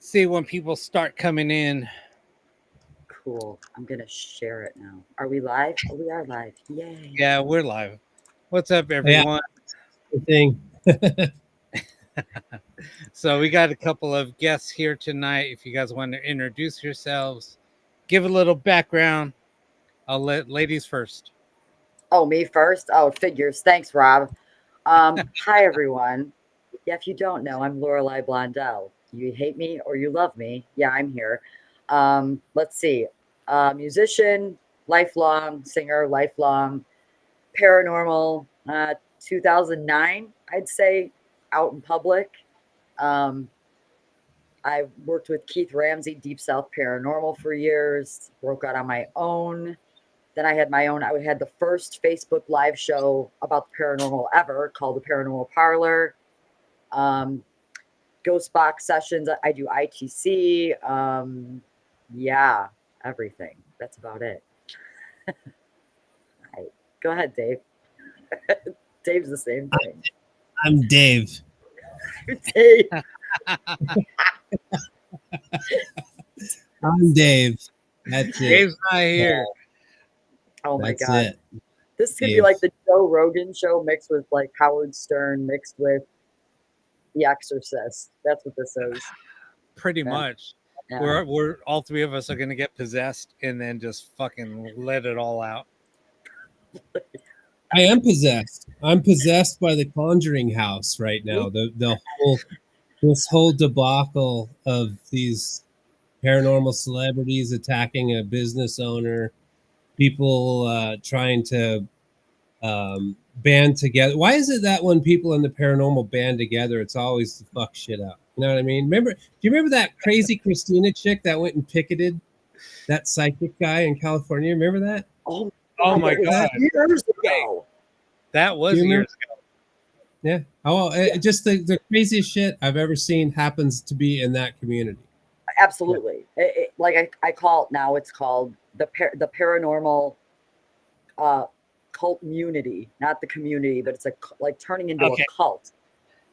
see when people start coming in. Cool. I'm gonna share it now. Are we live? Oh, we are live. Yay. Yeah, we're live. What's up, Yeah, everyone? the thing. So we got a couple of guests here tonight. If you guys want to introduce yourselves, give a little background. I'll let ladies first. Oh, me first? Oh, figures. Thanks, Rob. Hi everyone. Yeah, if you don't know, I'm Lorelei Blondel. You hate me or you love me. Yeah, I'm here. Let's see. Musician, lifelong singer, lifelong paranormal, 2009, I'd say, out in public. Um, I worked with Keith Ramsey, Deep South Paranormal for years, broke out on my own. Then I had my own, I had the first Facebook live show about the paranormal ever called the Paranormal Parlor. Um, Ghost box sessions. I do ITC. Yeah, everything. That's about it. Right. Go ahead, Dave. Dave's the same thing. I'm Dave. Dave. I'm Dave. That's it. Dave's not here. Oh my That's God. it. This could be Dave. like the Joe Rogan show mixed with like Howard Stern mixed with The Exorcist. That's what this is. Pretty Yeah. much. Yeah. We're all three of us are gonna get possessed and then just fucking let it all out. I am possessed. I'm possessed by the Conjuring House right now. This whole debacle of these paranormal celebrities attacking a business owner, people trying to band together. Why is it that when people in the paranormal band together, it's always to fuck shit up? You know what I mean? Do you remember that crazy Christina chick that went and picketed that psychic guy in California? Remember that? Oh, Oh my that was God. years ago. That was Do you years remember? ago. Yeah. Oh, just the craziest shit I've ever seen happens to be in that community. Absolutely. Like I call it now, it's called the paranormal cult community, not the community, but it's like turning into Okay. a cult.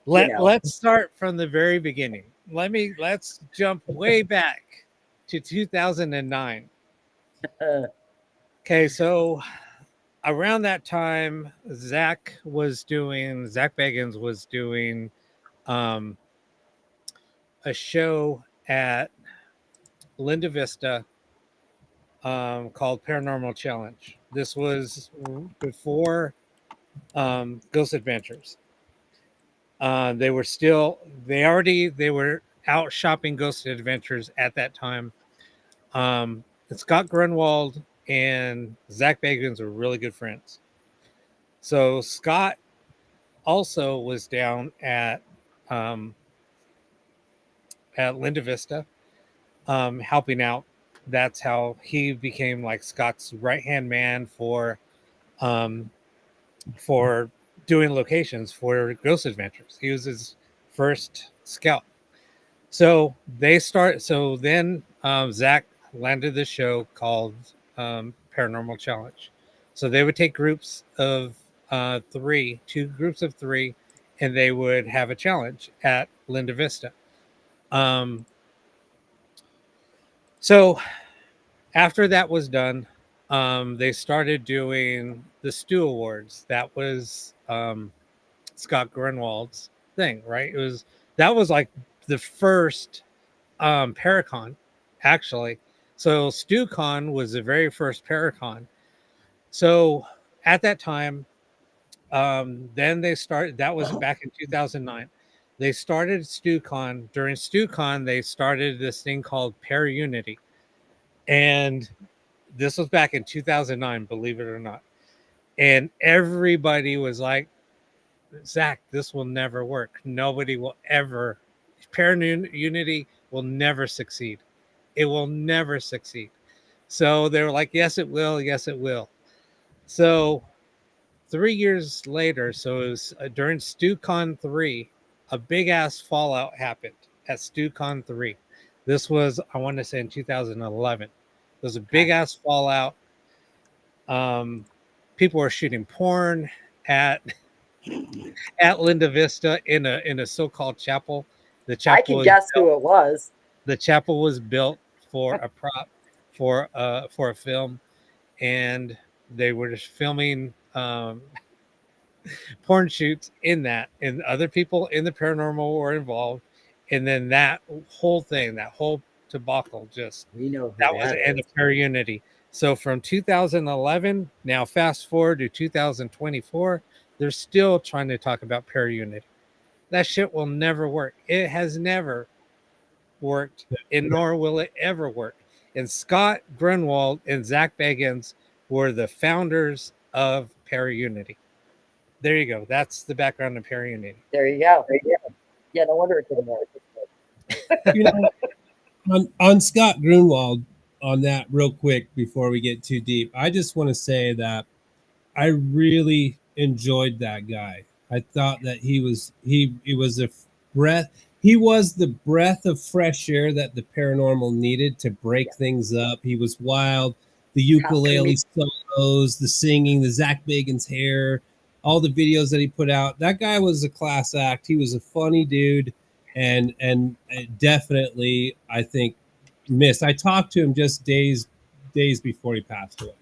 Let's start from the very beginning. Let's jump way back to 2009. Okay, so around that time, Zach Bagans was doing um, a show at Linda Vista called Paranormal Challenge. This was before Ghost Adventures. They were out shopping Ghost Adventures at that time. And Scott Grunwald and Zach Bagans were really good friends. So Scott also was down um, at Linda Vista helping out. That's how he became like Scott's right hand man um, for doing locations for Ghost Adventures. He was his first scout. So then Zach landed this show called Paranormal Challenge. So they would take groups of two groups of three, and they would have a challenge at Linda Vista. So after that was done, they started doing the Stew Awards. That was Scott Grunwald's thing, right? That was like the first Paracon, actually. So StewCon was the very first Paracon. So at that time, then they started. That was back in 2009. They started StewCon. During StewCon, they started this thing called Unity, and this was back in 2009. Believe it or not, and everybody was like, "Zach, this will never work. Nobody will ever. Unity will never succeed. It will never succeed." So they were like, "Yes, it will. Yes, it will." So 3 years later, so it was during StewCon 3, a big ass fallout happened at StewCon 3. This was, I want to say, in 2011. There was a big ass fallout. People were shooting porn at Linda Vista in a so-called chapel. The chapel I can guess who it was. The chapel was built for a prop for a film, and they were just filming porn shoots in that, and other people in the paranormal were involved. And then that whole thing, that whole debacle, just We know who that was that the end is. of Para Unity. So from 2011, now fast forward to 2024, they're still trying to talk about Para Unity. That shit will never work. It has never worked, and nor will it ever work. And Scott Grunwald and Zach Bagans were the founders of Para Unity. There you go. That's the background of Para Unity. There you go. Yeah, no wonder it didn't work. You know, on Scott Grunwald, on that real quick before we get too deep, I just want to say that I really enjoyed that guy. I thought that he was a breath. He was the breath of fresh air that the paranormal needed to break things up. He was wild. The ukulele solos, the singing, the Zach Bagans hair, all the videos that he put out. That guy was a class act. He was a funny dude, and definitely I think missed. I talked to him just days before he passed away.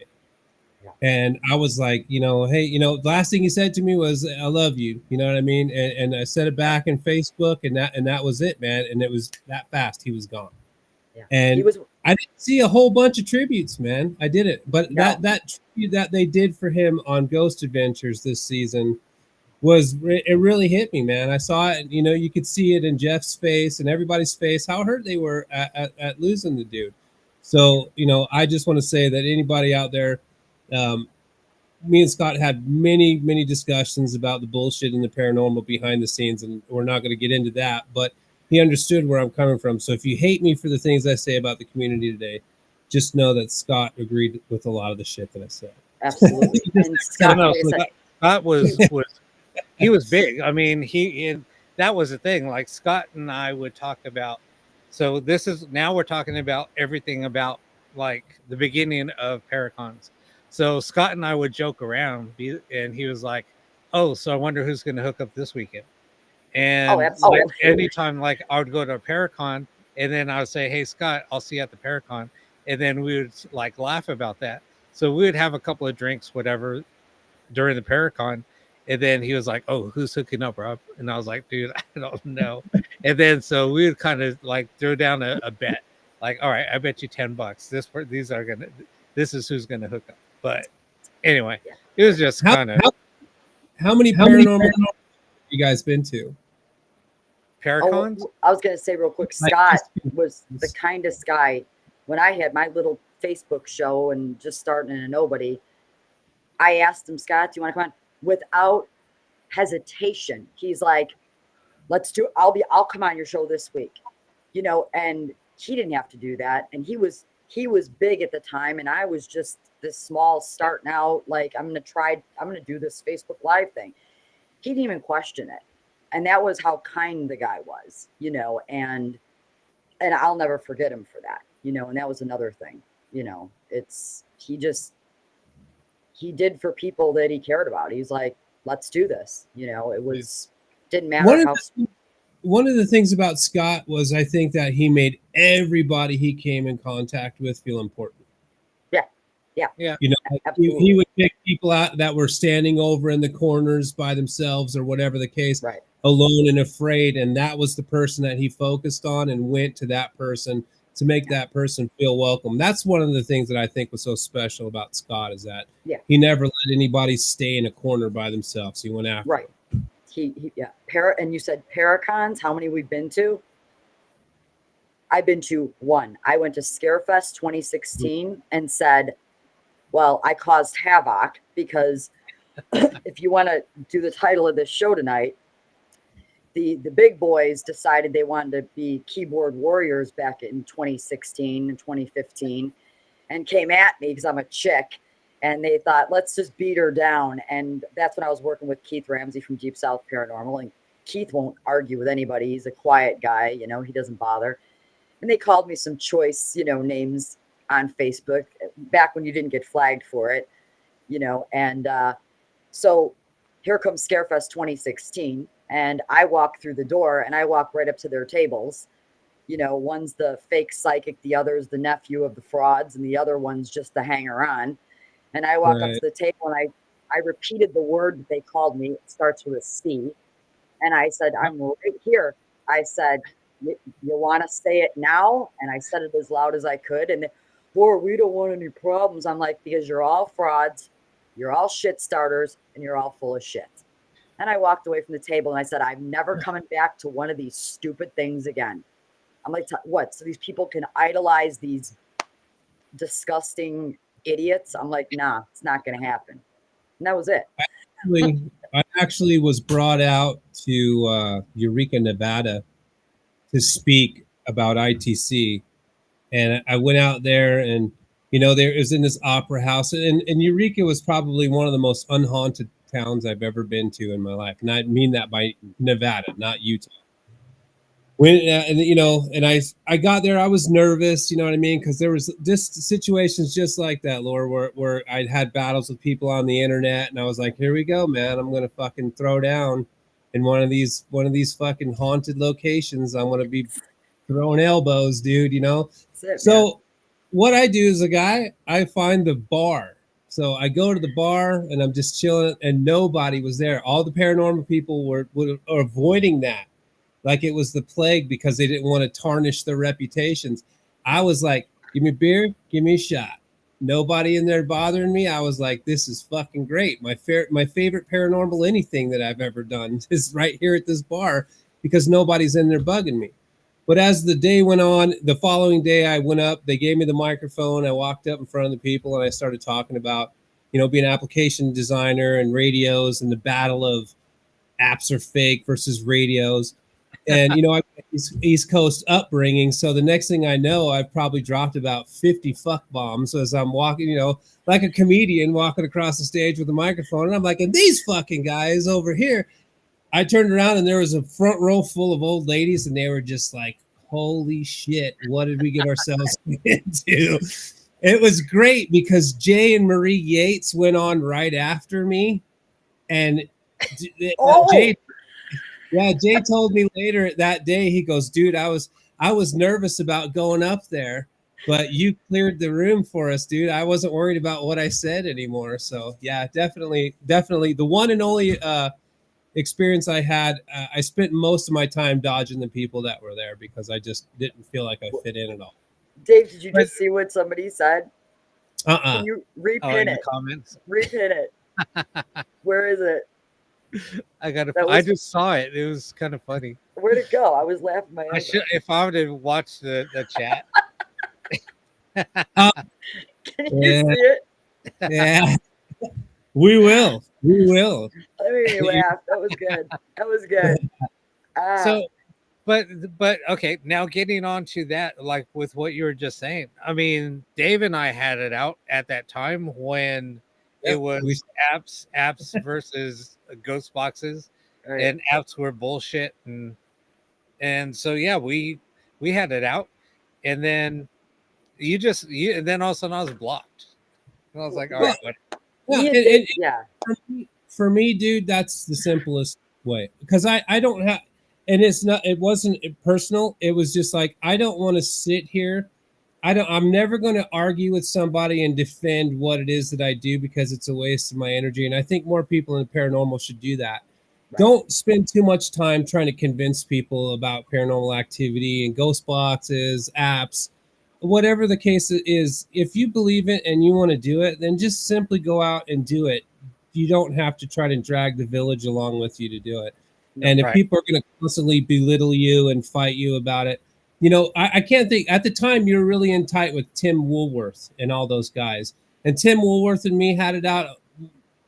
And I was like, hey, the last thing he said to me was, "I love you." You know what I mean? And I said it back in Facebook, and that was it, man. And it was that fast. He was gone. Yeah. And He was, I didn't see a whole bunch of tributes, man. I didn't. But No. that tribute that they did for him on Ghost Adventures this season it really hit me, man. I saw it. You could see it in Jeff's face and everybody's face, how hurt they were at losing the dude. So, I just want to say that anybody out there, me and Scott had many discussions about the bullshit and the paranormal behind the scenes, and we're not going to get into that, but he understood where I'm coming from. So if you hate me for the things I say about the community today, just know that Scott agreed with a lot of the shit that I said. absolutely. And Scott, No, like I said, Scott was he was big. I mean, that was the thing. Like Scott and I would talk about. So now we're talking about everything about like the beginning of Paracons. So Scott and I would joke around, and he was like, "Oh, so I wonder who's going to hook up this weekend." And absolutely. anytime, like I would go to a Paracon, and then I would say, "Hey Scott, I'll see you at the Paracon," and then we would like laugh about that. So we would have a couple of drinks, whatever, during the Paracon. And then he was like, "Oh, who's hooking up, Rob?" And I was like, "Dude, I don't know." And then so we would kind of like throw down a bet, like, "All right, I bet you $10. This is who's gonna hook up." But anyway, it was just kind of how many paranormal you guys been to? Paracons. I was going to say real quick, Scott was the kindest guy. When I had my little Facebook show and just starting in a nobody, I asked him, "Scott, do you want to come on?" Without hesitation, he's like, I'll come on your show this week, and he didn't have to do that. And he was big at the time, and I was just this small starting out, like, I'm going to do this Facebook Live thing. He didn't even question it. And that was how kind the guy was, and I'll never forget him for that, and that was another thing, he did for people that he cared about. He's like, "Let's do this." Didn't matter how. One of the things about Scott was, I think, that he made everybody he came in contact with feel important. Yeah. He would pick people out that were standing over in the corners by themselves or whatever the case, Right. alone and afraid. And that was the person that he focused on and went to that person to make that person feel welcome. That's one of the things that I think was so special about Scott, is that he never let anybody stay in a corner by themselves. He went after right. And you said Paracons, how many we've been to? I've been to one. I went to Scarefest 2016 and said, well, I caused havoc, because if you want to do the title of this show tonight, the big boys decided they wanted to be keyboard warriors back in 2016 and 2015, and came at me because I'm a chick, and they thought, let's just beat her down. And that's when I was working with Keith Ramsey from Deep South Paranormal, and Keith won't argue with anybody. He's a quiet guy, he doesn't bother. And they called me some choice, names on Facebook back when you didn't get flagged for it, and so here comes Scarefest 2016, and I walk through the door and I walk right up to their tables, You know, one's the fake psychic, the other's the nephew of the frauds, and the other one's just the hanger on. And I walk up to Right. the table and I repeated the word that they called me. It starts with a C. And I said, I'm right here. I said, you want to say it now? And I said it as loud as I could. And Lord, we don't want any problems. I'm like, because you're all frauds, you're all shit starters, and you're all full of shit. And I walked away from the table and I said, I'm never coming back to one of these stupid things again. I'm like, what? So these people can idolize these disgusting idiots? I'm like, nah, it's not going to happen. And that was it. I actually was brought out to Eureka, Nevada to speak about ITC. And I went out there and, there it was in this opera house. And Eureka was probably one of the most unhaunted towns I've ever been to in my life. And I mean that by Nevada, not Utah. And I got there, I was nervous, you know what I mean? Because there was just situations just like that, Laura, where I'd had battles with people on the internet, and I was like, here we go, man. I'm gonna fucking throw down in one of these fucking haunted locations. I'm gonna be throwing elbows, dude, So what I do as a guy, I find the bar. So I go to the bar and I'm just chilling, and nobody was there. All the paranormal people were avoiding that like it was the plague because they didn't want to tarnish their reputations. I was like, give me a beer, give me a shot. Nobody in there bothering me. I was like, this is fucking great. My favorite paranormal anything that I've ever done is right here at this bar because nobody's in there bugging me. But as the day went on, the following day I went up, they gave me the microphone. I walked up in front of the people and I started talking about, being an application designer and radios and the battle of apps are fake versus radios. And, I East Coast upbringing. So the next thing I know, I've probably dropped about 50 fuck bombs as I'm walking, like a comedian walking across the stage with a microphone. And I'm like, and these fucking guys over here. I turned around and there was a front row full of old ladies and they were just like, holy shit, what did we get ourselves into? It was great because Jay and Marie Yates went on right after me. And Jay told me later that day, he goes, dude, I was nervous about going up there, but you cleared the room for us, dude. I wasn't worried about what I said anymore. So yeah, definitely the one and only experience I had. I spent most of my time dodging the people that were there because I just didn't feel like I fit in at all. Dave, did you just see what somebody said? Can you repin it? The comments. Repin it. Where is it? I just saw it. It was kind of funny. Where'd it go? I was laughing my head. If I would have watched the chat. Can you see it? Yeah. We will. That made me laugh. That was good. So, but okay. Now getting on to that, like with what you were just saying. I mean, Dave and I had it out at that time when it was apps versus ghost boxes, right. And apps were bullshit, and so yeah, we had it out, and then and then all of a sudden I was blocked. And I was like, all right, For me, dude, that's the simplest way because I don't have, and it wasn't personal. It was just like I don't want to sit here. I'm never going to argue with somebody and defend what it is that I do because it's a waste of my energy. And I think more people in the paranormal should do that. Right. Don't spend too much time trying to convince people about paranormal activity and ghost boxes, apps, whatever the case is. If you believe it and you want to do it, then just simply go out and do it. You don't have to try to drag the village along with you to do it. And if people are going to constantly belittle you and fight you about it, I can't think at the time you were really in tight with Tim Woolworth and all those guys. And Tim Woolworth and me had it out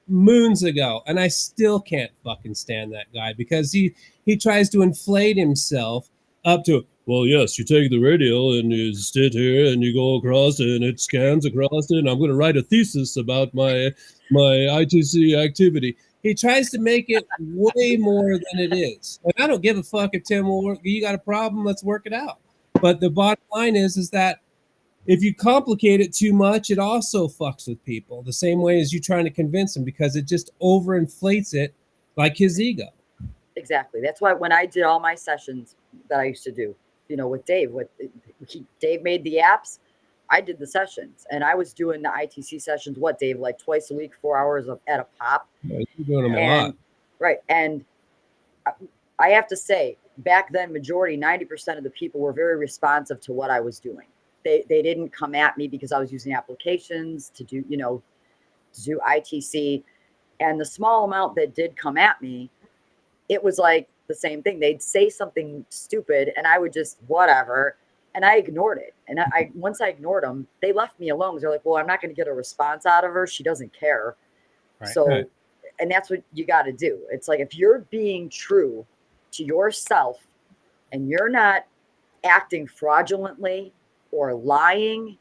moons ago. And I still can't fucking stand that guy because he tries to inflate himself up to, well, yes, you take the radio and you sit here and you go across and it scans across it. And I'm going to write a thesis about my ITC activity. He tries to make it way more than it is. And I don't give a fuck if Tim will work. You got a problem, let's work it out. But the bottom line is that if you complicate it too much, it also fucks with people the same way as you trying to convince them because it just overinflates it like his ego. Exactly. That's why when I did all my sessions that I used to do, with Dave. Dave made the apps. I did the sessions, and I was doing the ITC sessions. What, Dave? Like twice a week, 4 hours at a pop. Yeah, you're doing them a And lot. right, and I have to say, back then, majority 90% of the people were very responsive to what I was doing. They didn't come at me because I was using applications to do to do ITC, and the small amount that did come at me, it was like the same thing. They'd say something stupid, and I would just whatever, and I ignored it. And I once I ignored them, they left me alone. They're like, "Well, I'm not going to get a response out of her. She doesn't care." Right. So, Right. and that's what you got to do. It's like if you're being true to yourself and you're not acting fraudulently or lying,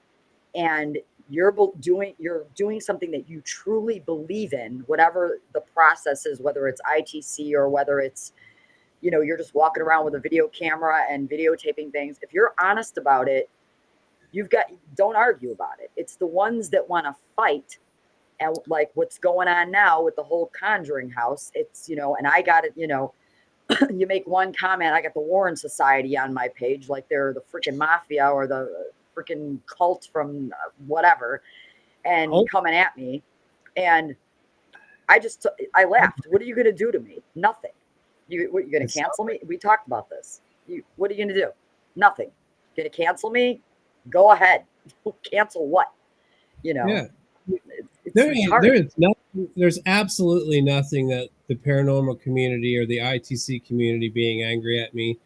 and you're doing something that you truly believe in, whatever the process is, whether it's ITC or whether it's you're just walking around with a video camera and videotaping things. If you're honest about it, don't argue about it. It's the ones that want to fight, and like what's going on now with the whole Conjuring house. It's and I got it. You make one comment, I got the Warren Society on my page, like they're the freaking mafia or the freaking cult from whatever, and coming at me, and I laughed. What are you going to do to me? Nothing. You're going to cancel me? We talked about this. What are you going to do? Nothing. Going to cancel me? Go ahead. Cancel what? Yeah. It's hard. There's absolutely nothing that the paranormal community or the ITC community being angry at me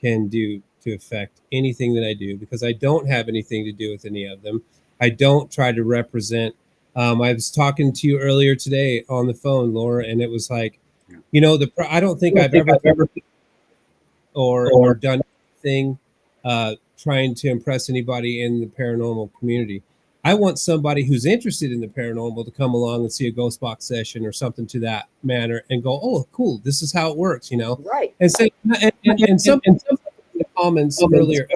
can do to affect anything that I do, because I don't have anything to do with any of them. I don't try to represent. I was talking to you earlier today on the phone, Laura, and it was like, I don't think I've ever or done anything trying to impress anybody in the paranormal community. I want somebody who's interested in the paranormal to come along and see a ghost box session or something to that manner and go, "Oh, cool! This is how it works," Right. And say, and some in the comments earlier,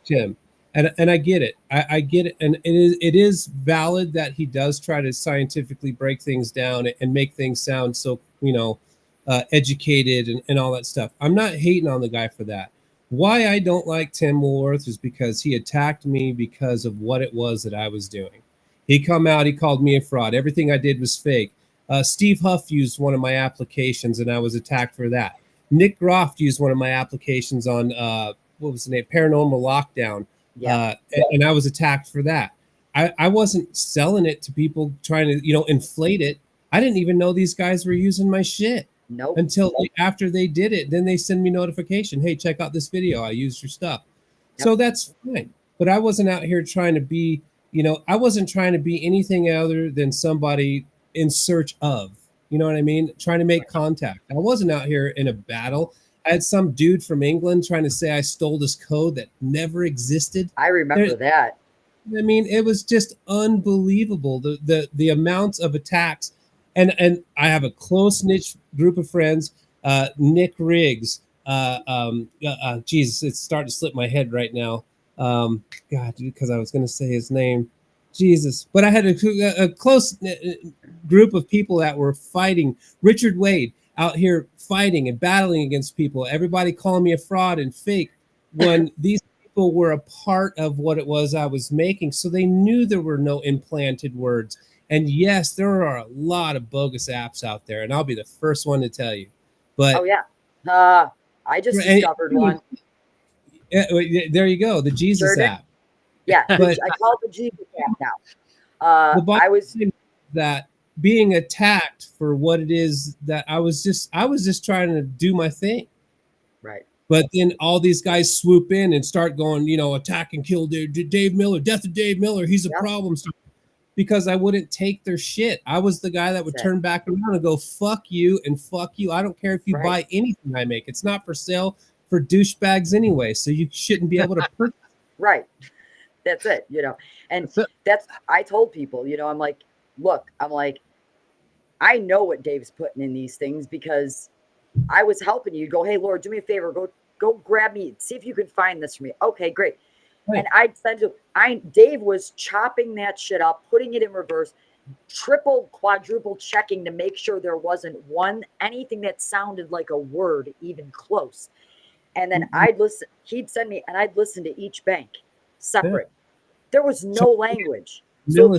Tim, and I get it. I get it, and it is valid that he does try to scientifically break things down and make things sound so educated and all that stuff. I'm not hating on the guy for that. Why I don't like Tim Woolworth is because he attacked me because of what it was that I was doing. He come out, he called me a fraud. Everything I did was fake. Steve Huff used one of my applications, and I was attacked for that. Nick Groff used one of my applications on what was the name? Paranormal Lockdown. Yeah. And I was attacked for that. I wasn't selling it to people trying to inflate it. I didn't even know these guys were using my shit. Nope. Until after they did it, then they send me notification. Hey, check out this video. I used your stuff. Yep. So that's fine. But I wasn't out here trying to be, I wasn't trying to be anything other than somebody in search of, you know what I mean? Trying to make contact. I wasn't out here in a battle. I had some dude from England trying to say I stole this code that never existed. I remember that. I mean, it was just unbelievable. The amounts of attacks. And I have a close niche group of friends. Nick Riggs. Jesus, it's starting to slip my head right now. God, because I was going to say his name. Jesus. But I had a close group of people that were fighting. Richard Wade out here fighting and battling against people. Everybody calling me a fraud and fake when these people were a part of what it was I was making. So they knew there were no implanted words. And yes, there are a lot of bogus apps out there, and I'll be the first one to tell you. But oh yeah, I just discovered one. There you go, the Jesus app. Yeah, but I call it the Jesus app now. I was that being attacked for what it is that I was just trying to do my thing. Right. But then all these guys swoop in and start going, attack and kill Dave Miller, death of Dave Miller. He's a problem. Because I wouldn't take their shit. I was the guy that would turn back around and go, fuck you and fuck you. I don't care if you buy anything I make. It's not for sale for douchebags anyway. So you shouldn't be able to purchase. Right. That's it, And I told people, I'm like, look, I know what Dave's putting in these things because I was helping you. Go, hey, Laura, do me a favor. Go grab me. See if you can find this for me. Okay, great. Right. And I'd send Dave was chopping that shit up, putting it in reverse, triple, quadruple checking to make sure there wasn't anything that sounded like a word even close. And then I'd listen, he'd send me, and I'd listen to each bank separate. There was no language. So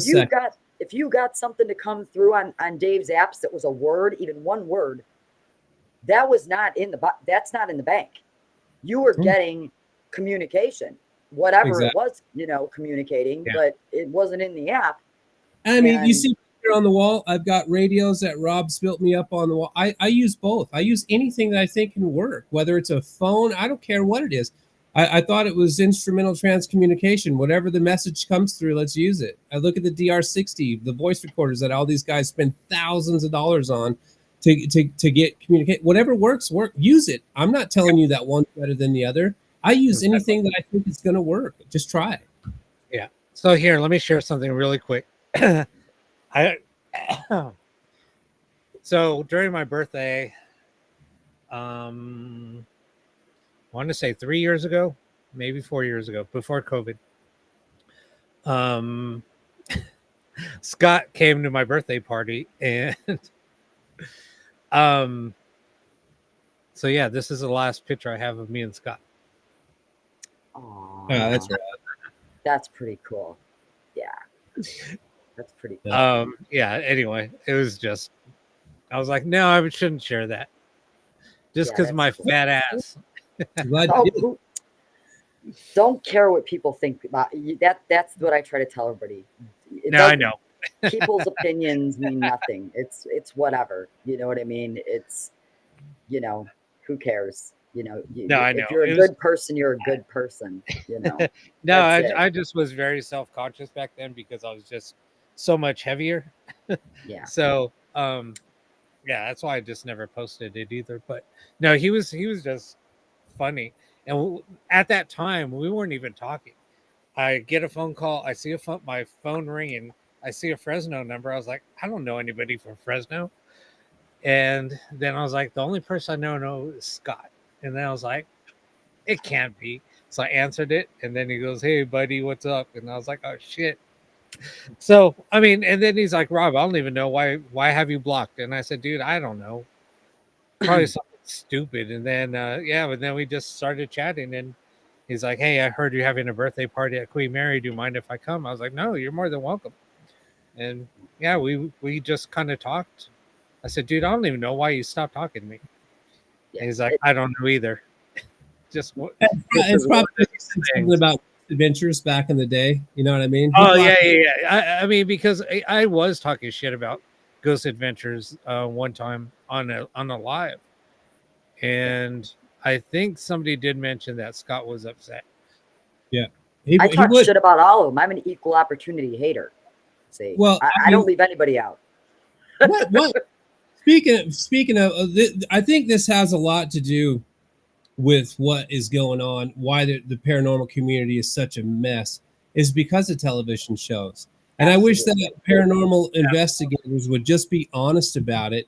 if you got something to come through on Dave's apps that was a word, even one word, that was not in that's not in the bank. You were getting communication, whatever it was, communicating, but it wasn't in the app. I mean, you see here on the wall, I've got radios that Rob's built me up on the wall. I use both. I use anything that I think can work, whether it's a phone, I don't care what it is. I thought it was instrumental transcommunication. Whatever the message comes through, let's use it. I look at the DR60, the voice recorders that all these guys spend thousands of dollars on to get communicate. Whatever works, use it. I'm not telling you that one's better than the other. I use anything that I think is going to work. Just try it. Yeah. So here, let me share something really quick. So during my birthday, I want to say 3 years ago, maybe 4 years ago, before COVID, Scott came to my birthday party, and so yeah, this is the last picture I have of me and Scott. Oh, that's right. That's pretty cool. Yeah. That's pretty cool. Yeah, anyway, it was just, I was like, no, I shouldn't share that. Just because my fat ass. Don't care what people think about you. That's what I try to tell everybody. I know. People's opinions mean nothing. It's whatever. You know what I mean? It's, who cares? I know. If you're a good person, you're a good person. No, I just was very self-conscious back then because I was just so much heavier. Yeah. So, yeah, that's why I just never posted it either. But no, he was just funny. And at that time, we weren't even talking. I get a phone call. I see my phone ringing. I see a Fresno number. I was like, I don't know anybody from Fresno. And then I was like, the only person I know is Scott. And then I was like, it can't be. So I answered it. And then he goes, hey, buddy, what's up? And I was like, oh, shit. So, I mean, and then he's like, Rob, I don't even know why have you blocked? And I said, dude, I don't know. Probably something stupid. And then, but then we just started chatting. And he's like, hey, I heard you're having a birthday party at Queen Mary. Do you mind if I come? I was like, no, you're more than welcome. And yeah, we just kind of talked. I said, dude, I don't even know why you stopped talking to me. Yeah, and he's like, I don't know either. Just it's probably something about adventures back in the day. You know what I mean? Yeah. I mean, because I was talking shit about Ghost Adventures one time on a live, and I think somebody did mention that Scott was upset. Yeah, I talk shit about all of them. I'm an equal opportunity hater. See, well, I don't leave anybody out. What? Speaking of, I think this has a lot to do with what is going on, why the paranormal community is such a mess, is because of television shows. And I wish that paranormal investigators would just be honest about it.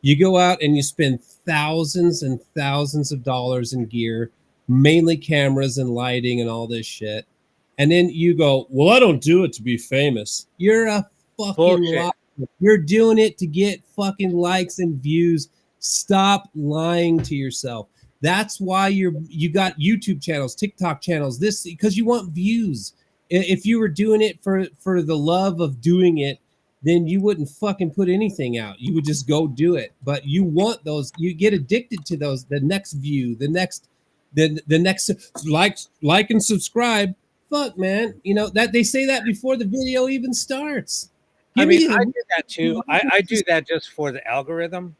You go out and you spend thousands and thousands of dollars in gear, mainly cameras and lighting and all this shit. And then you go, well, I don't do it to be famous. You're a fucking liar. You're doing it to get fucking likes and views. Stop lying to yourself. That's why you got YouTube channels, TikTok channels, this, because you want views. If you were doing it for the love of doing it, then you wouldn't fucking put anything out. You would just go do it. But you want those, you get addicted to those, the next view, the next like and subscribe. Fuck, man. That they say that before the video even starts. I mean, I do that too. I do that just for the algorithm,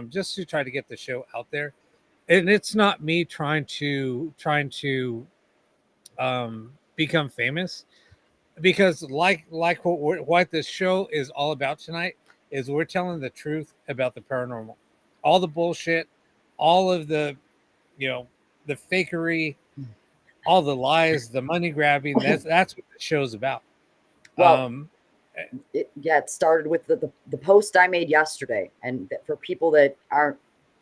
just to try to get the show out there. And it's not me trying to become famous, because like what this show is all about tonight is we're telling the truth about the paranormal, all the bullshit, all of the the fakery, all the lies, the money grabbing. That's what the show's about. Well, it started with the post I made yesterday, and for people that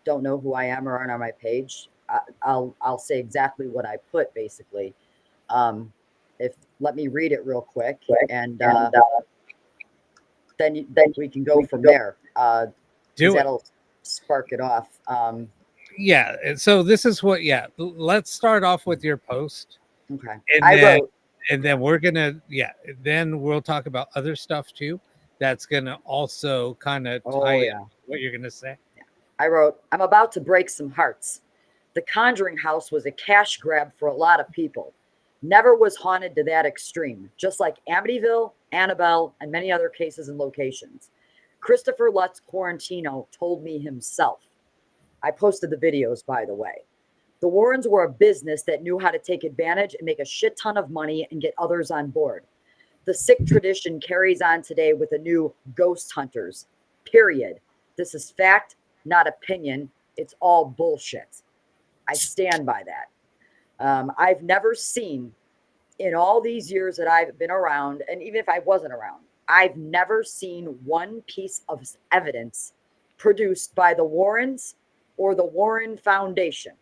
don't know who I am or aren't on my page, I'll say exactly what I put basically. Let me read it real quick, and then we can go from there. That'll spark it off. Yeah. So this is what. Yeah. Let's start off with your post, Okay. and I then wrote, and then we're gonna then we'll talk about other stuff too. That's gonna also kind of tie oh, in yeah. what you're gonna say. I wrote, I'm about to break some hearts. The Conjuring House was a cash grab for a lot of people. Never was haunted to that extreme, just like Amityville, Annabelle, and many other cases and locations. Christopher Lutz Quarantino told me himself. I posted the videos, by the way. The Warrens were a business that knew how to take advantage and make a shit ton of money and get others on board. The sick tradition carries on today with the new ghost hunters, period. This is fact, not opinion. It's all bullshit. I stand by that. I've never seen in all these years that I've been around, and even if I wasn't around, I've never seen one piece of evidence produced by the Warrens or the Warren Foundation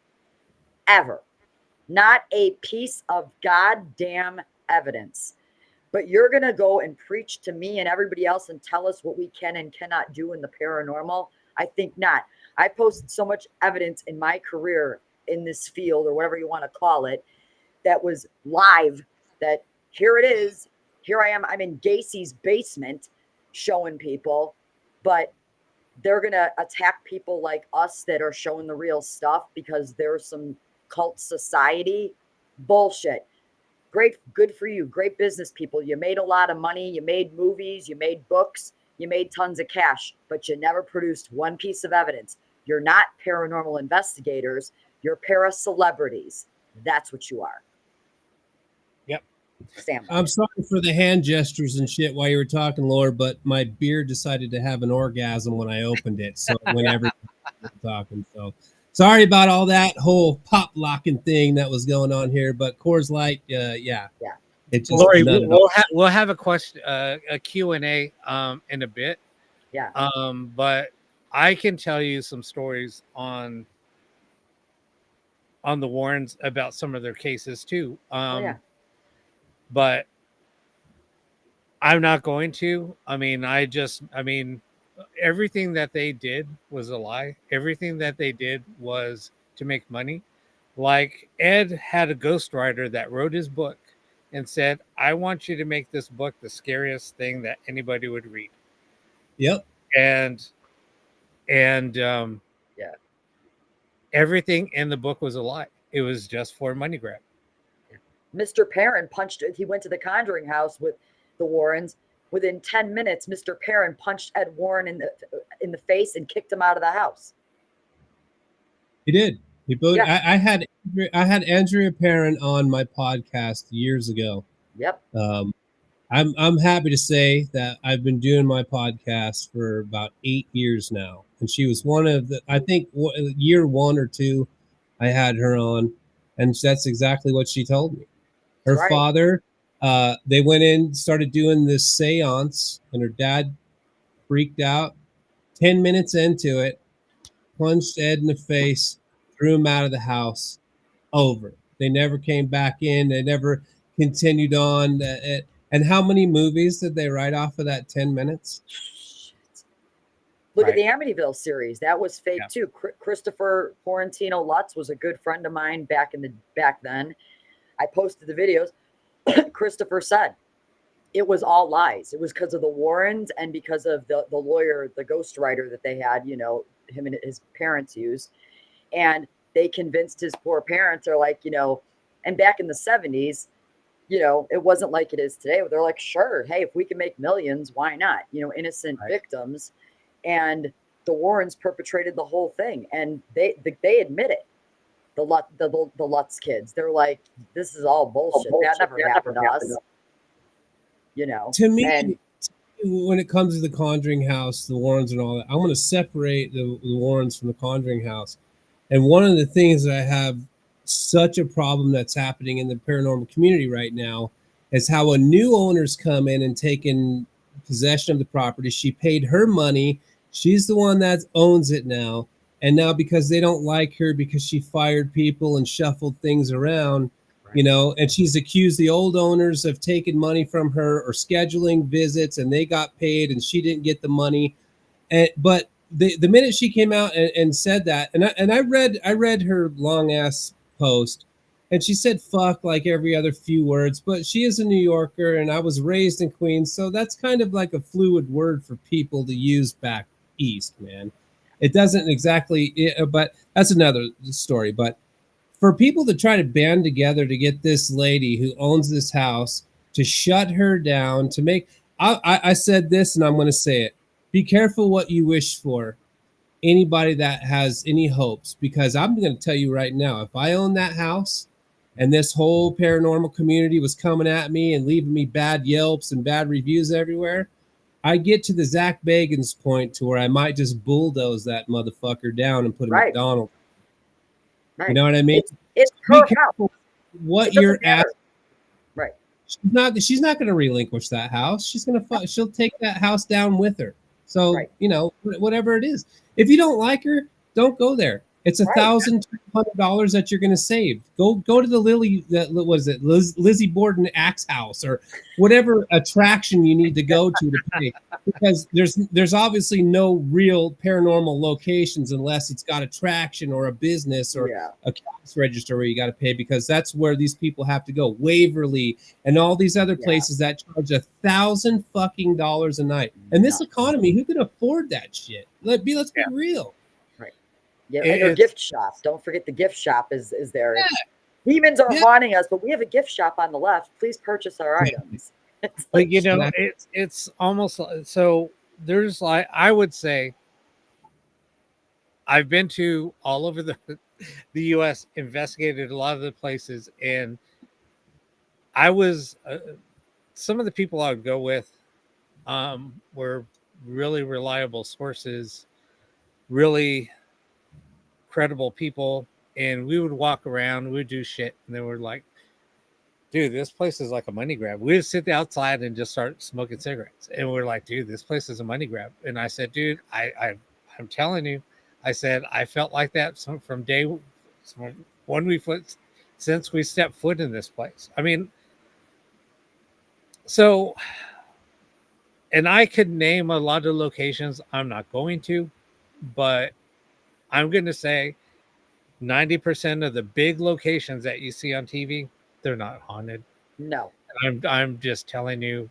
ever. Not a piece of goddamn evidence. But you're going to go and preach to me and everybody else and tell us what we can and cannot do in the paranormal? I think not. I posted so much evidence in my career in this field, or whatever you want to call it, that was live, that here it is. Here I am. I'm in Gacy's basement showing people, but they're going to attack people like us that are showing the real stuff because there's some cult society bullshit. Great, good for you. Great business people. You made a lot of money. You made movies. You made books. You made tons of cash, but you never produced one piece of evidence. You're not paranormal investigators. You're para celebrities. That's what you are. Yep. Stand by I'm it. sorry for the hand gestures and shit while you were talking, Laura, but my beer decided to have an orgasm when I opened it. So whenever was talking, so sorry about all that whole pop locking thing that was going on here. But Coors Light, yeah, it just Lori, none at all. we'll have a question, a Q&A in a bit. Yeah. But I can tell you some stories on the Warrens about some of their cases too. Oh, yeah. But I'm not going to. I mean, everything that they did was a lie. Everything that they did was to make money. Like Ed had a ghostwriter that wrote his book and said, I want you to make this book the scariest thing that anybody would read. Yep. And Yeah. everything in the book was a lie. It was just for money grab. Mr. Perrin punched, he went to the Conjuring House with the Warrens. Within 10 minutes, Mr. Perrin punched Ed Warren in the face and kicked him out of the house. He did. He both. Yeah. I had Andrea Perrin on my podcast years ago. Yep. I'm happy to say that I've been doing my podcast for about 8 years now, and she was one of the. I think year 1 or 2, I had her on, and that's exactly what she told me. Her Right. father, they went in, started doing this seance, and her dad freaked out. 10 minutes into it, punched Ed in the face, threw him out of the house. Over. They never came back in. They never continued on. And how many movies did they write off of that 10 minutes? Look Right. at the Amityville series. That was fake Yeah. too. Christopher Quarantino Lutz was a good friend of mine back then. I posted the videos. Christopher said it was all lies. It was because of the Warrens and because of the lawyer, the ghostwriter that they had, him and his parents used. And they convinced his poor parents, they're like, and back in the 70s, it wasn't like it is today. They're like, sure, hey, if we can make millions, why not? Innocent Right. victims. And the Warrens perpetrated the whole thing. And they admit it. The Lutz kids, they're like, this is all bullshit. That never happened to us. To me, And when it comes to the Conjuring House, the Warrens and all that, I'm going to separate the Warrens from the Conjuring House. And one of the things that I have such a problem that's happening in the paranormal community right now is how a new owner's come in and taken possession of the property. She paid her money. She's the one that owns it now. And now because they don't like her because she fired people and shuffled things around, and she's accused the old owners of taking money from her or scheduling visits, and they got paid and she didn't get the money. But the minute she came out and said that, and I read her long ass post, and she said fuck like every other few words, but she is a New Yorker, and I was raised in Queens, so that's kind of like a fluid word for people to use back east, man. It doesn't exactly, but that's another story. But for people to try to band together to get this lady who owns this house to shut her down, to make, I said this and I'm going to say it. Be careful what you wish for. Anybody that has any hopes, because I'm going to tell you right now, if I owned that house and this whole paranormal community was coming at me and leaving me bad Yelps and bad reviews everywhere, I get to the Zach Bagans point to where I might just bulldoze that motherfucker down and put a Right. McDonald's. Right. You know what I mean? It's Be her careful house. what It doesn't you're matter. asking. Right. She's not going to relinquish that house. She'll take that house down with her. So, Right. you know, whatever it is. If you don't like her, don't go there. It's Right. $1,200 that you're going to save. Go to the Lizzie Borden Axe House or whatever attraction you need to go to pay, because there's obviously no real paranormal locations unless it's got a traction or a business or Yeah. a cash register where you got to pay, because that's where these people have to go. Waverly and all these other Yeah. places that charge $1,000 a night. And this economy, who can afford that shit? Let's be real. Yeah, and their gift shop. Don't forget the gift shop is there. Yeah. Demons are haunting us, but we have a gift shop on the left. Please purchase our items. But you know, it's almost so. There's like, I would say, I've been to all over the U.S., investigated a lot of the places, and I was some of the people I would go with were really reliable sources, really credible people, and we would walk around, we would do shit, and they were like, dude, this place is like a money grab. We would sit outside and just start smoking cigarettes, and we're like, dude, this place is a money grab. And I said, dude, I'm telling you, I said, I felt like that from day when since we stepped foot in this place. I mean, so, and I could name a lot of locations. I'm not going to, but I'm going to say 90% of the big locations that you see on TV, they're not haunted. No. I'm just telling you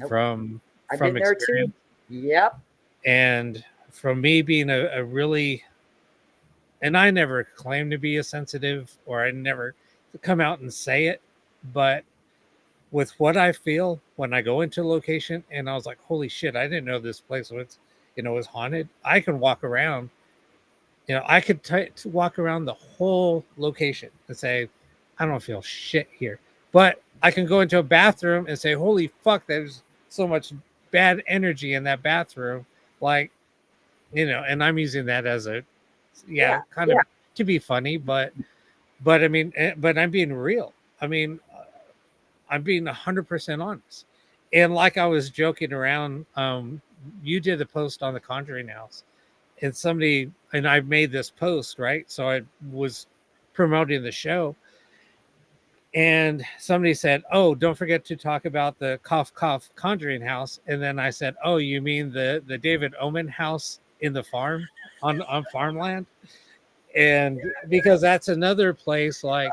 from I've been there experience. too. Yep. And from me being a really, and I never claimed to be a sensitive, or I never come out and say it, but with what I feel when I go into a location and I was like, holy shit, I didn't know this place was, was haunted. I can walk around, I could walk around the whole location and say, I don't feel shit here. But I can go into a bathroom and say, holy fuck, there's so much bad energy in that bathroom. Like, and I'm using that as a, kind of to be funny, but I mean, but I'm being real. I mean, I'm being 100% honest. And like I was joking around, you did a post on the Conjuring House, and somebody, and I made this post, right? So I was promoting the show, and somebody said, oh, don't forget to talk about the cough cough Conjuring House. And then I said, oh, you mean the David Omen house in the farm on farmland? And because that's another place, like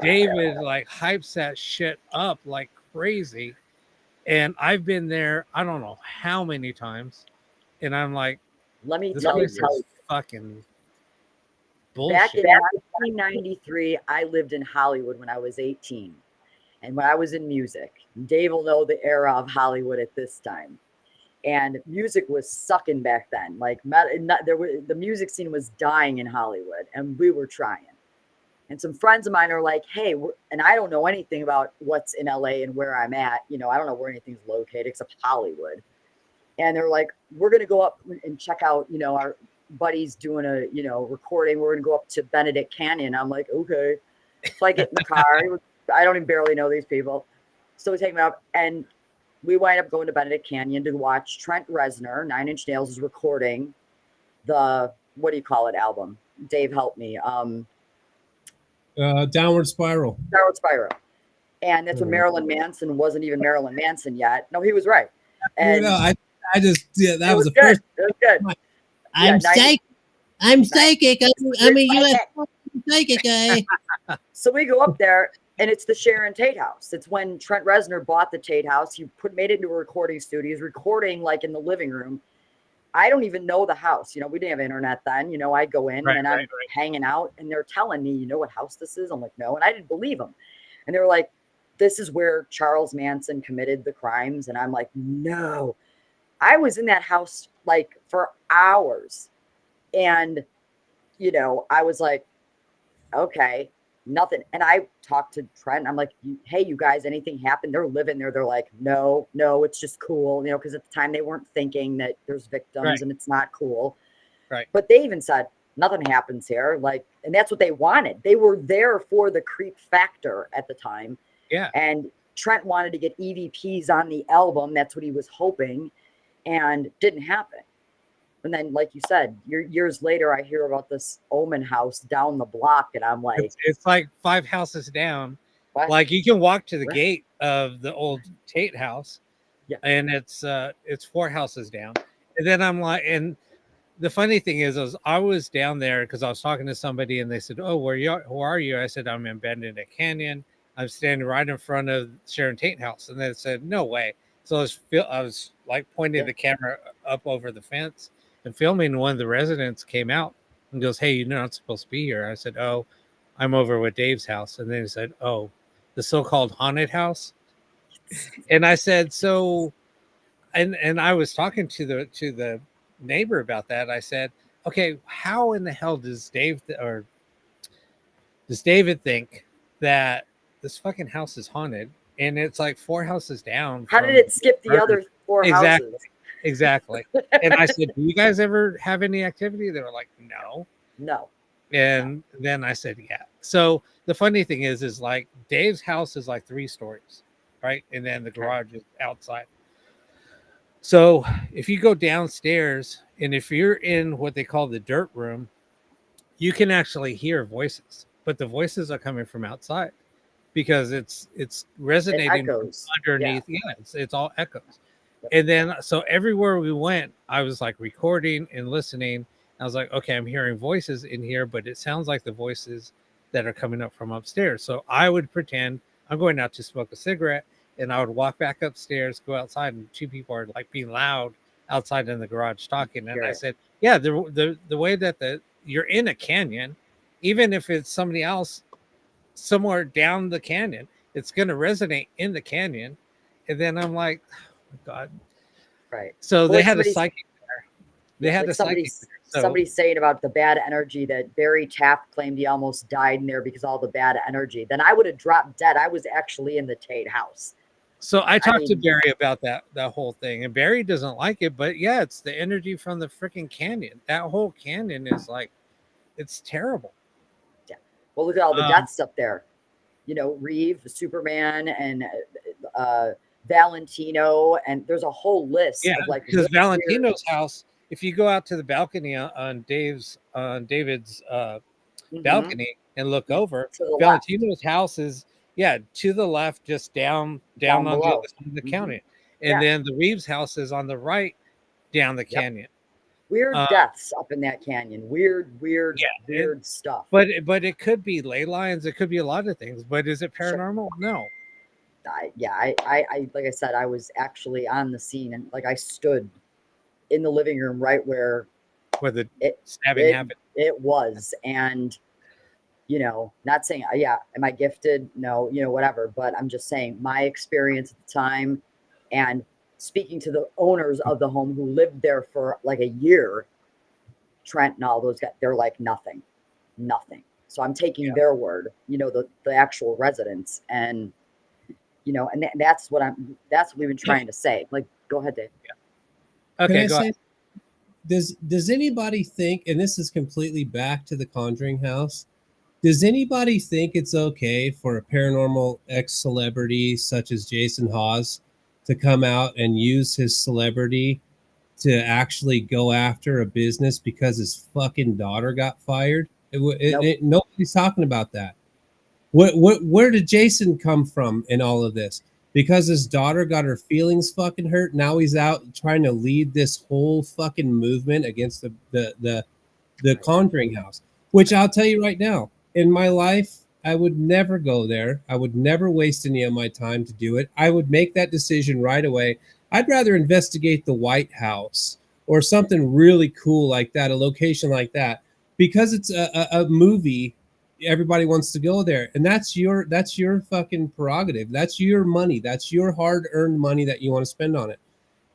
David like hypes that shit up like crazy, and I've been there I don't know how many times, and I'm like, let me tell you, fucking bullshit. Back in 1993, I lived in Hollywood when I was 18, and when I was in music. Dave will know the era of Hollywood at this time, and music was sucking back then. Like the music scene was dying in Hollywood, and we were trying. And some friends of mine are like, hey, and I don't know anything about what's in LA and where I'm at. I don't know where anything's located except Hollywood. And they're like, we're going to go up and check out, our buddy's doing a, recording. We're going to go up to Benedict Canyon. I'm like, okay. So I get in the car. I don't even barely know these people. So we take me up, and we wind up going to Benedict Canyon to watch Trent Reznor, 9 Inch Nails, is recording the, what do you call it, album? Dave, help me. Downward Spiral. Downward Spiral. And that's when Marilyn Manson wasn't even Marilyn Manson yet. No, he was right. And that was the good. first. It was good. I'm 90 psychic. I'm 90 psychic. I'm a UFO psychic guy. So we go up there, and it's the Sharon Tate house. It's when Trent Reznor bought the Tate house. He made it into a recording studio. He's recording like in the living room. I don't even know the house. You know, we didn't have internet then. You know, I go in and I'm hanging out, and they're telling me, you know what house this is? I'm like, no. And I didn't believe them. And they were like, this is where Charles Manson committed the crimes. And I'm like, no. I was in that house like for hours. And, you know, I was like, okay, nothing. And I talked to Trent. I'm like, hey, you guys, anything happened? They're living there. They're like, no, it's just cool. You know, because at the time they weren't thinking that there's victims and it's not cool. Right. But they even said, nothing happens here. Like, and that's what they wanted. They were there for the creep factor at the time. Yeah. And Trent wanted to get EVPs on the album. That's what he was hoping. And didn't happen. And then, like you said, years later, I hear about this Omen house down the block, and I'm like, it's like 5 houses down. what? Like you can walk to the gate of the old Tate house, and it's 4 houses down. And then I'm like, and the funny thing is I was down there because I was talking to somebody, and they said, "Oh, who are you?" I said, "I'm embedded in a canyon. I'm standing right in front of Sharon Tate house." And they said, "No way." So I was like pointing the camera up over the fence and filming. One of the residents came out and goes, "Hey, you're not supposed to be here." I said, "Oh, I'm over with Dave's house." And then he said, "Oh, the so-called haunted house." And I said, "So," and I was talking to the neighbor about that. I said, "Okay, how in the hell does David think that this fucking house is haunted? And it's like 4 houses down. How did it skip the other 4 houses?" Exactly. And I said, "Do you guys ever have any activity?" They were like, no. And then I said, yeah. So the funny thing is like Dave's house is like 3 stories, right? And then the garage is outside. So if you go downstairs, and if you're in what they call the dirt room, you can actually hear voices, but the voices are coming from outside because it's resonating from underneath. It's all echoes. And then so everywhere we went, I was like recording and listening. I was like, okay, I'm hearing voices in here, but it sounds like the voices that are coming up from upstairs. So I would pretend I'm going out to smoke a cigarette, and I would walk back upstairs, go outside, and 2 people are like being loud outside in the garage talking. And I said, yeah, the way that you're in a canyon, even if it's somebody else somewhere down the canyon, it's going to resonate in the canyon. And then I'm like, oh my God. Right. So they had a psychic there. They had a psychic there. Somebody's saying about the bad energy that Barry Taft claimed he almost died in there because all the bad energy. Then I would have dropped dead. I was actually in the Tate house. So I talked to Barry about that whole thing, and Barry doesn't like it, but yeah, it's the energy from the freaking canyon. That whole canyon is like, it's terrible. Yeah. Well, look at all the deaths up there. You know, Reeve, Superman, and Valentino, and there's a whole list of like because Valentino's house, if you go out to the balcony on David's balcony and look over, Valentino's house is to the left, just down on the other side of the canyon. And then the Reeves house is on the right down the canyon. Weird deaths up in that canyon. Weird stuff. But it could be ley lines. It could be a lot of things. But is it paranormal? No. I like I said, I was actually on the scene, and like I stood in the living room right where the stabbing happened. It was, and you know, not saying am I gifted? No, you know, whatever. But I'm just saying my experience at the time, and speaking to the owners of the home who lived there for like a year, Trent and all those guys, they're like nothing. So I'm taking their word, you know, the actual residents, and you know, and that's what we've been trying to say. Like, go ahead, Dave. Yeah. Okay, go ahead. Does anybody think, and this is completely back to the Conjuring house, does anybody think it's okay for a paranormal ex-celebrity such as Jason Hawes to come out and use his celebrity to actually go after a business because his fucking daughter got fired? Nobody's talking about that. Where did Jason come from in all of this? because his daughter got her feelings fucking hurt. Now he's out trying to lead this whole fucking movement against the Conjuring House, which I'll tell you right now, in my life, I would never go there. I would never waste any of my time to do it. I would make that decision right away. I'd rather investigate the White House or something really cool like that, a location like that, because it's a movie. Everybody wants to go there, and that's your fucking prerogative. That's your money. That's your hard-earned money that you want to spend on it.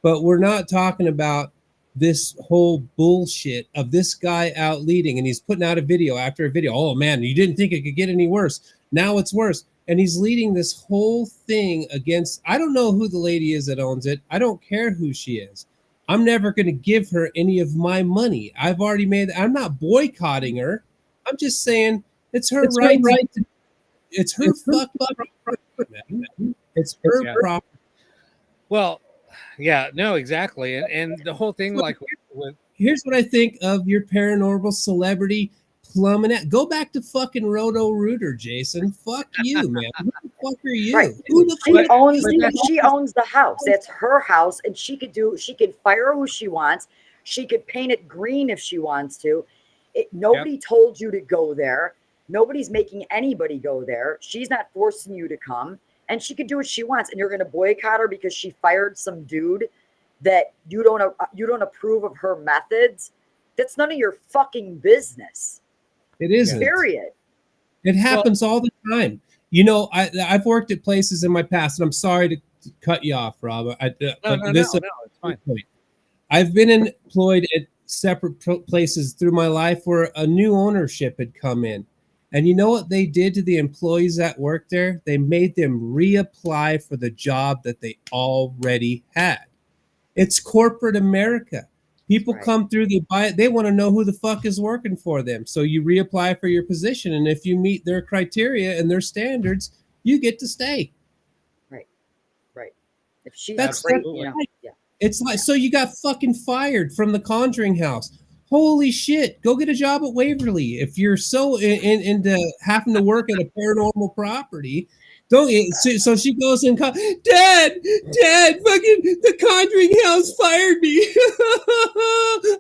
But we're not talking about this whole bullshit of this guy out leading, and he's putting out a video after a video. Oh man, you didn't think it could get any worse. Now it's worse. And he's leading this whole thing against, I don't know who the lady is that owns it. I don't care who she is. I'm never going to give her any of my money. I've already made, I'm not boycotting her. I'm just saying it's her right. It's her fucking property, man. It's her property. Well, yeah, no, exactly. And the whole thing, like, here's what I think of your paranormal celebrity plumbing at. Go back to fucking Roto Rooter, Jason. Fuck you, man. Who the fuck are you? Right. Who the She owns the house. That's her house, and she could fire who she wants. She could paint it green if she wants to. Nobody told you to go there. Nobody's making anybody go there. She's not forcing you to come. And she could do what she wants, and you're going to boycott her because she fired some dude that you don't approve of her methods. That's none of your fucking business. It isn't. Period. It happens all the time. You know, I've worked at places in my past, and I'm sorry to cut you off, Rob. No, it's fine. I've been employed at separate places through my life where a new ownership had come in. And you know what they did to the employees that worked there? They made them reapply for the job that they already had. It's corporate America. People come through, they buy it, they want to know who the fuck is working for them. So you reapply for your position, and if you meet their criteria and their standards, you get to stay. Right. If she's That's great, It's like, so you got fucking fired from the Conjuring House. Holy shit, go get a job at Waverly. If you're so into having to work at a paranormal property, don't. So she goes and Dad, fucking the Conjuring House fired me.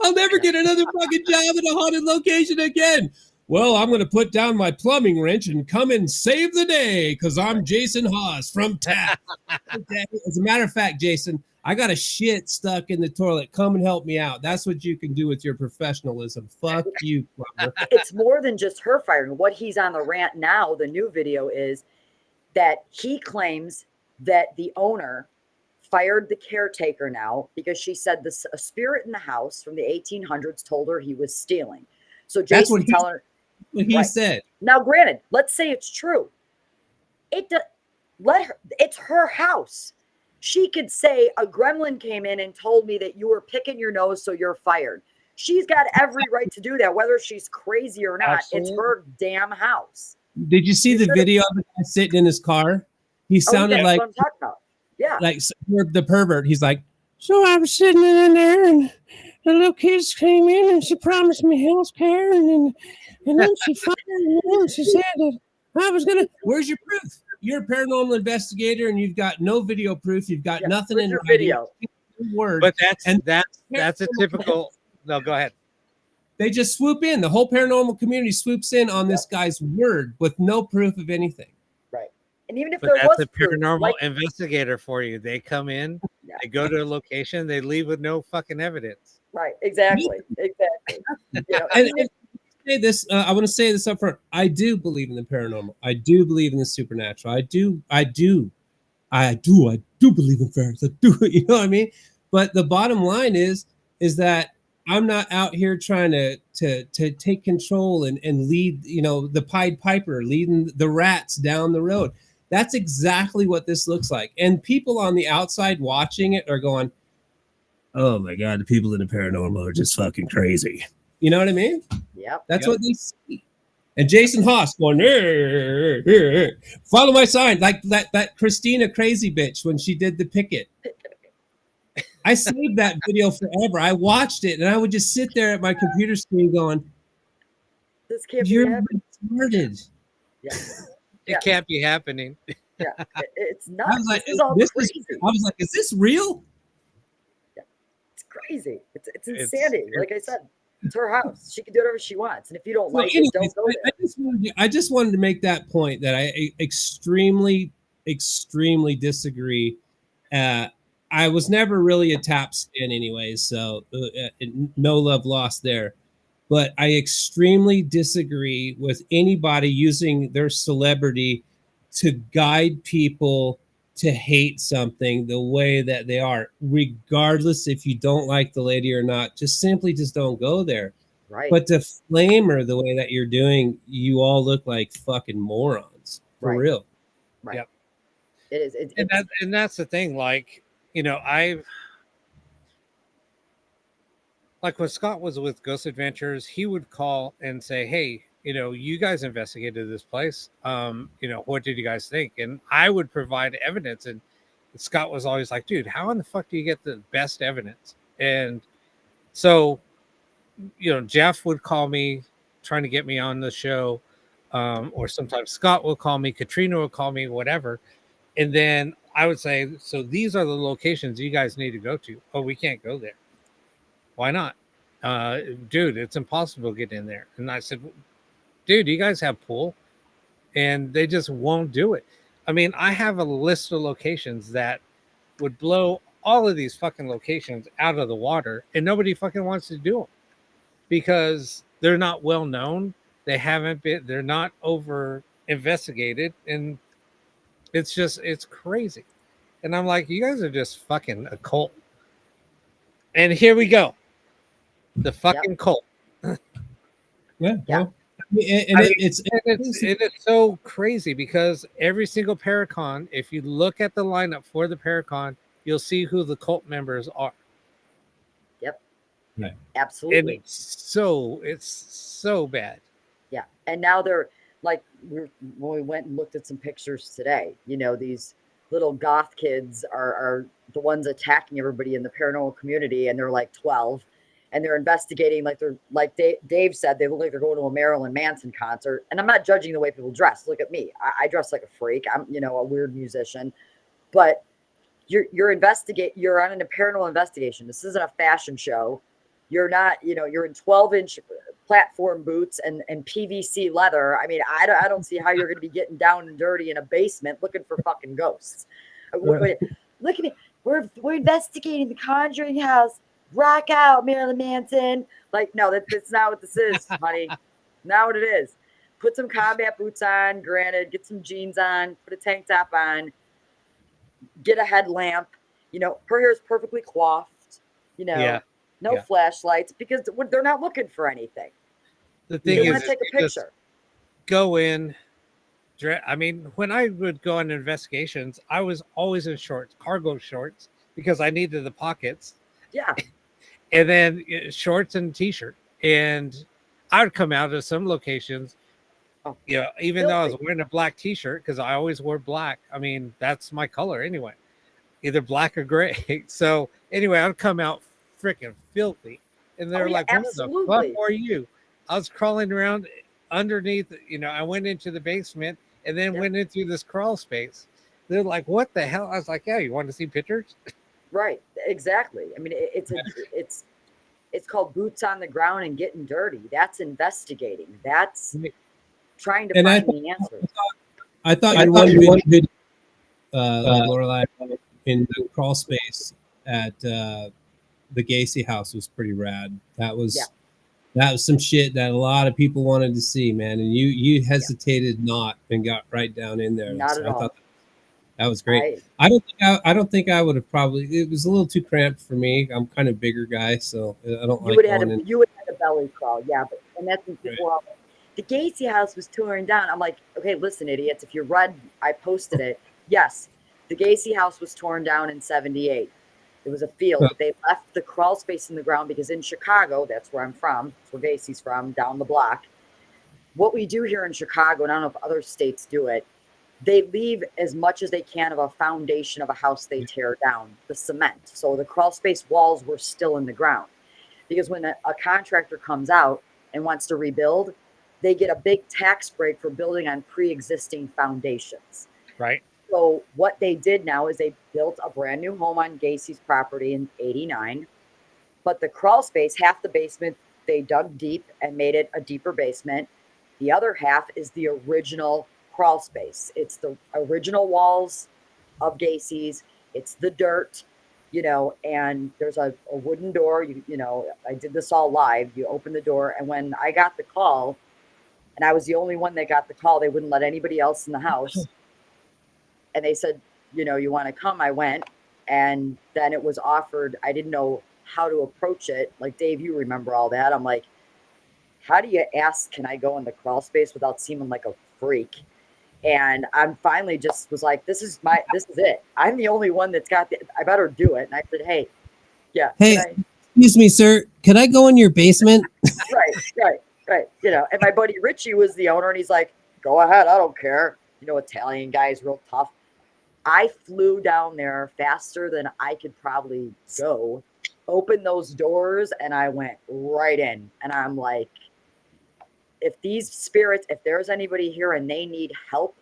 I'll never get another fucking job in a haunted location again. Well, I'm going to put down my plumbing wrench and come and save the day because I'm Jason Haas from TAP. As a matter of fact, Jason, I got a shit stuck in the toilet. Come and help me out. That's what you can do with your professionalism. Fuck you, plumber. It's more than just her firing. What he's on the rant now, the new video, is that he claims that the owner fired the caretaker now because she said a spirit in the house from the 1800s told her he was stealing. So Jason's telling her what he said. Now, granted, let's say it's true. It's her house. She could say a gremlin came in and told me that you were picking your nose, so you're fired. She's got every right to do that, whether she's crazy or not. Absolutely. It's her damn house. Did you see the video of the guy sitting in his car? He sounded like what I'm talking about. Yeah, like the pervert. He's like, so I was sitting in there, and the little kids came in, and she promised me health care, and then she fired me, and she said that I was gonna. Where's your proof? You're a paranormal investigator, and you've got no video proof. You've got nothing in video. Word. But that's a typical. No, go ahead. They just swoop in. The whole paranormal community swoops in on this guy's word with no proof of anything. Right. And even if that's a paranormal investigator for you. They come in, they go to a location, they leave with no fucking evidence. Right. Exactly. I want to say this up front. I do believe in the paranormal. I do believe in the supernatural. I do believe in fairies. I do. You know what I mean? But the bottom line is that I'm not out here trying to take control and lead, the Pied Piper, leading the rats down the road. That's exactly what this looks like. And people on the outside watching it are going, oh my God, the people in the paranormal are just fucking crazy. You know what I mean? Yep. That's what they see. And Jason Haas going, follow my sign, like that Christina crazy bitch when she did the picket. I saved that video forever. I watched it, and I would just sit there at my computer screen going, "This can't You're be happening." retarded." Yeah. It can't be happening. Yeah, it's I nuts. was like, This is all crazy. I was like, is this real? Yeah, it's crazy. It's It's insanity. Like I said, it's her house. She can do whatever she wants. And if you don't So, like it, anyways, don't go there. I just wanted to make that point that I extremely, extremely disagree. I was never really a tap stan, anyways, so no love lost there. But I extremely disagree with anybody using their celebrity to guide people to hate something the way that they are, regardless if you don't like the lady or not. Just simply just don't go there. Right. But to flame her the way that you're doing, you all look like fucking morons. For Right. real. Right. Yep. It is. And that's the thing. Like, like when Scott was with Ghost Adventures, he would call and say, "Hey, you guys investigated this place. What did you guys think?" And I would provide evidence, and Scott was always like, "Dude, how in the fuck do you get the best evidence?" And so, Jeff would call me trying to get me on the show, or sometimes Scott will call me, Katrina will call me, whatever, and then I would say, "So these are the locations you guys need to go to." "Oh, we can't go there." "Why not?" Dude, it's impossible to get in there. And I said, "Dude, you guys have pool?" And they just won't do it. I mean, I have a list of locations that would blow all of these fucking locations out of the water, and nobody fucking wants to do them because they're not well known. They're not over investigated, and it's crazy. And I'm like, you guys are just fucking a cult. And here we go. The fucking cult. Yeah. Yeah. Well, It's so crazy because every single Paracon, if you look at the lineup for the Paracon, you'll see who the cult members are. Yep. Right. Absolutely. And it's so bad. Yeah. And now they're like, when we went and looked at some pictures today, these little goth kids are the ones attacking everybody in the paranormal community, and they're like 12, and they're investigating. Like they're like Dave said, they look like they're going to a Marilyn Manson concert. And I'm not judging the way people dress. Look at me. I dress like a freak. I'm a weird musician, but you're you're on a paranormal investigation. This isn't a fashion show. You're not, you're in 12-inch platform boots and PVC leather. I mean, I don't see how you're going to be getting down and dirty in a basement looking for fucking ghosts. Look at me. We're investigating the Conjuring house. Rock out, Marilyn Manson. Like, no, that's not what this is, honey. Not what it is. Put some combat boots on, granted, get some jeans on, put a tank top on, get a headlamp. Her hair is perfectly coiffed. Yeah. No flashlights, because they're not looking for anything. The They thing want is, to take a picture. Go in. I mean, when I would go on investigations, I was always in shorts, cargo shorts, because I needed the pockets. Yeah. And then shorts and t-shirt. And I would come out of some locations, even though I was wearing a black t-shirt, because I always wore black. I mean, that's my color anyway, either black or gray. So anyway, I would come out freaking filthy. And they're like, absolutely. "What the fuck are you?" I was crawling around underneath, I went into the basement and then went into this crawl space. They're like, "What the hell?" I was like, "Yeah, you want to see pictures?" Right. Exactly. I mean, it's called boots on the ground and getting dirty. That's investigating. That's trying to find the answers. I thought your one video, Lorelei, in the crawl space at the Gacy house was pretty rad. That was some shit that a lot of people wanted to see, man. And you hesitated not and got right down in there. Not at all. I thought that was great. I don't think I would have probably. It was a little too cramped for me. I'm kind of bigger guy, so I don't like going in. You would have had a belly crawl, and that's before the Gacy house was torn down. I'm like, okay, listen, idiots. If you read, I posted it. Yes, the Gacy house was torn down in '78. It was a field. They left the crawl space in the ground because in Chicago, that's where I'm from. That's where Gacy's from, down the block. What we do here in Chicago, and I don't know if other states do it, they leave as much as they can of a foundation of a house they tear down, the cement. So the crawl space walls were still in the ground. Because when a contractor comes out and wants to rebuild, they get a big tax break for building on pre-existing foundations. Right. So what they did now is they built a brand new home on Gacy's property in '89. But the crawl space, half the basement, they dug deep and made it a deeper basement. The other half is the original crawl space. It's the original walls of Gacy's. It's the dirt, and there's a wooden door. I did this all live. You open the door, and when I got the call, and I was the only one that got the call, they wouldn't let anybody else in the house. And they said, you want to come? I went. And then it was offered. I didn't know how to approach it. Like, Dave, you remember all that. I'm like, how do you ask, can I go in the crawl space without seeming like a freak? And I'm finally just was like, this is it. I'm the only one that's got I better do it. And I said, hey, yeah. Hey, excuse me, sir. Can I go in your basement? Right. And my buddy Richie was the owner, and he's like, go ahead. I don't care. Italian guy is real tough. I flew down there faster than I could probably go, opened those doors, and I went right in. And I'm like, if these spirits, if there's anybody here and they need help,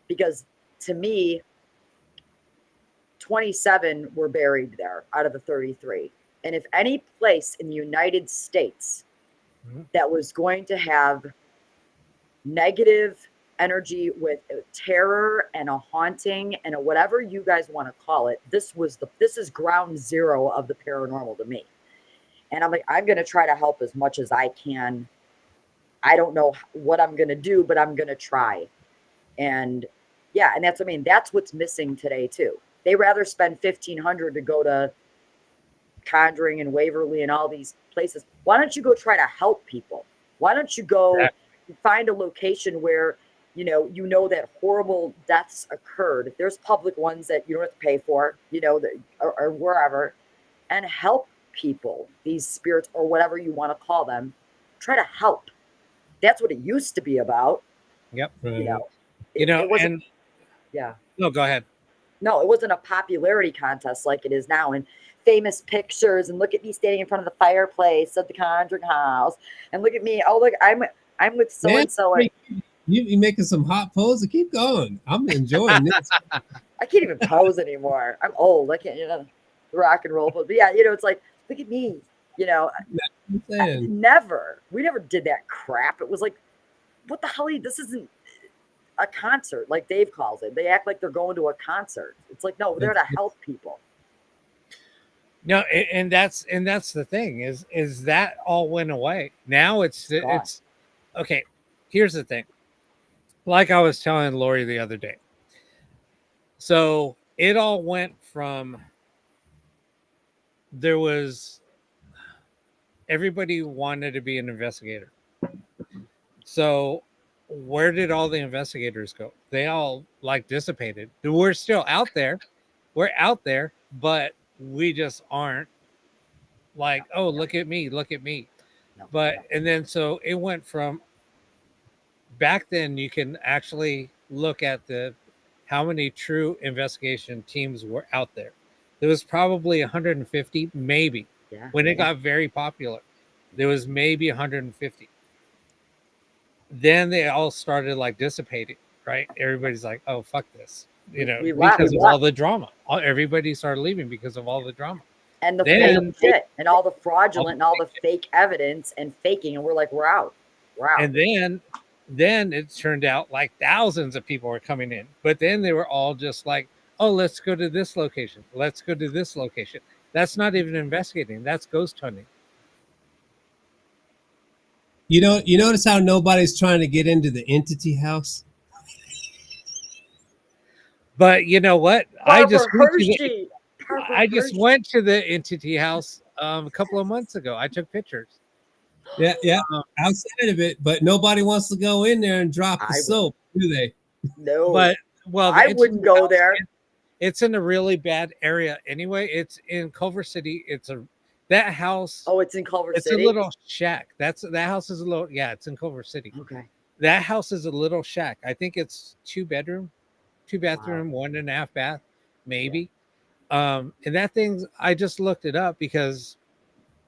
because to me, 27 were buried there out of the 33. And if any place in the United States that was going to have negative energy with terror and a haunting and a whatever you guys want to call it, this is ground zero of the paranormal to me. And I'm like, I'm going to try to help as much as I can. I don't know what I'm going to do, but I'm going to try. And yeah, and that's what's missing today too. They rather spend $1,500 to go to Conjuring and Waverly and all these places. Why don't you go try to help people? Why don't you go find a location where that horrible deaths occurred? There's public ones that you don't have to pay for, or wherever, and help people, these spirits or whatever you want to call them. Try to help. That's what it used to be about. Yep. It wasn't. Yeah. No, go ahead. No, it wasn't a popularity contest like it is now. And famous pictures, and look at me standing in front of the fireplace of the Conjuring house, and look at me. Oh, look, I'm with so and so. You making some hot poses? Keep going. I'm enjoying this. I can't even pose anymore. I'm old. I can't, rock and roll. But yeah, it's like, look at me. We never did that crap. It was like, what the hell? This isn't a concert, like Dave calls it. They act like they're going to a concert. It's like, no, we're there to help people. No, and that's the thing is that all went away. Now it's okay. Here's the thing. Like I was telling Lori the other day. So it all went from everybody wanted to be an investigator. So where did all the investigators go? They all dissipated. We're still out there. We're out there, but we just aren't like, oh, look at me. No. But and then so it went from back then you can actually look at how many true investigation teams were out there. There was probably 150, maybe. Yeah. When it got very popular, there was maybe 150. Then they all started dissipating, right? Everybody's like, oh, fuck this. Because of all the drama. Everybody started leaving because of all the drama. And the fake shit and all the fraudulent and all the fake evidence and faking. And we're like, we're out. And then it turned out thousands of people were coming in. But then they were all just like, oh, let's go to this location. Let's go to this location. That's not even investigating. That's ghost hunting. You notice how nobody's trying to get into the entity house? But you know what? I just went to the entity house a couple of months ago. I took pictures. Yeah. Outside of it, but nobody wants to go in there and drop the soap, do they? No. But I wouldn't go there. It's in a really bad area anyway. It's in Culver City. That house. Oh, it's in Culver City. It's a little shack. That house is a little. Yeah, it's in Culver City. Okay. That house is a little shack. I think it's 2 bathroom, 1.5 bath, maybe. Yeah. And that thing's. I just looked it up because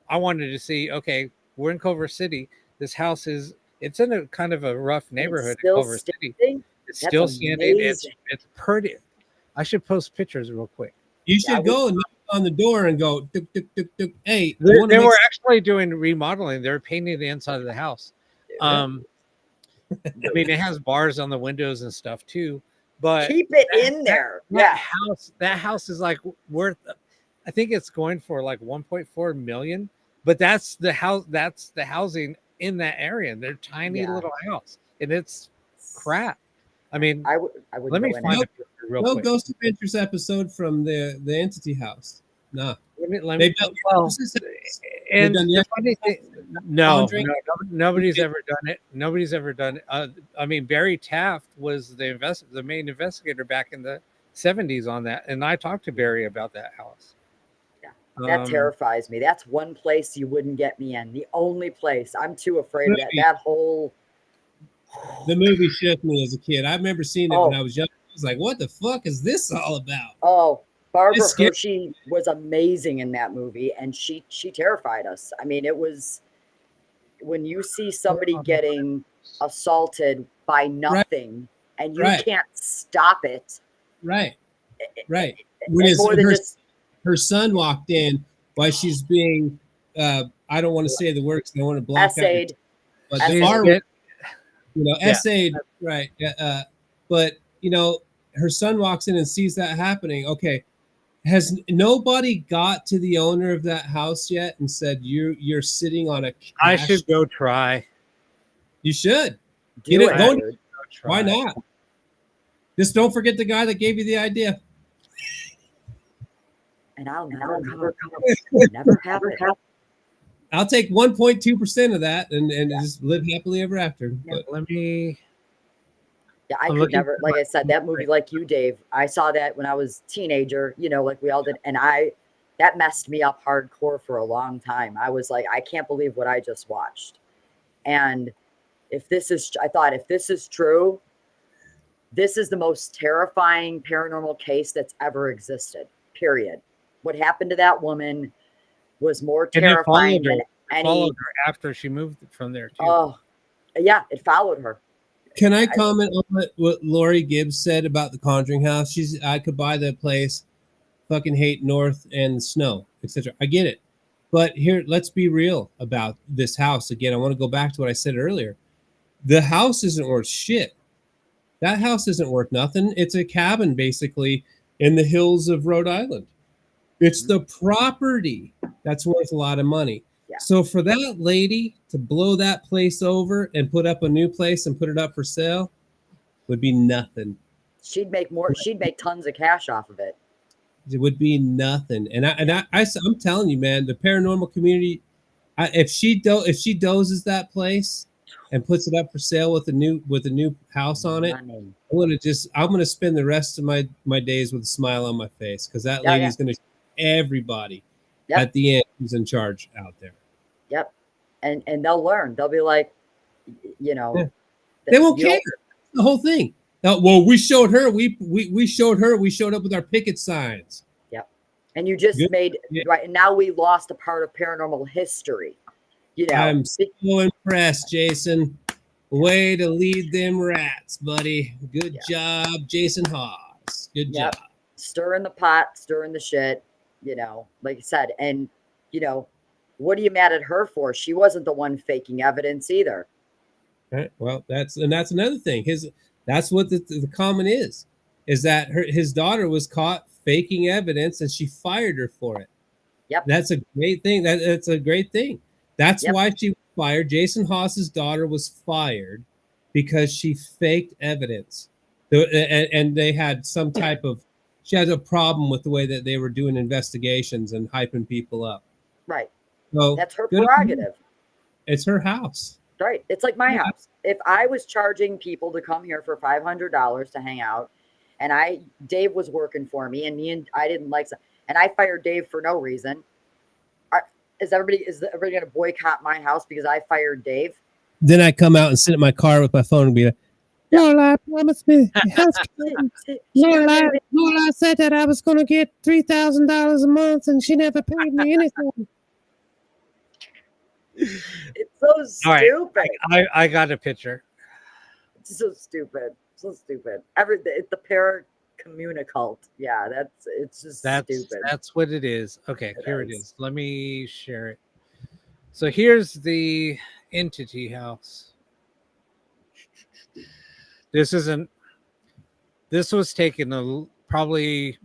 I wanted to see. Okay, we're in Culver City. This house it's in a kind of a rough neighborhood in Culver City. It's still standing. amazing. It's pretty. I should post pictures real quick. You Yeah, should go and knock on the door and go, tuk, tuk, tuk, tuk. Hey, I They, want to they make were actually doing remodeling. They're painting the inside of the house. I mean, it has bars on the windows and stuff too. But keep it in there. Yeah. that house is like worth. I think it's going for like 1.4 million. But that's the house. That's the housing in that area. They're tiny Yeah. little house, and it's crap. I mean, I would let me go in find it. a picture real no quick. Ghost Adventures episode from the Entity House. Nah. Let They've me done well, Exorcist, and done the the funny thing, no, Conjuring. nobody's ever done it. Nobody's ever done it. I mean, Barry Taft was the main investigator back in the 70s on that, and I talked to Barry about that house. Yeah, that terrifies me. That's one place you wouldn't get me in. The only place. I'm too afraid of that. That whole. The movie shook me as a kid. I remember seeing it when Oh. I was young. I was like, what the fuck is this all about? Oh, Barbara It's scary. Hershey was amazing in that movie, and she terrified us. I mean, it was when you see somebody getting assaulted by nothing and you Right. can't stop it. Right. Right. And When more than just her son walked in while she's being I don't want to say the word because I don't want to block essayed. out, but Essayed. far, It- essayed, right. But her son walks in and sees that happening. Okay. Has nobody got to the owner of that house yet and said you're sitting on a cash? I should go try. You should. Do Get it it, going. dude. Why not? Just don't forget the guy that gave you the idea. And I'll never never have it. I'll take 1.2% of that and just live happily ever after. But Let me. Yeah, I I'm could looking never, for like my- I said, that movie, like you, Dave, I saw that when I was a teenager, like we all did. And that messed me up hardcore for a long time. I was like, I can't believe what I just watched. And I thought, if this is true, this is the most terrifying paranormal case that's ever existed, period. What happened to that woman was more And it terrifying followed her. than It any. followed her after she moved from there too. Oh, yeah, it followed her. can I comment on what Lori Gibbs said about the Conjuring House? I could buy the place, fucking hate North and snow, etc. I get it. But here, let's be real about this house. Again, I want to go back to what I said earlier. The house isn't worth shit. That house isn't worth nothing. It's a cabin, basically, in the hills of Rhode Island. It's the property that's worth a lot of money. Yeah. So for that lady to blow that place over and put up a new place and put it up for sale would be nothing. She'd make tons of cash off of it. It would be nothing. And I'm telling you, man, the paranormal community, if she dozes that place and puts it up for sale with a new house on it, Money. I'm gonna spend the rest of my days with a smile on my face because that lady's gonna show everybody at the end who's in charge out there. Yep. And they'll learn. They'll be like, They won't care. The whole thing. Now, well, we showed her. We showed her. We showed up with our picket signs. Yep. And you just made right. And now we lost a part of paranormal history. I'm so impressed, Jason. Way to lead them rats, buddy. Good job, Jason Hawes. Good job. Stirring the pot, stirring the shit, like I said. And, what are you mad at her for? She wasn't the one faking evidence either. Right. Well, that's another thing. That's what the comment is that his daughter was caught faking evidence and she fired her for it. Yep. That's a great thing. That's a great thing. That's why she was fired. Jason Haas's daughter was fired because she faked evidence. And they had some type of, she had a problem with the way that they were doing investigations and hyping people up. Right. So that's her prerogative. It's her house. Right. It's like my house. If I was charging people to come here for $500 to hang out, and Dave was working for me, and I didn't like, and I fired Dave for no reason. Is everybody going to boycott my house because I fired Dave? Then I come out and sit in my car with my phone and be like, Lorelei promised me. Lorelei said that I was going to get $3,000 a month, and she never paid me anything. It's so stupid. Right. I got a picture. It's so stupid. So stupid. The paracommunicult. Yeah, it's just stupid. That's what it is. Okay, It here it is. is. Let me share it. So here's the entity house. This isn't. This was taken probably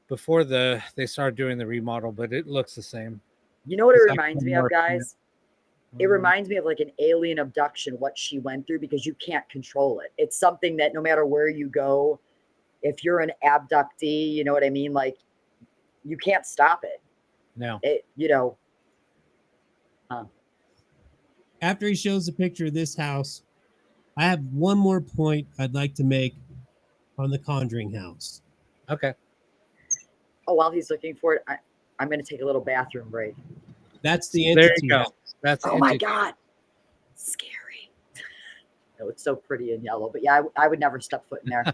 before they started doing the remodel, but it looks the same. You know what it It's reminds actually me of, more guys? It Um, reminds me of like an alien abduction, what she went through, because you can't control it. It's something that no matter where you go, if you're an abductee, you know what I mean? Like, you can't stop it. No. After he shows a picture of this house, I have one more point I'd like to make on the Conjuring house. Okay. Oh, while he's looking for it, I'm going to take a little bathroom break. That's the There entity you go. house. That's Oh my God. Scary. Oh, it's so pretty and yellow. But yeah, I would never step foot in there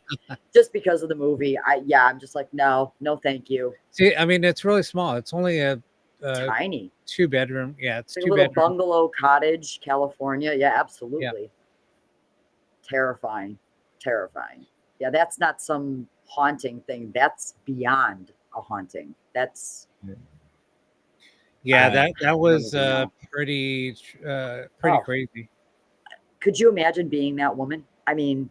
just because of the movie. I'm just like, no, thank you. See, I mean, it's really small. It's only a Tiny. 2-bedroom. Yeah, it's Like a 2 little bedroom. bungalow cottage, California. Yeah, absolutely. Terrifying. Yeah, that's not some haunting thing. That's beyond a haunting. That's Yeah, Right. that was know. pretty Oh. crazy. Could you imagine being that woman? I mean,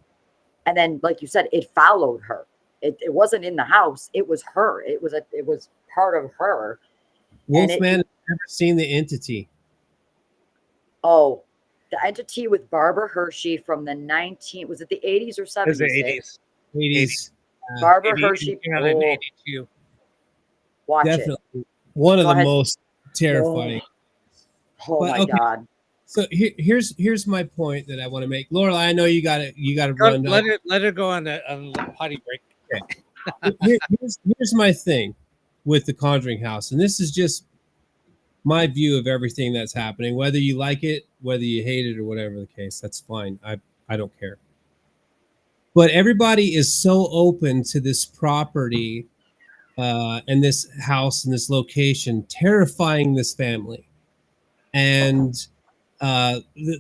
and then like you said, it followed her. It wasn't in the house. It was her. It was part of her. Wolfman has never seen the entity. Oh, the entity with Barbara Hershey from the 80s or 70s? It was the 80s. 80s. Barbara Hershey. Oh, 82. watch Definitely it. one of Go the ahead. most terrifying. Oh But, my okay. God. So here's my point that I want to make. Lorelei, I know you got to run. Let it go on a potty break. Okay. Here's my thing with the Conjuring house, and this is just my view of everything that's happening. Whether you like it, whether you hate it, or whatever the case, that's fine. I don't care. But everybody is so open to this property and this house and this location, terrifying this family, and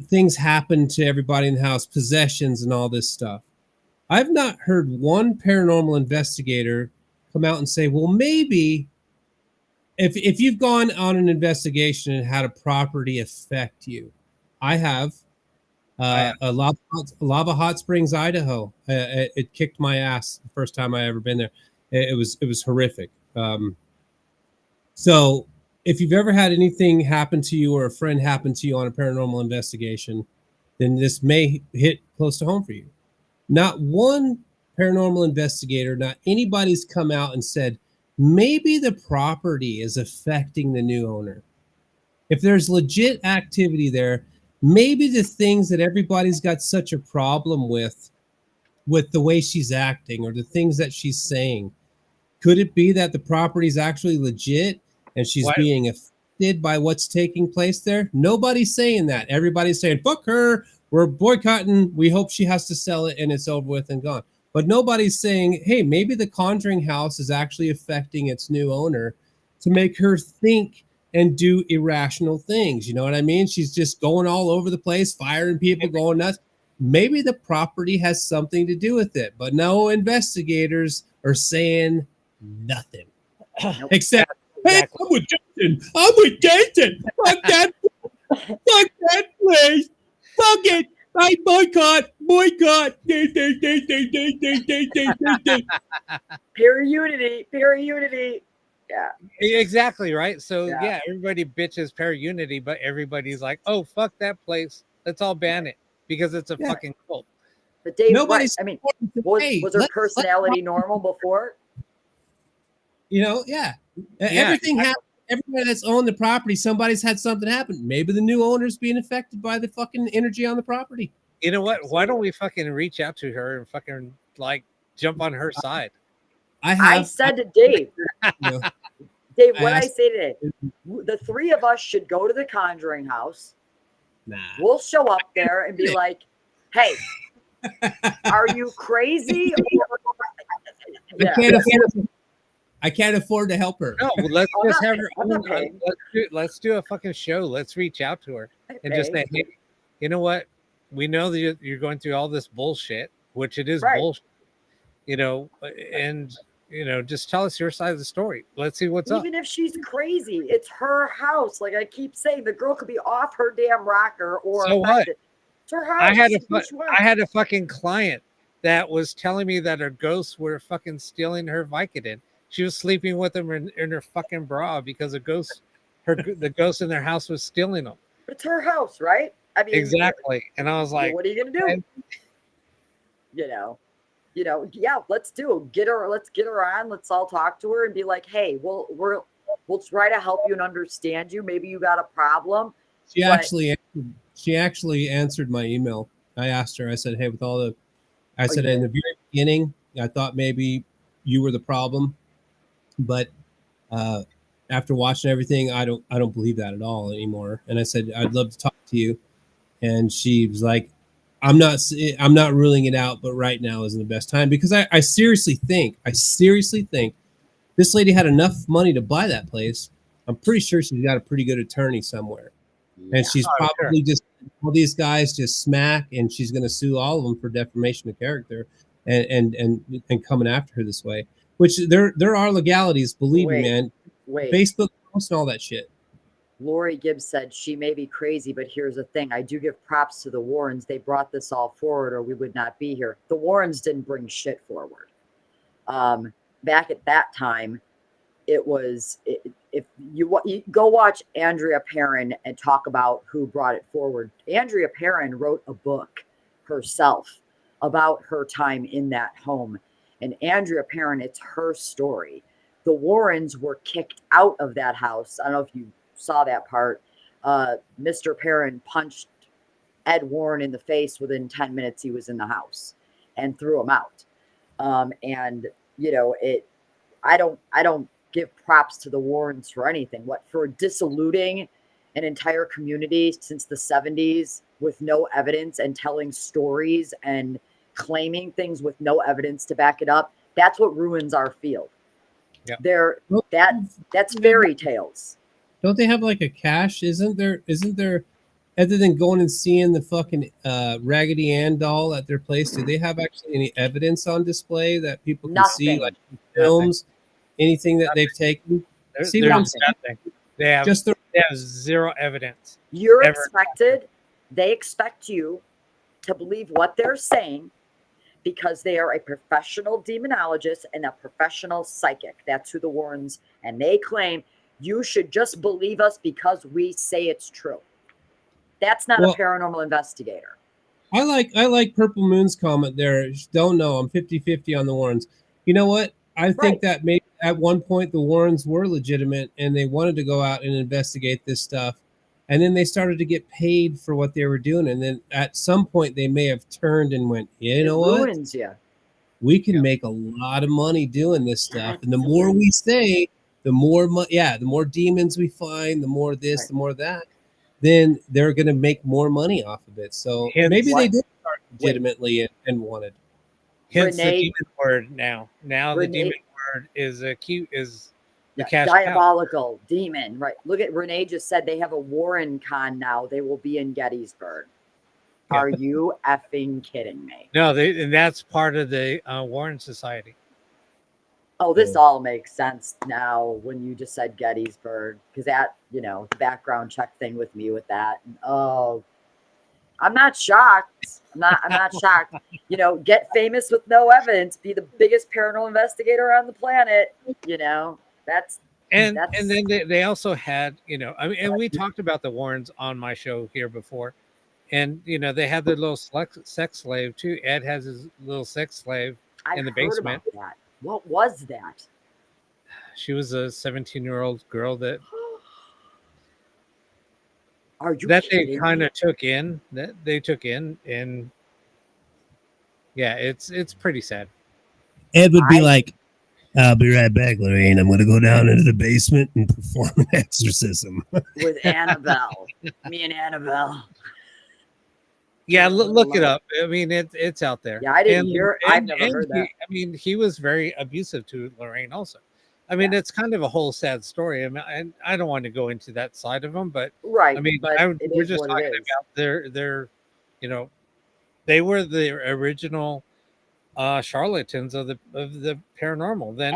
things happen to everybody in the house, possessions and all this stuff. I've not heard one paranormal investigator come out and say, well, maybe if you've gone on an investigation and had a property affect you. I have. A Lava Hot Springs, Idaho. It kicked my ass the first time I ever been there. It was horrific. So if you've ever had anything happen to you or a friend happen to you on a paranormal investigation, then this may hit close to home for you. Not one paranormal investigator, not anybody's come out and said, maybe the property is affecting the new owner. If there's legit activity there, maybe the things that everybody's got such a problem with the way she's acting or the things that she's saying, could it be that the property is actually legit and she's being affected by what's taking place there? Nobody's saying that. Everybody's saying, fuck her. We're boycotting. We hope she has to sell it and it's over with and gone. But nobody's saying, hey, maybe the Conjuring house is actually affecting its new owner to make her think and do irrational things. You know what I mean? She's just going all over the place, firing people, going nuts. Maybe the property has something to do with it, but no investigators are saying nothing. Except, exactly. Hey, I'm with Jason. Fuck that. Fuck that place. Fuck it. I boycott. Pure unity. Yeah. Exactly, right? So yeah, everybody bitches para-unity, but everybody's like, oh, fuck that place. Let's all ban it because it's a fucking cult. But Dave, I mean, was her personality normal before? You know, everything happened. Everybody that's owned the property, somebody's had something happen. Maybe the new owner's being affected by the fucking energy on the property. You know what? Why don't we fucking reach out to her and fucking like jump on her side? I said to Dave, Dave, what I say today, the three of us should go to the Conjuring house. Nah. We'll show up there and be like, hey, are you crazy? I can't afford to help her. No, let's just have her. Let's do a fucking show. Let's reach out to her and just say, hey, you know what? we know that you're going through all this bullshit, which it is Right. bullshit, and just tell us your side of the story. Let's see what's up. Even if she's crazy, it's her house. Like I keep saying, the girl could be off her damn rocker or So what? affected. It's her house. I had She can do what she wants. I had a fucking client that was telling me that her ghosts were fucking stealing her Vicodin. She was sleeping with them in her fucking bra because the ghost in their house was stealing them. But it's her house, right? I mean, Exactly. And I was like, what are you gonna do? Yeah, let's get her. Let's get her on. Let's all talk to her and be like, hey, we'll try to help you and understand you. Maybe you got a problem. She actually answered my email. I asked her. I said, "Hey, in the very beginning, I thought maybe you were the problem, but after watching everything, I don't believe that at all anymore." And I said, "I'd love to talk to you." And she was like, I'm not ruling it out, but right now isn't the best time, because I seriously think this lady had enough money to buy that place. I'm pretty sure she's got a pretty good attorney somewhere. Yeah. And she's probably just all these guys just smack, and she's going to sue all of them for defamation of character and coming after her this way. Which there are legalities, believe me, man. Facebook posts and all that shit. Lori Gibbs said she may be crazy, but here's the thing. I do give props to the Warrens. They brought this all forward, or we would not be here. The Warrens didn't bring shit forward. Back at that time, it was, if you go watch Andrea Perrin and talk about who brought it forward. Andrea Perrin wrote a book herself about her time in that home. And Andrea Perrin, it's her story. The Warrens were kicked out of that house. I don't know if you saw that part. Mr. Perrin punched Ed Warren in the face. Within 10 minutes, he was in the house and threw him out. And I don't give props to the Warrens for anything. What, for disiluding an entire community since the 70s with no evidence and telling stories and claiming things with no evidence to back it up? That's what ruins our field. Yeah. That's fairy tales. Don't they have like a cache? Isn't there, other than going and seeing the fucking Raggedy Ann doll at their place, do they have actually any evidence on display that people can see, like films, anything that they've taken? There's nothing. They have zero evidence. You're expected. They expect you to believe what they're saying because they are a professional demonologist and a professional psychic. That's who the Warrens, and they claim you should just believe us because we say it's true. That's not a paranormal investigator. I like Purple Moon's comment there. Don't know. I'm 50-50 on the Warrens. You know what? I think that maybe at one point the Warrens were legitimate and they wanted to go out and investigate this stuff. And then they started to get paid for what they were doing. And then at some point they may have turned and went, you know what? Ruins you. We can make a lot of money doing this stuff. And the more we say, the more the more demons we find, the more this, the more that, then they're going to make more money off of it. So maybe they did start legitimately and wanted. Hence the demon word now. Now the demon word is the cash diabolical cow. Demon, right? Look at Renee just said they have a Warren Con now. They will be in Gettysburg. Yeah. Are you effing kidding me? No, and that's part of the Warren Society. Oh, this all makes sense now when you just said Gettysburg, because that, the background check thing with me with that. Oh, I'm not shocked. I'm not shocked. Get famous with no evidence, be the biggest paranormal investigator on the planet. That's and then they also had, and we talked about the Warrens on my show here before, and they had their little sex slave too. Ed has his little sex slave in the basement. About that. What was that? She was a 17-year-old girl that they kind of took in. That they took in, and yeah, it's pretty sad. Ed would be like, "I'll be right back, Lorraine. I'm going to go down into the basement and perform an exorcism with Annabelle." Me and Annabelle. Yeah, look it up. I mean, it's out there. Yeah, I didn't hear. I've never heard that. I mean, he was very abusive to Lorraine also. I mean, it's kind of a whole sad story. I mean, I don't want to go into that side of them, but right. I mean, we're just talking about their They were the original charlatans of the paranormal. Then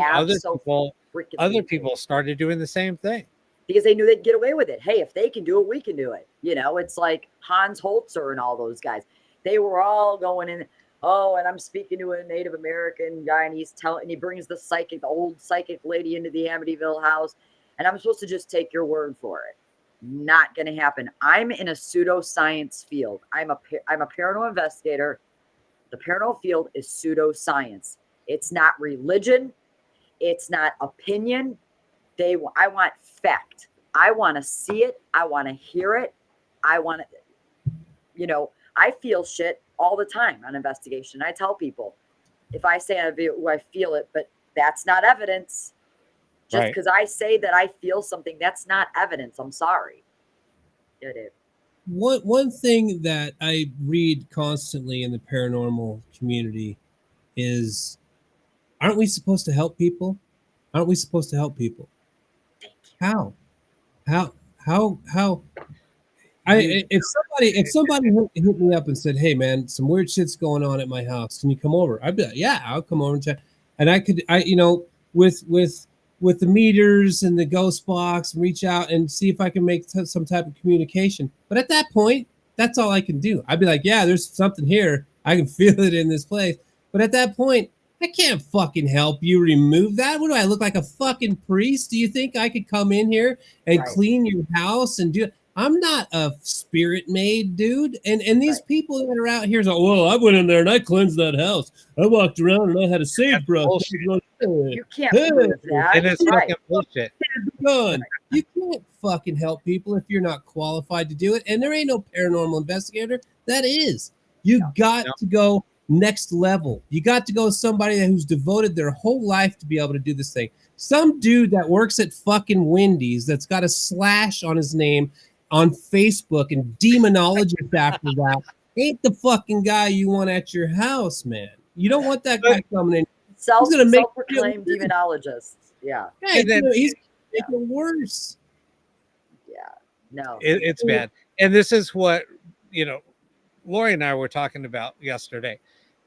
other people started doing the same thing because they knew they'd get away with it. Hey, if they can do it, we can do it. You know, it's like Hans Holzer and all those guys. They were all going in. Oh, and I'm speaking to a Native American guy, and he brings the old psychic lady into the Amityville house, and I'm supposed to just take your word for it. Not going to happen. I'm in a pseudoscience field. I'm a paranormal investigator. The paranormal field is pseudoscience. It's not religion. It's not opinion. I want fact. I want to see it. I want to hear it. I want to, I feel shit all the time on investigation. I tell people, if I say I feel it, but that's not evidence. Just because I say that I feel something, that's not evidence. I'm sorry. It is. One thing that I read constantly in the paranormal community is, aren't we supposed to help people? Aren't we supposed to help people? How? If somebody hit me up and said, "Hey man, some weird shit's going on at my house. Can you come over?" I'd be like, "Yeah, I'll come over and check." And with the meters and the ghost box, reach out and see if I can make some type of communication. But at that point, that's all I can do. I'd be like, "Yeah, there's something here. I can feel it in this place." But at that point, I can't fucking help you remove that. What do I look like, a fucking priest? Do you think I could come in here and clean your house and do it? I'm not a spirit maid, dude. And these people that are out here say, "Well, I went in there and I cleansed that house. I walked around and I had a sagebrush." You can't prove that. And it's fucking bullshit. You can't fucking help people if you're not qualified to do it. And there ain't no paranormal investigator that is. You got to go next level. You got to go somebody who's devoted their whole life to be able to do this thing. Some dude that works at fucking Wendy's that's got a slash on his name on Facebook and demonologist after that ain't the fucking guy you want at your house, man. You don't want that guy coming in. Self-proclaimed demonologist. Yeah. Hey, he's making it worse. Yeah. No. It's bad. And this is what, Lori and I were talking about yesterday,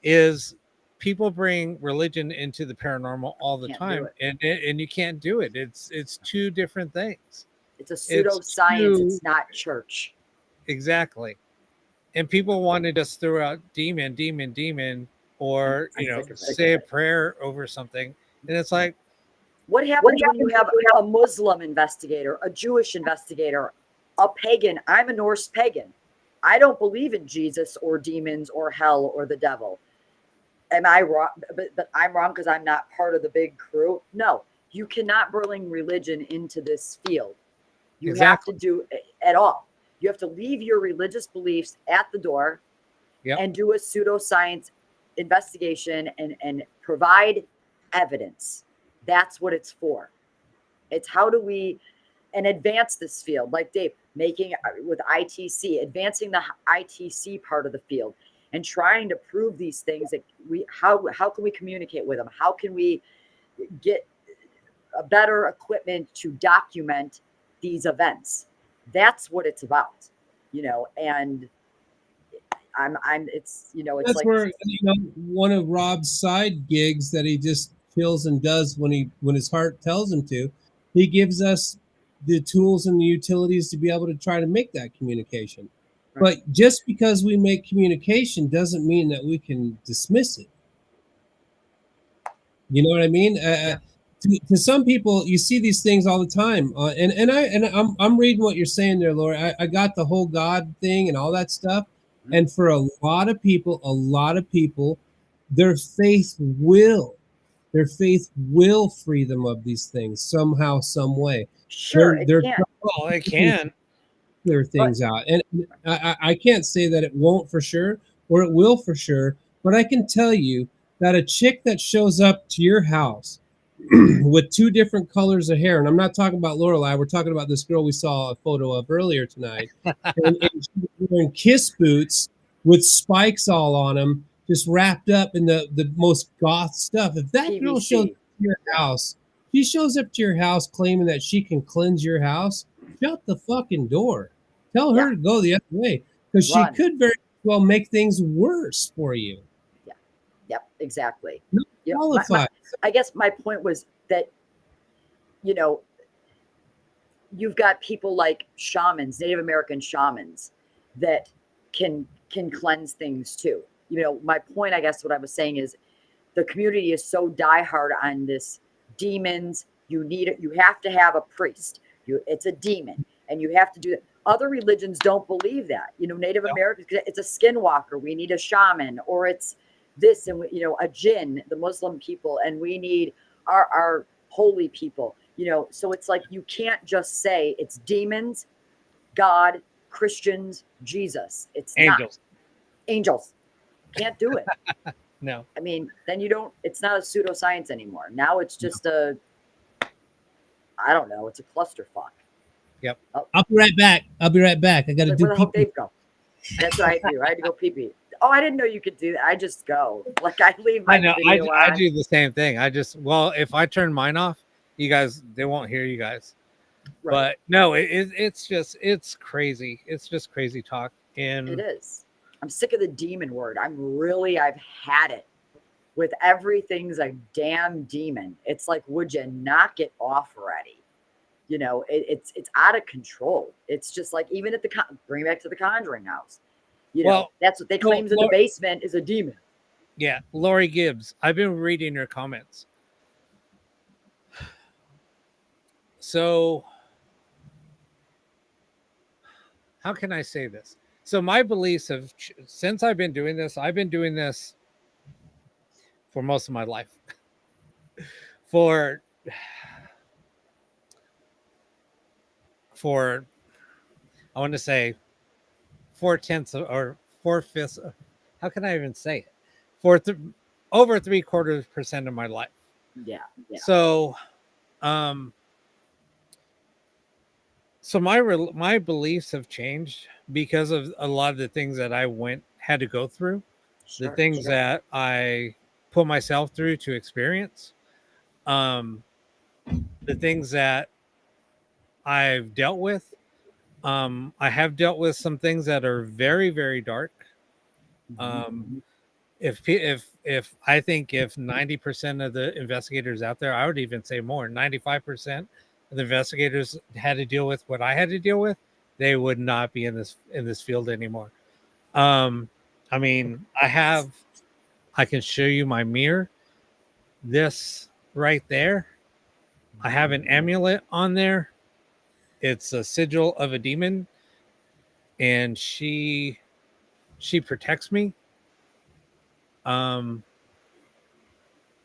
is people bring religion into the paranormal all the time, and you can't do it. It's two different things. It's a pseudoscience. It's not church. Exactly. And people want to just throw out demon, or say a prayer over something, and it's like, what happens when you have a Muslim investigator, a Jewish investigator, a pagan? I'm a Norse pagan. I don't believe in Jesus or demons or hell or the devil. Am I wrong? But I'm wrong because I'm not part of the big crew. No, you cannot bring religion into this field. You have to do it at all. You have to leave your religious beliefs at the door and do a pseudoscience investigation and provide evidence. That's what it's for. It's how do we advance this field, like Dave, making with ITC, advancing the ITC part of the field and trying to prove these things that how can we communicate with them? How can we get a better equipment to document these events? That's what it's about, and it's that's like where one of Rob's side gigs that he just chills and does when his heart tells him to. He gives us the tools and the utilities to be able to try to make that communication. Right. But just because we make communication doesn't mean that we can dismiss it. You know what I mean? To some people, you see these things all the time, and I'm reading what you're saying there, Laura. I got the whole God thing and all that stuff, and for a lot of people, their faith will free them of these things somehow, some way. Sure, it can. Well, it can clear things out, and I can't say that it won't for sure or it will for sure, but I can tell you that a chick that shows up to your house with two different colors of hair, and I'm not talking about Lorelei, we're talking about this girl we saw a photo of earlier tonight, and she's wearing Kiss boots with spikes all on them, just wrapped up in the most goth stuff. If that girl shows up to your house, she shows up to your house claiming that she can cleanse your house, shut the fucking door. Tell her to go the other way, because she could very well make things worse for you. Yep, exactly. Not You know, qualified. I guess my point was that, you know, you've got people like shamans, Native American shamans, that can cleanse things too. You know, my point, I guess, what I was saying is the community is so diehard on this demons. You have to have a priest. It's a demon, and you have to do that. Other religions don't believe that. You know, Native Americans, it's a skinwalker. We need a shaman, or it's this, and you know, a jinn. The Muslim people, and we need our holy people. You know, so it's like you can't just say it's demons, God, Christians, Jesus. It's Angels. not angels. Can't do it. No. I mean, then you don't, it's not a pseudoscience anymore. Now it's just I don't know, it's a clusterfuck. Yep. Oh, I'll be right back. I gotta like, do where the hell pee-pee. Dave go? That's what I do. I had to go pee pee. Oh, I didn't know you could do that. I just go. Like I leave my I know. video I on. do the same thing. If I turn mine off, you guys, they won't hear you guys. Right. But no, it's crazy. It's just crazy talk. And It is. I'm sick of the demon word. I've had it. With everything's a damn demon. It's like, would you knock it off already? You know, it's out of control. It's just like, even at bring it back to the Conjuring house. You know, that's what they claim in the basement is a demon. Yeah, Lori Gibbs. I've been reading your comments. So, how can I say this? So, my beliefs have, since I've been doing this for most of my life. for I want to say 4/5, how can I even say it? Over 3/4% of my life. Yeah. So, so my beliefs have changed because of a lot of the things that I had to go through, the things that I put myself through to experience, the things that I've dealt with. I have dealt with some things that are very, very dark. If I think if 90% of the investigators out there, I would even say more, 95% of the investigators had to deal with what I had to deal with, they would not be in this field anymore. I mean, I can show you my mirror. This right there, I have an amulet on there. It's a sigil of a demon, and she protects me.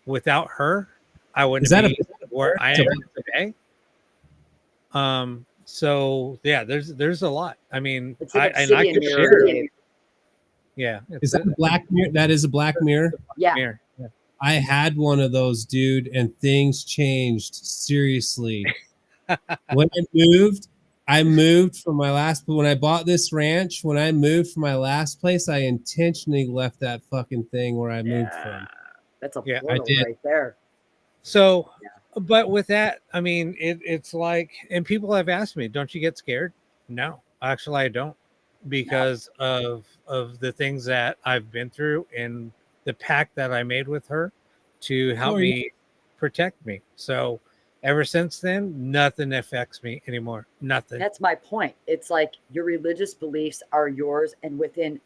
Without her, I wouldn't be where I am today. So yeah, there's a lot. I mean, it's an I obsidian can mirror. share. Yeah, Is that a black mirror? That is a black mirror. Yeah. mirror. Yeah. I had one of those, dude, and things changed seriously. When I moved from my last. When I bought this ranch, when I moved from my last place, I intentionally left that fucking thing where I moved from. That's a Yeah, portal right there. So, but with that, I mean, it's like, and people have asked me, "Don't you get scared?" No, actually, I don't, because of the things that I've been through and the pact that I made with her to help me protect me. So, ever since then, nothing affects me anymore. Nothing. That's my point. It's like your religious beliefs are yours, and within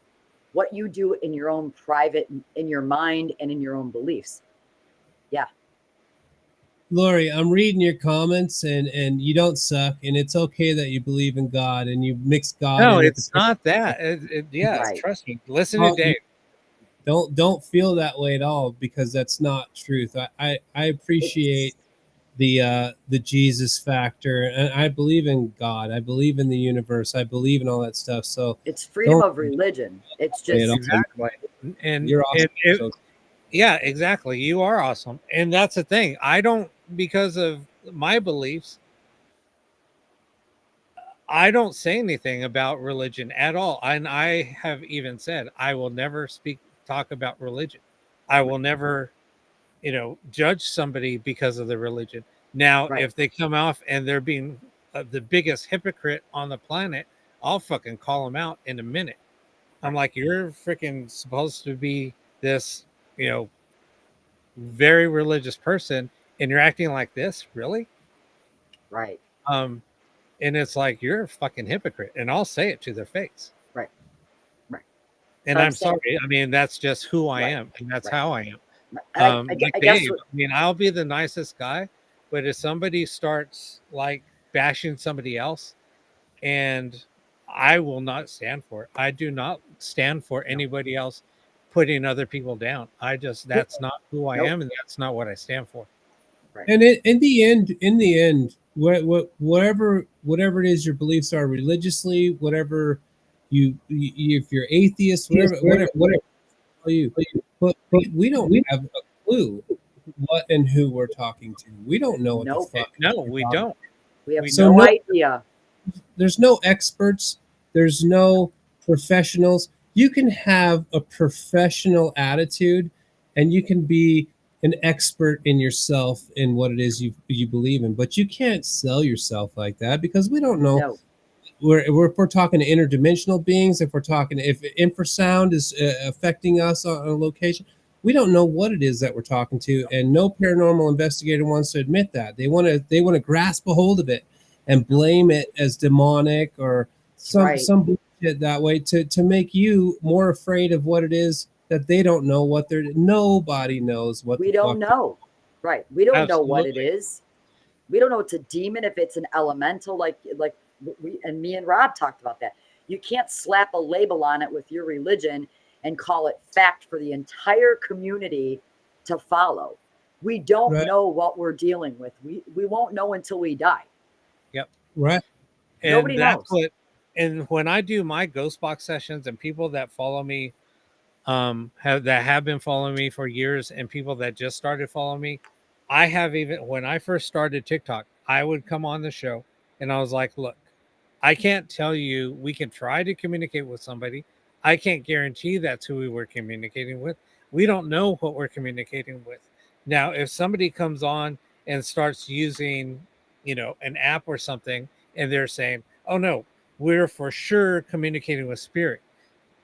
what you do in your own private, in your mind, and in your own beliefs. Yeah. Lori, I'm reading your comments, and you don't suck, and it's okay that you believe in God and you mix God. No, in with it's not that. Trust me. Listen to Dave. Don't feel that way at all, because that's not truth. I appreciate the Jesus factor, and I believe in God. I believe in the universe. I believe in all that stuff. So it's freedom of religion. It's just exactly, and you're awesome. Yeah, exactly. You are awesome. And that's the thing. I don't, because of my beliefs, I don't say anything about religion at all. And I have even said, I will never talk about religion. I will never, judge somebody because of the religion. Now, if they come off and they're being the biggest hypocrite on the planet, I'll fucking call them out in a minute. I'm like, you're freaking supposed to be this, you know, very religious person, and you're acting like this, really? Right. Um, and it's like you're a fucking hypocrite, and I'll say it to their face. Right. Right. And But I'm I'm saying, sorry. I mean, that's just who I right. am, and that's Right. how I am. Right. And Like I guess Dave, what, I mean, I'll be the nicest guy, but if somebody starts like bashing somebody else, and I will not stand for it. I do not stand for no, anybody else putting other people down. I just that's not who I nope. am, and that's not what I stand for. Right. And in the end, whatever it is your beliefs are religiously, whatever if you're atheist, whatever you, but we don't have a clue what and who we're talking to. We don't know what the Nope. fuck. No, we don't. We have We So no no, idea. there's no experts, there's no professionals. You can have a professional attitude, and you can be an expert in yourself in what it is you believe in, but you can't sell yourself like that, because we don't know. No. If we're talking to interdimensional beings, if we're talking, if infrasound is affecting us on a location, we don't know what it is that we're talking to, and no paranormal investigator wants to admit that. They want to grasp a hold of it and blame it as demonic or some Right. some bullshit that way to make you more afraid of what it is that they don't know what they're. Nobody knows what We the don't fuck. know. Right. We don't know what it Absolutely. is. We don't know it's a demon, if it's an elemental, like we and me and Rob talked about that. You can't slap a label on it with your religion and call it fact for the entire community to follow. We don't Right, know what we're dealing with. We won't know until we die. Yep. right, And Nobody that's knows. what. And when I do my ghost box sessions, and people that follow me, have been following me for years, and people that just started following me, I have even when I first started TikTok, I would come on the show, and I was like, look, I can't tell you. We can try to communicate with somebody. I can't guarantee that's who we were communicating with. We don't know what we're communicating with. Now, if somebody comes on and starts using, you know, an app or something, and they're saying, "Oh no, we're for sure communicating with spirit.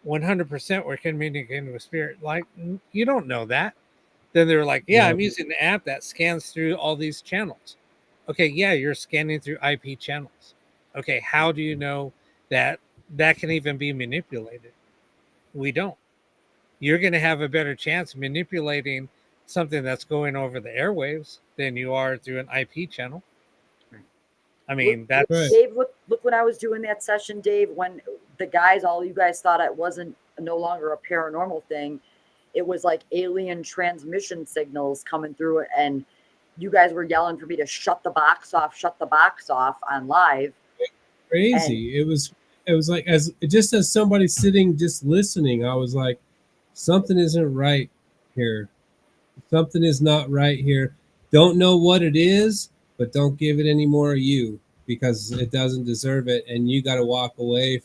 100% we're communicating with spirit." Like, you don't know that. Then they're like, "Yeah, right, I'm using the app that scans through all these channels." Okay, yeah, you're scanning through IP channels. Okay, how do you know that that can even be manipulated? We don't. You're going to have a better chance manipulating something that's going over the airwaves than you are through an IP channel. I Look, mean, right. that's Dave, look when I was doing that session, Dave, when the guys, all you guys thought it wasn't no longer a paranormal thing. It was like alien transmission signals coming through it, and you guys were yelling for me to shut the box off on live. And Crazy. It was like, as somebody sitting just listening, I was like, something isn't right here. Something is not right here. Don't know what it is, but don't give it any more of you, because it doesn't deserve it, and you got to walk away yeah,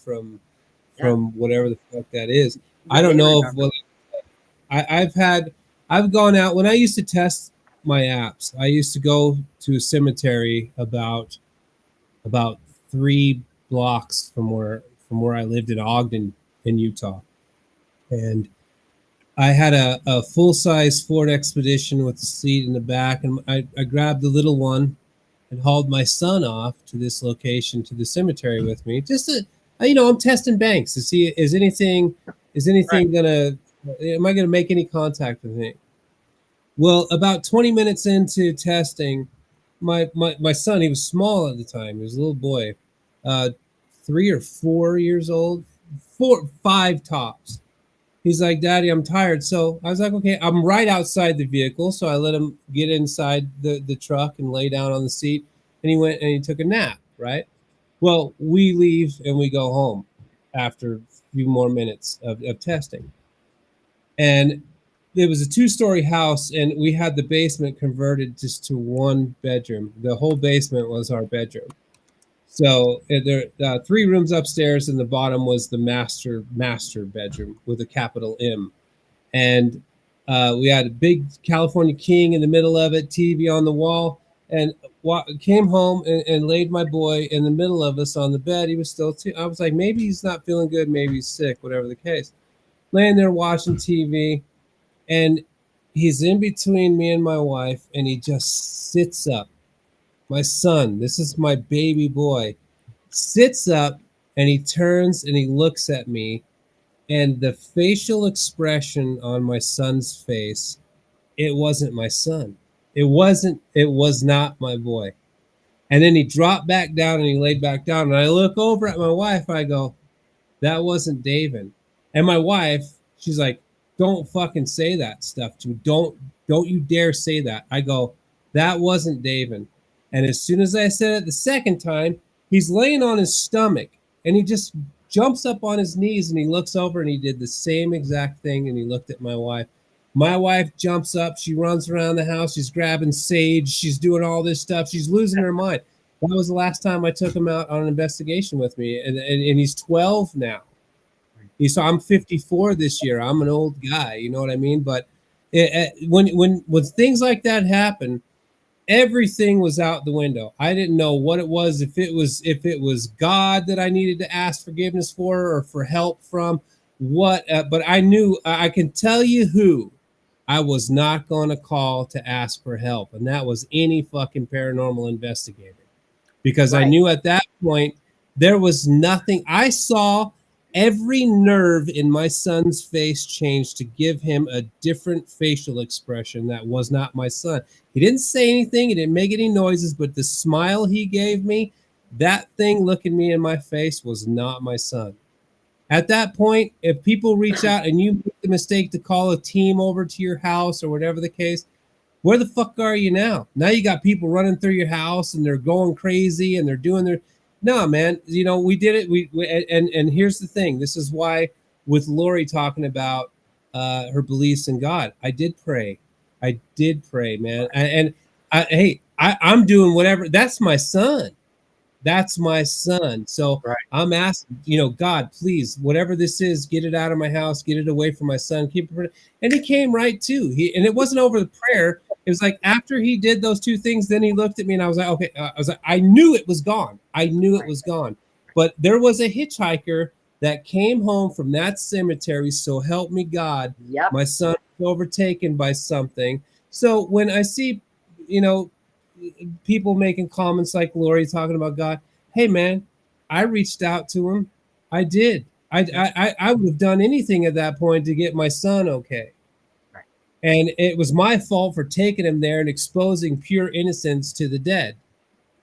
from whatever the fuck that is. I yeah, don't they know if remember. what I've gone out when I used to test my apps. I used to go to a cemetery about 3 blocks from where I lived in Ogden, in Utah, and I had a full size Ford Expedition with a seat in the back, and I grabbed the little one and hauled my son off to this location, to the cemetery with me. Just to, I'm testing banks to see is right. anything gonna, am I gonna make any contact with it? Well, about 20 minutes into testing, my son, he was small at the time. He was a little boy, 3 or 4 years old, 4, 5 tops. He's like, Daddy, I'm tired. So I was like, okay, I'm right outside the vehicle. So I let him get inside the truck and lay down on the seat. And he went and he took a nap, right? Well, we leave and we go home after a few more minutes of testing. And it was a 2-story house, and we had the basement converted just to 1 bedroom. The whole basement was our bedroom. So there 3 rooms upstairs, and the bottom was the master bedroom with a capital M. And we had a big California king in the middle of it, TV on the wall, and came home and laid my boy in the middle of us on the bed. He was still I was like, maybe he's not feeling good, maybe he's sick, whatever the case. Laying there watching TV, and he's in between me and my wife, and he just sits up. My son, this is my baby boy, sits up, and he turns and he looks at me, and the facial expression on my son's face, it wasn't my son. It was not my boy. And then he dropped back down and he laid back down. And I look over at my wife. I go, that wasn't David. And my wife, she's like, don't fucking say that stuff to me. Don't you dare say that. I go, that wasn't David. And as soon as I said it the second time, he's laying on his stomach and he just jumps up on his knees and he looks over and he did the same exact thing. And he looked at my wife. My wife jumps up. She runs around the house. She's grabbing sage. She's doing all this stuff. She's losing her mind. That was the last time I took him out on an investigation with me. And he's 12 now. So I'm 54 this year. I'm an old guy. You know what I mean? But when things like that happen, everything was out the window. I didn't know what it was. If it was God that I needed to ask forgiveness for or for help from, what? But I knew I can tell you who I was not going to call to ask for help, and that was any fucking paranormal investigator, because I knew at that point there was nothing. I saw every nerve in my son's face change to give him a different facial expression that was not my son. He didn't say anything. He didn't make any noises, but the smile he gave me, that thing looking me in my face, was not my son. At that point, if people reach out and you make the mistake to call a team over to your house or whatever the case, where the fuck are you now? Now you got people running through your house and they're going crazy and they're doing their... No, man, you know, we did it. And here's the thing. This is why with Lori talking about her beliefs in God, I did pray. I did pray, man. I'm doing whatever. That's my son. That's my son. So I'm asking, you know, God, please, whatever this is, get it out of my house, get it away from my son. Keep it. And he came right too. And it wasn't over the prayer. It was like after he did those two things, then he looked at me and I was like, okay. I was like, I knew it was gone. I knew it was gone. But there was a hitchhiker that came home from that cemetery. So help me God. Yep. My son was overtaken by something. So when I see, you know, people making comments like Lori talking about God, hey man, I reached out to him. I did. I would have done anything at that point to get my son okay. Right. And it was my fault for taking him there and exposing pure innocence to the dead,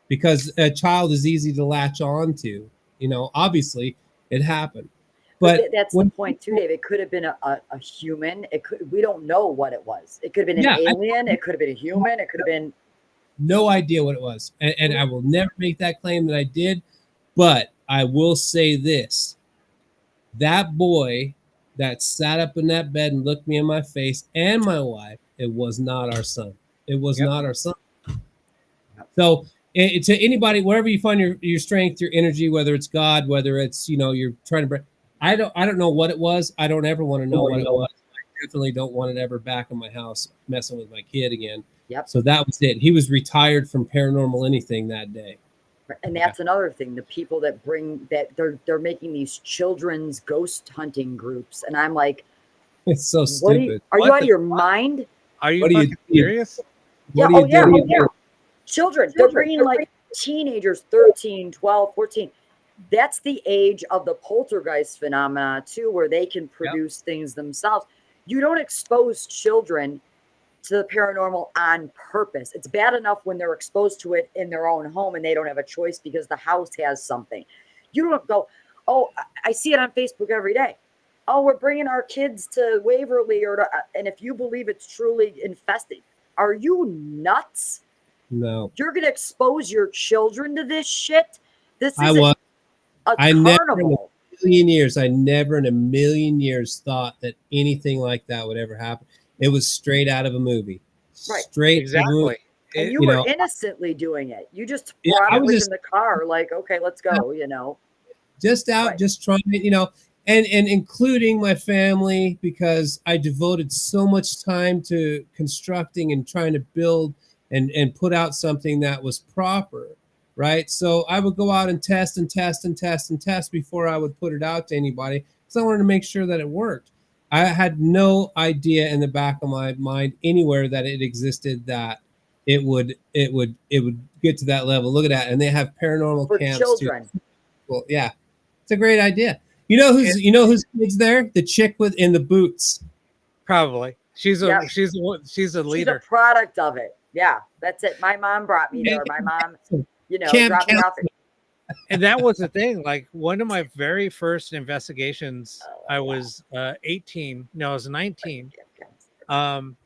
because a child is easy to latch on to. You know, obviously it happened. But that's the point too, Dave. It could have been a human. We don't know what it was. It could have been an alien. It could have been a human. It could have been... No idea what it was. And I will never make that claim that I did. But I will say this. That boy that sat up in that bed and looked me in my face and my wife, it was not our son. It was not our son. So to anybody, wherever you find your strength, your energy, whether it's God, whether it's, you know, you're trying to break. I don't know what it was. I don't ever want to know what it was. I definitely don't want it ever back in my house messing with my kid again. Yep. So that was it. He was retired from paranormal anything that day. And that's another thing. The people that bring that they're making these children's ghost hunting groups, and I'm like, it's so stupid. Are you out of your mind? Are you fucking serious? Yeah. Children. They're bringing like teenagers, 13, 12, 14. That's the age of the poltergeist phenomena too, where they can produce things themselves. You don't expose children to the paranormal on purpose. It's bad enough when they're exposed to it in their own home and they don't have a choice because the house has something. You don't go, oh, I see it on Facebook every day. Oh, we're bringing our kids to Waverly, and if you believe it's truly infested, are you nuts? No. You're going to expose your children to this shit? This is I never in a million years thought that anything like that would ever happen. It was straight out of a movie. Right. Straight exactly. And you were innocently doing it. You just probably in the car, like, okay, let's go, you know. Just out, just trying to, you know, and including my family, because I devoted so much time to constructing and trying to build and put out something that was proper, right? So I would go out and test and test and test and test before I would put it out to anybody, because I wanted to make sure that it worked. I had no idea in the back of my mind anywhere that it existed, that it would get to that level. Look at that. And they have paranormal For camps too. children. Well, yeah, it's a great idea. It- You know whose kid's there? The chick with in the boots. Probably she's Yeah. a she's a, she's a She's a leader. product of it. Yeah, that's it. My mom brought me there. My mom, dropped me off. And that was the thing. Like one of my very first investigations, I was 18. No, I was 19. Um,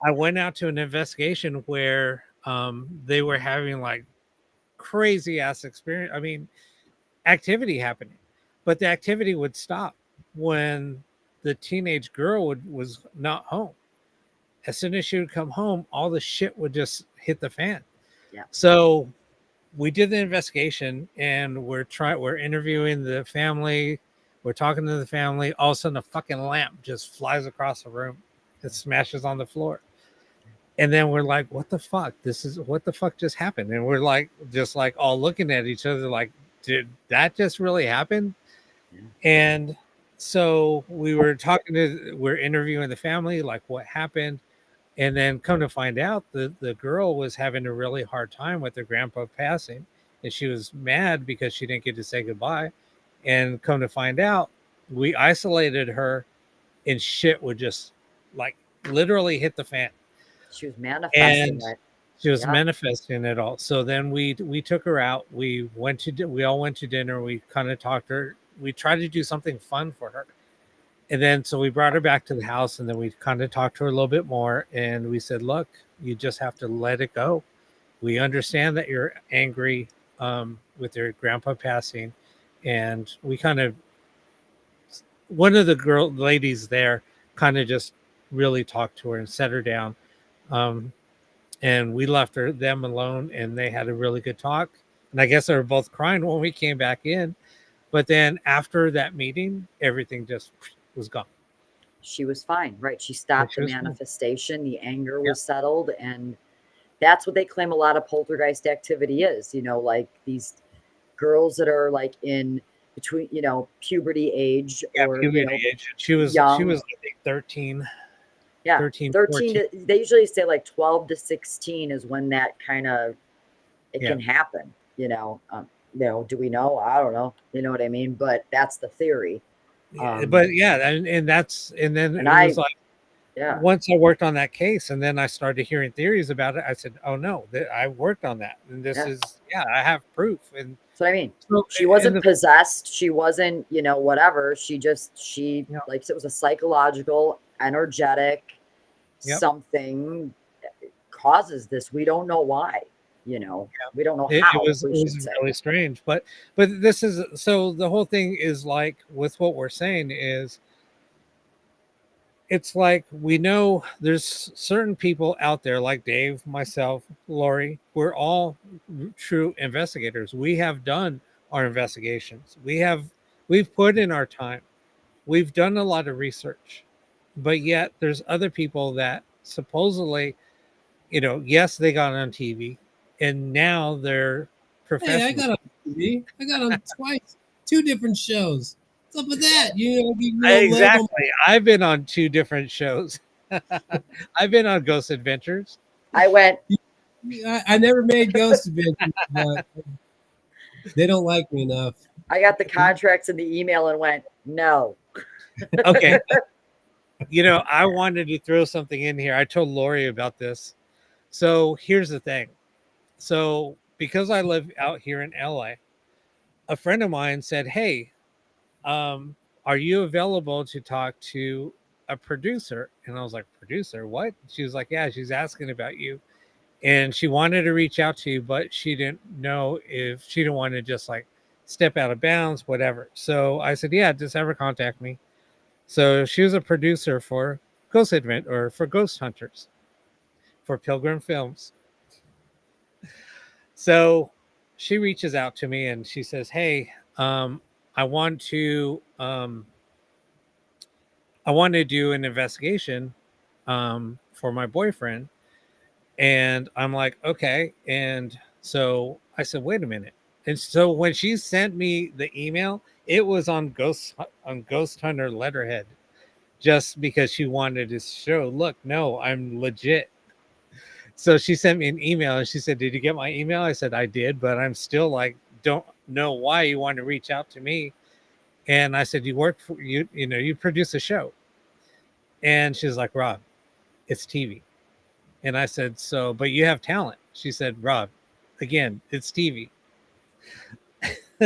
I went out to an investigation where they were having like crazy ass experience. I mean, activity happening, but the activity would stop when the teenage girl was not home. As soon as she would come home, all the shit would just hit the fan. Yeah. So we did the investigation, and we're interviewing the family. We're talking to the family. All of a sudden, a fucking lamp just flies across the room. It smashes on the floor. And then we're like, what the fuck? What the fuck just happened? And we're like, just like all looking at each other, like, did that just really happen? Yeah. And so we're interviewing the family, like what happened. And then come to find out, the girl was having a really hard time with her grandpa passing. And she was mad because she didn't get to say goodbye. And come to find out, we isolated her, and shit would just like literally hit the fan. She was manifesting And it. she was Yeah. manifesting it all. So then we took her out. We all went to dinner. We kind of talked to her. We tried to do something fun for her. And then so we brought her back to the house, and then we kind of talked to her a little bit more. And we said, look, you just have to let it go. We understand that you're angry with your grandpa passing. And we kind of, one of the ladies there kind of just really talked to her and set her down. And we left them alone, and they had a really good talk. And I guess they were both crying when we came back in. But then after that meeting, everything just was gone. She was fine, right? She stopped she the was fine. manifestation. The anger was settled, and that's what they claim a lot of poltergeist activity is. Like these girls that are like in between, puberty age, or puberty age. She was young. I think 13. Yeah, 13 they usually say like 12 to 16 is when that kind of can happen. Do we know? I don't know. You know what I mean? But that's the theory. But yeah, and then it was like, yeah. Once I worked on that case, and then I started hearing theories about it, I said, oh no, I worked on that, and this is I have proof. And that's what I mean. So, she wasn't possessed. She wasn't, whatever. She like, it was a psychological, energetic something causes this. We don't know why. We don't know how. It was really strange, but this is, so the whole thing is like, with what we're saying is, it's like, we know there's certain people out there like Dave, myself, Lori. We're all true investigators. We have done our investigations. We've put in our time. We've done a lot of research, but yet there's other people that supposedly, yes, they got on TV, and now they're professional. Hey, I got on TV. I got on twice, 2 different shows. What's up with that? Exactly. I've been on 2 different shows. I've been on Ghost Adventures. I went. I never made Ghost Adventures, but they don't like me enough. I got the contracts in the email and went, no. Okay. I wanted to throw something in here. I told Lori about this. So here's the thing. So because I live out here in LA, a friend of mine said, hey, are you available to talk to a producer? And I was like, producer, what? She was like, yeah, she's asking about you. And she wanted to reach out to you, but she didn't know if she didn't want to just like step out of bounds, whatever. So I said, yeah, just have her contact me. So she was a producer for Ghost Advent, or for Ghost Hunters, for Pilgrim Films. So she reaches out to me and she says, hey, I want to do an investigation for my boyfriend. And I'm like, okay. And so I said, wait a minute. And so when she sent me the email, it was on Ghost Hunter letterhead, just because she wanted to show, look, no, I'm legit. So she sent me an email and she said, did you get my email? I said, I did, but I'm still like, don't know why you want to reach out to me. And I said, you work for you know, you produce a show. And she's like, Rob, it's TV. And I said, so, but you have talent. She said, Rob, again, it's TV.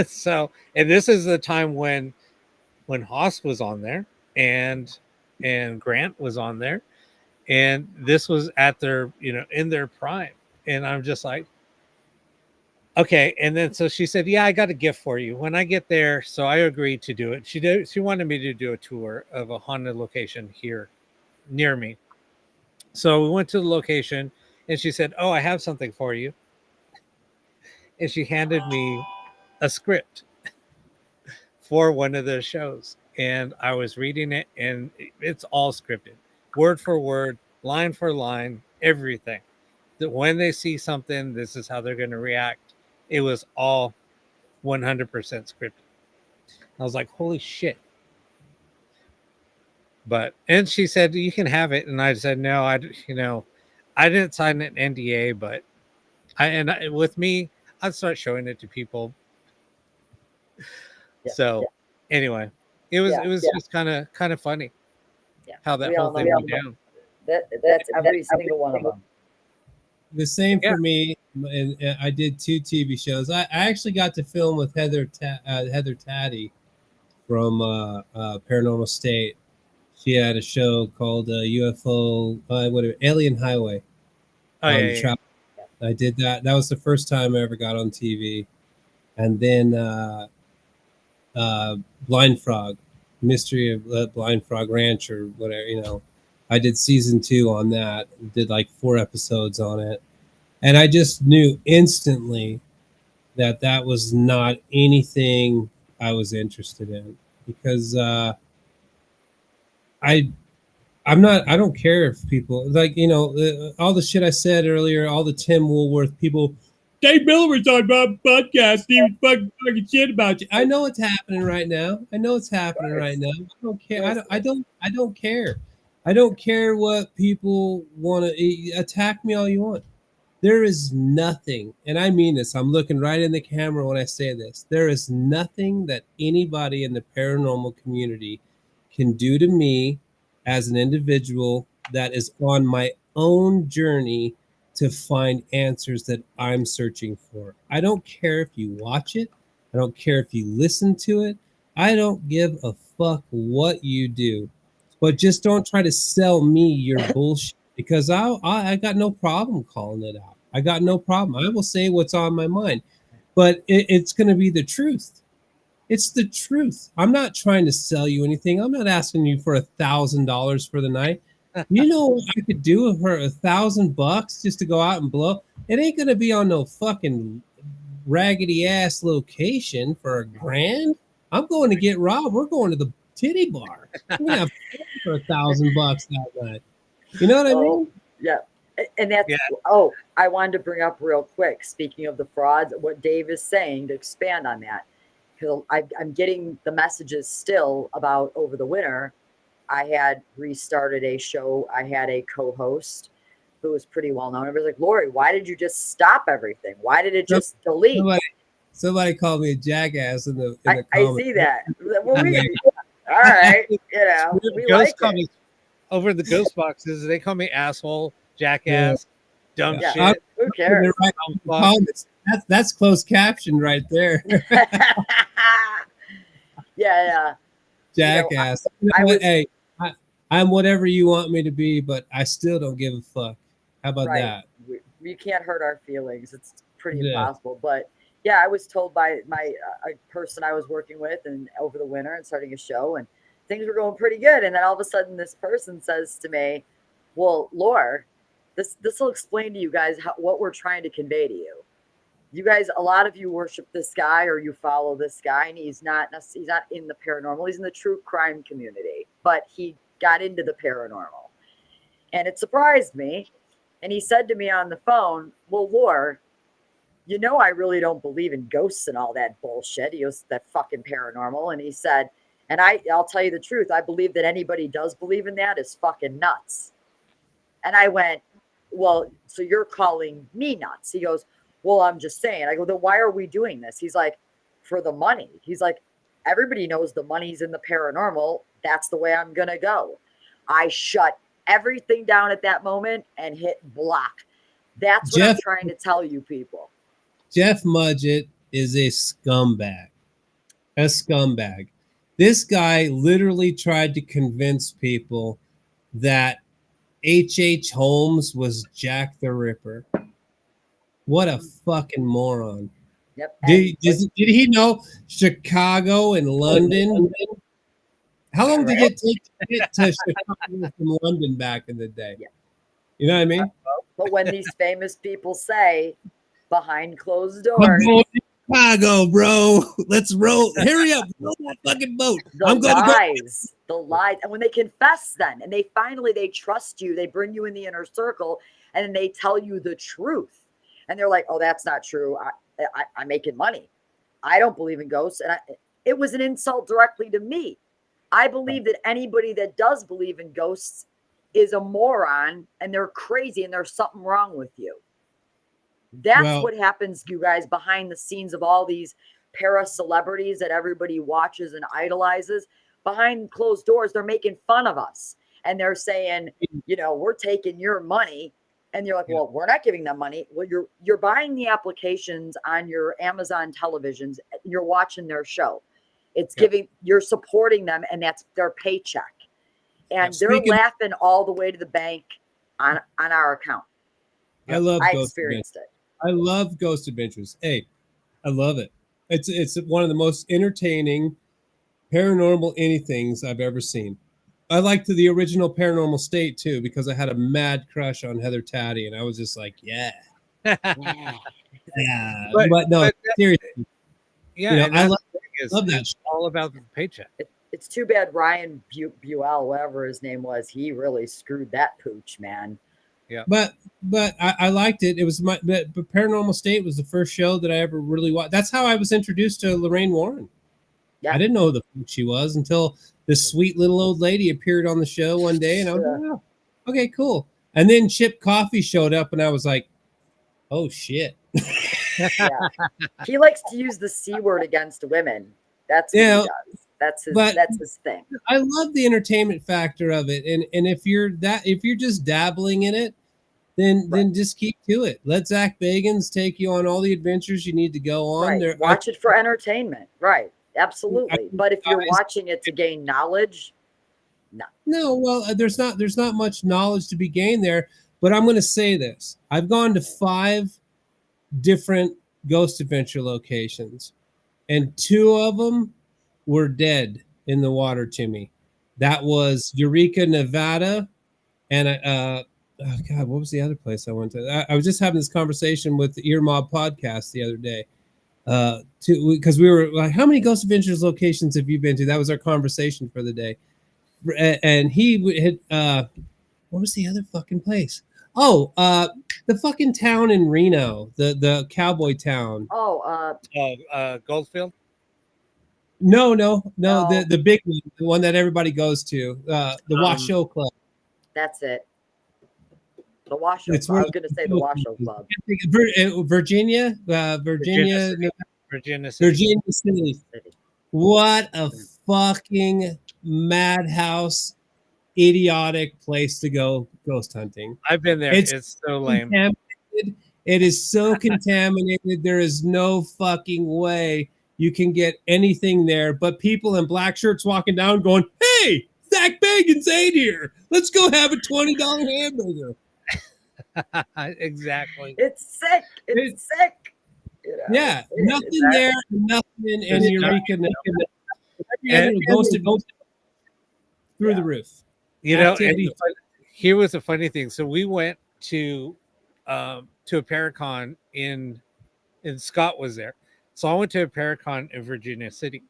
So, and this is the time when Haas was on there and Grant was on there. And this was at their, you know, in their prime. And I'm just like, okay. And then so she said, yeah, I got a gift for you when I get there. So I agreed to do it. She wanted me to do a tour of a haunted location here near me. So we went to the location and she said, oh, I have something for you. And she handed me a script for one of the shows. And I was reading it, and it's all scripted, word for word, line for line, everything. That when they see something, this is how they're going to react. It was all 100% scripted. I was like, holy shit. But, and she said, you can have it. And I said, no, I didn't sign an NDA, but with me, I'd start showing it to people. Yeah, So yeah. anyway, it was just kind of funny how that We whole all know thing went down. that's every single one of them. The same Yeah. for me. And I did 2 TV shows. I actually got to film with Heather Taddy from Paranormal State. She had a show called UFO, whatever, Alien Highway Oh on yeah, yeah. Travel. I did that. That was the first time I ever got on TV. And then Blind Frog, Mystery of Blind Frog Ranch or whatever, you know. I did season 2 on that. Did like 4 episodes on it. And I just knew instantly that that was not anything I was interested in because I don't care if people like, you know, all the shit I said earlier, all the Tim Woolworth people, Dave Miller was on my podcast. He was fucking shit about you. I know it's happening right now. I know it's happening right now. I don't care. I don't care. I don't care what people want to attack me all you want. There is nothing, and I mean this, I'm looking right in the camera when I say this. There is nothing that anybody in the paranormal community can do to me as an individual that is on my own journey to find answers that I'm searching for. I don't care if you watch it, I don't care if you listen to it, I don't give a fuck what you do. But just don't try to sell me your bullshit because I got no problem calling it out. I got no problem. I will say what's on my mind, but it's going to be the truth. It's the truth. I'm not trying to sell you anything. I'm not asking you for $1,000 for the night. You know what I could do for $1,000 just to go out and blow? It ain't going to be on no fucking raggedy ass location for $1,000. I'm going to get robbed. We're going to the titty bar. We're gonna have fun for $1,000 that night. You know what I mean? Yeah. And that's I wanted to bring up real quick, speaking of the frauds, what Dave is saying to expand on that. Because I'm getting the messages still about over the winter. I had restarted a show. I had a co-host who was pretty well known. Everybody's like, Lori, why did you just stop everything? Why did it just delete? Somebody called me a jackass in the I see that. Well, all right, you know, we Ghost like it. over the ghost boxes. They call me asshole, jackass, dumb shit. Who cares? That's closed caption right there. Yeah. Jackass. Hey, I'm whatever you want me to be, but I still don't give a fuck. How about that? We can't hurt our feelings. It's pretty impossible. But yeah, I was told by a person I was working with and over the winter and starting a show, and things were going pretty good. And then all of a sudden, this person says to me, "Well, Laura, this will explain to you guys what we're trying to convey to you. You guys, a lot of you worship this guy or you follow this guy, and he's not in the paranormal. He's in the true crime community, but he got into the paranormal, and it surprised me. And he said to me on the phone, well, Lore, you know, I really don't believe in ghosts and all that bullshit. He goes, that fucking paranormal. And he said, and I'll tell you the truth, I believe that anybody does believe in that is fucking nuts. And I went, well, so you're calling me nuts? He goes, well, I'm just saying. I go, then why are we doing this? He's like, for the money. He's like, everybody knows the money's in the paranormal. That's the way I'm going to go. I shut everything down at that moment and hit block. That's what I'm trying to tell you people. Jeff Mudgett is a scumbag. A scumbag. This guy literally tried to convince people that H.H. Holmes was Jack the Ripper. What a fucking moron. Yep. Did he know Chicago and London? How long did it take to get to Chicago from London back in the day? Yeah. You know what I mean? But when these famous people say behind closed I'm doors, going to Chicago, bro. Let's roll. Hurry up. Roll that fucking boat. I'm going the lies. And when they confess then, and they trust you, they bring you in the inner circle, and then they tell you the truth. And they're like, oh, that's not true. I'm making money. I don't believe in ghosts. And it was an insult directly to me. I believe that anybody that does believe in ghosts is a moron and they're crazy and there's something wrong with you. That's what happens, you guys, behind the scenes of all these para celebrities that everybody watches and idolizes. Behind closed doors, they're making fun of us. And they're saying, you know, we're taking your money. And you're like, well, we're not giving them money. Well, you're buying the applications on your Amazon televisions. You're watching their show. It's you're supporting them, and that's their paycheck. And they're laughing all the way to the bank on our account. I love I experienced it. I love Ghost Adventures. Hey, I love it. It's one of the most entertaining paranormal anythings I've ever seen. I liked the original Paranormal State too, because I had a mad crush on Heather Taddy, and I was just like, yeah. But no, seriously. Yeah, you know, I love that. It's all about the paycheck. It's too bad Ryan Buell, whatever his name was, he really screwed that pooch, man. Yeah. But I liked it. It was but Paranormal State was the first show that I ever really watched. That's how I was introduced to Lorraine Warren. Yeah. I didn't know who the fuck she was until this sweet little old lady appeared on the show one day, and I was like, oh, okay, cool. And then Chip Coffey showed up, and I was like, oh shit. Yeah. He likes to use the C word against women. That's what he does. That's his thing. I love the entertainment factor of it, and if you're just dabbling in it, then just keep to it. Let Zach Bagans take you on all the adventures you need to go on. Right. Watch it for entertainment, right? Absolutely. But if you're watching it to gain knowledge, no. Well, there's not much knowledge to be gained there. But I'm going to say this: I've gone to 5 different Ghost Adventure locations, and 2 of them were dead in the water to me. That was Eureka, Nevada, and oh God, what was the other place I went to? I was just having this conversation with the Ear Mob podcast the other day, because we were like, how many Ghost Adventures locations have you been to? That was our conversation for the day, and he had what was the other fucking place? Oh, the fucking town in Reno, the cowboy town. Goldfield. No, the big one, the one that everybody goes to, the Washoe Club. That's it. The Washoe Club. I was going to say the Washoe Club. Virginia City. What a fucking madhouse, idiotic place to go ghost hunting. I've been there. It's so lame. It is so contaminated. There is no fucking way you can get anything there but people in black shirts walking down going, hey, Zach Bagans ain't here. Let's go have a $20 hamburger. Exactly. It's sick. It's sick. You know, yeah, nothing there, nothing in Eureka. And goes through the roof. You know, here was a funny thing. So we went to a Paracon in Scott was there. So I went to a Paracon in Virginia City,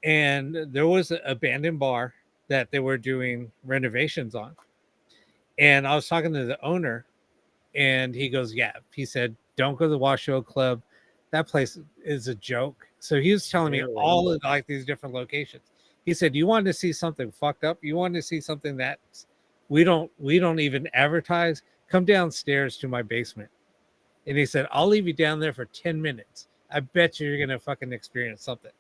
and there was an abandoned bar that they were doing renovations on. And I was talking to the owner, And he goes, yeah. He said, don't go to the Washoe Club. That place is a joke. So he was telling me Really? all of like these different locations. He said, you wanted to see something fucked up? You wanted to see something that we don't even advertise? Come downstairs to my basement. And he said, I'll leave you down there for 10 minutes. I bet you're gonna fucking experience something.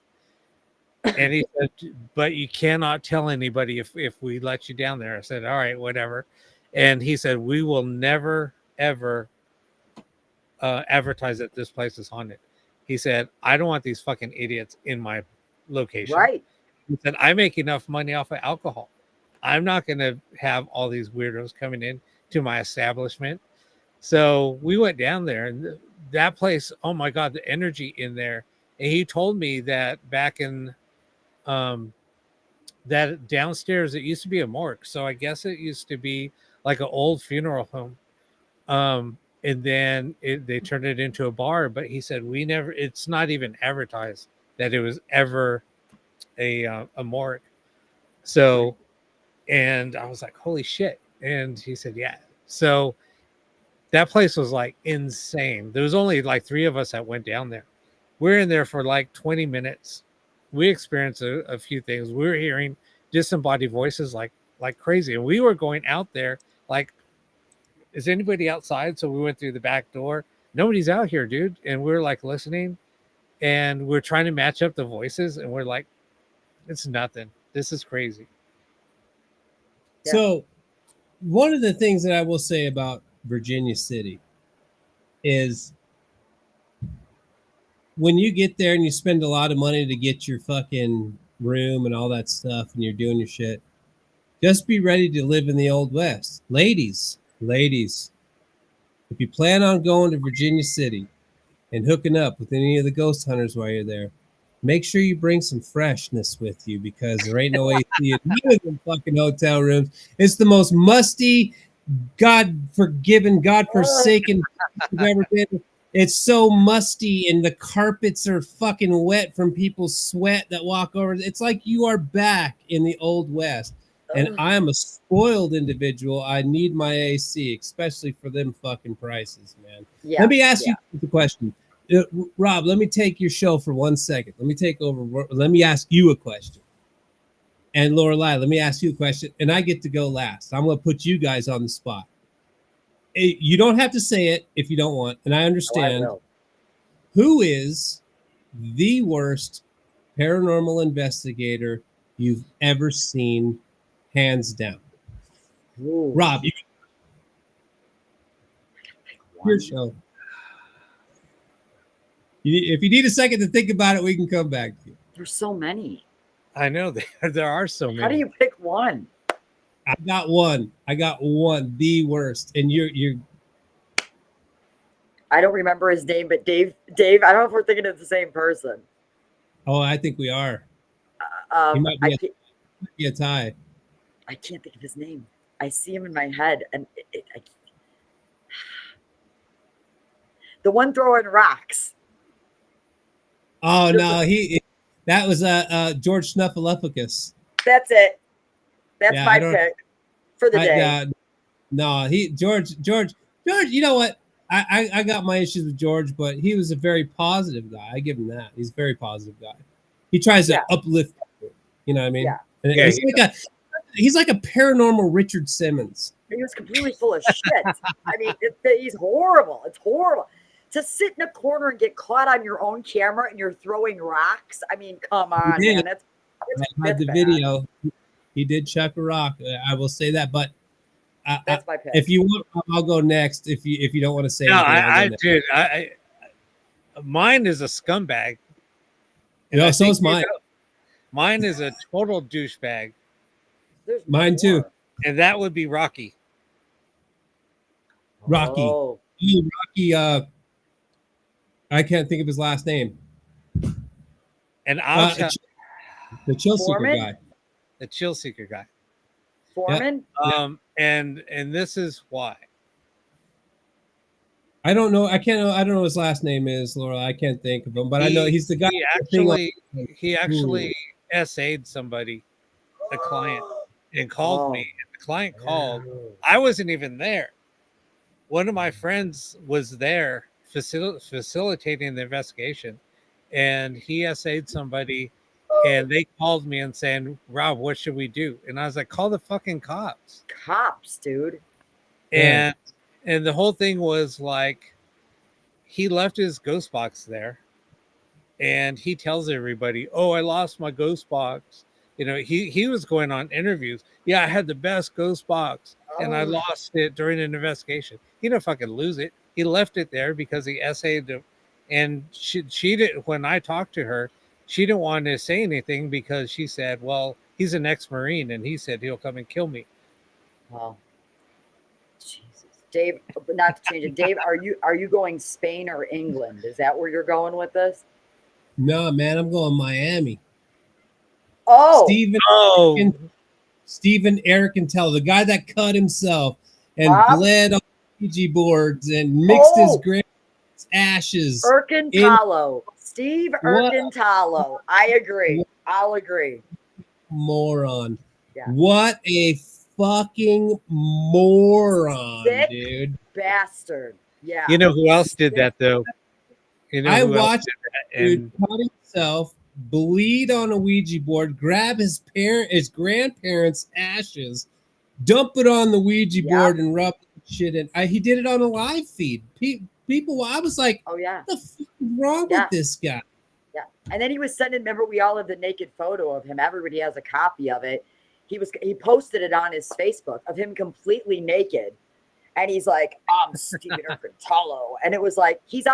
And he said, but you cannot tell anybody if we let you down there. I said, all right, whatever. And he said, we will never, ever advertise that this place is haunted. He said, I don't want these fucking idiots in my location. Right. He said, I make enough money off of alcohol. I'm not going to have all these weirdos coming in to my establishment. So we went down there, and that place, oh my God, the energy in there. And he told me that back in that downstairs, it used to be a morgue. So I guess it used to be like an old funeral home. And then they turned it into a bar. But he said, it's not even advertised that it was ever a morgue. So, and I was like, holy shit. And he said, yeah. So that place was like insane. There was only like 3 of us that went down there. We're in there for like 20 minutes. We experienced a few things. We were hearing disembodied voices like crazy. And we were going out there like, is anybody outside? So we went through the back door. Nobody's out here, dude. And we're like listening, and we're trying to match up the voices, and we're like, it's nothing. This is crazy. Yeah. So one of the things that I will say about Virginia City is when you get there and you spend a lot of money to get your fucking room and all that stuff, and you're doing your shit, just be ready to live in the Old West. Ladies, if you plan on going to Virginia City and hooking up with any of the ghost hunters while you're there, make sure you bring some freshness with you, because there ain't no AC in none of them fucking hotel rooms. It's the most musty, God-forgiven, God-forsaken you've ever been. It's so musty, and the carpets are fucking wet from people's sweat that walk over. It's like you are back in the Old West. And I am a spoiled individual. I need my AC, especially for them fucking prices, man. Yeah. Let me ask you the question. Rob, let me take your show for 1 second. Let me take over. Let me ask you a question. And Lorelei, let me ask you a question. And I get to go last. I'm going to put you guys on the spot. You don't have to say it if you don't want. And I understand. Oh, I will. Who is the worst paranormal investigator you've ever seen, hands down? Ooh. Rob, your show. If you need a second to think about it, we can come back to you. There's so many. I know there are so many. How do you pick one? I got one. The worst. And you're I don't remember his name, but Dave, I don't know if we're thinking of the same person. Oh, I think we are. He might be a tie. I can't think of his name. I see him in my head, and the one throwing rocks. Oh no, that was George Snuffleupagus. That's it. That's my pick for the day. No, George. You know what? I got my issues with George, but he was a very positive guy. I give him that. He's a very positive guy. He tries to uplift people. You know what I mean? Yeah. And he's like a paranormal Richard Simmons. He was completely full of shit. I mean, he's horrible. It's horrible. To sit in a corner and get caught on your own camera and you're throwing rocks. I mean, come on, man. That's I had the video. He did chuck a rock. I will say that, but that's my pick. If you want, I'll go next. If you don't want to say, no, anything, mine is a scumbag. No, so is mine. Mine is a total douchebag. Mine too. And that would be Rocky. Rocky. Oh. Rocky. I can't think of his last name. And I'll the chill seeker guy. The chill seeker guy. Foreman. And this is why. I don't know. I don't know what his last name is, Laura. I can't think of him, but I know he's the guy. He actually SA'd somebody, a client, and called me. And the client called. I wasn't even there. one of my friends was there facilitating the investigation, and he essayed somebody, and they called me and saying, "Rob, what should we do?" And I was like, "Call the fucking cops." Cops, dude. And the whole thing was like, he left his ghost box there, and he tells everybody, "Oh, I lost my ghost box." You know, he was going on interviews. Yeah, I had the best ghost box, and I Oh, lost it during an investigation. He didn't fucking lose it. He left it there because he essayed to, and she did. When I talked to her, she didn't want to say anything because she said, "Well, he's an ex-marine, and he said he'll come and kill me." well, Jesus, Dave. Not to change it, Dave. Are you going Spain or England? Is that where you're going with this? No, man, I'm going Miami. Oh, Oh, Stephen Ericantel, the guy that cut himself and Rob? bled on Ouija boards and mixed his Oh, grandma's ashes. Erkentalo. Steve What? Erkentalo. I agree. I'll agree. Moron. Yeah. What a fucking moron, Sick dude. bastard. Yeah. you know who else did that though? You know I who else watched did that? dude And cut himself, bleed on a Ouija board, grab his grandparents' ashes, dump it on the Ouija Yeah. board, and rub shit in. He did it on a live feed. People, I was like, Oh yeah. what the fuck is wrong Yeah. with this guy? Yeah. And then he was sending, remember, we all have the naked photo of him. Everybody has a copy of it. He posted it on his Facebook of him completely naked. And he's like, I'm Steven Erkentalo. And it was like, he's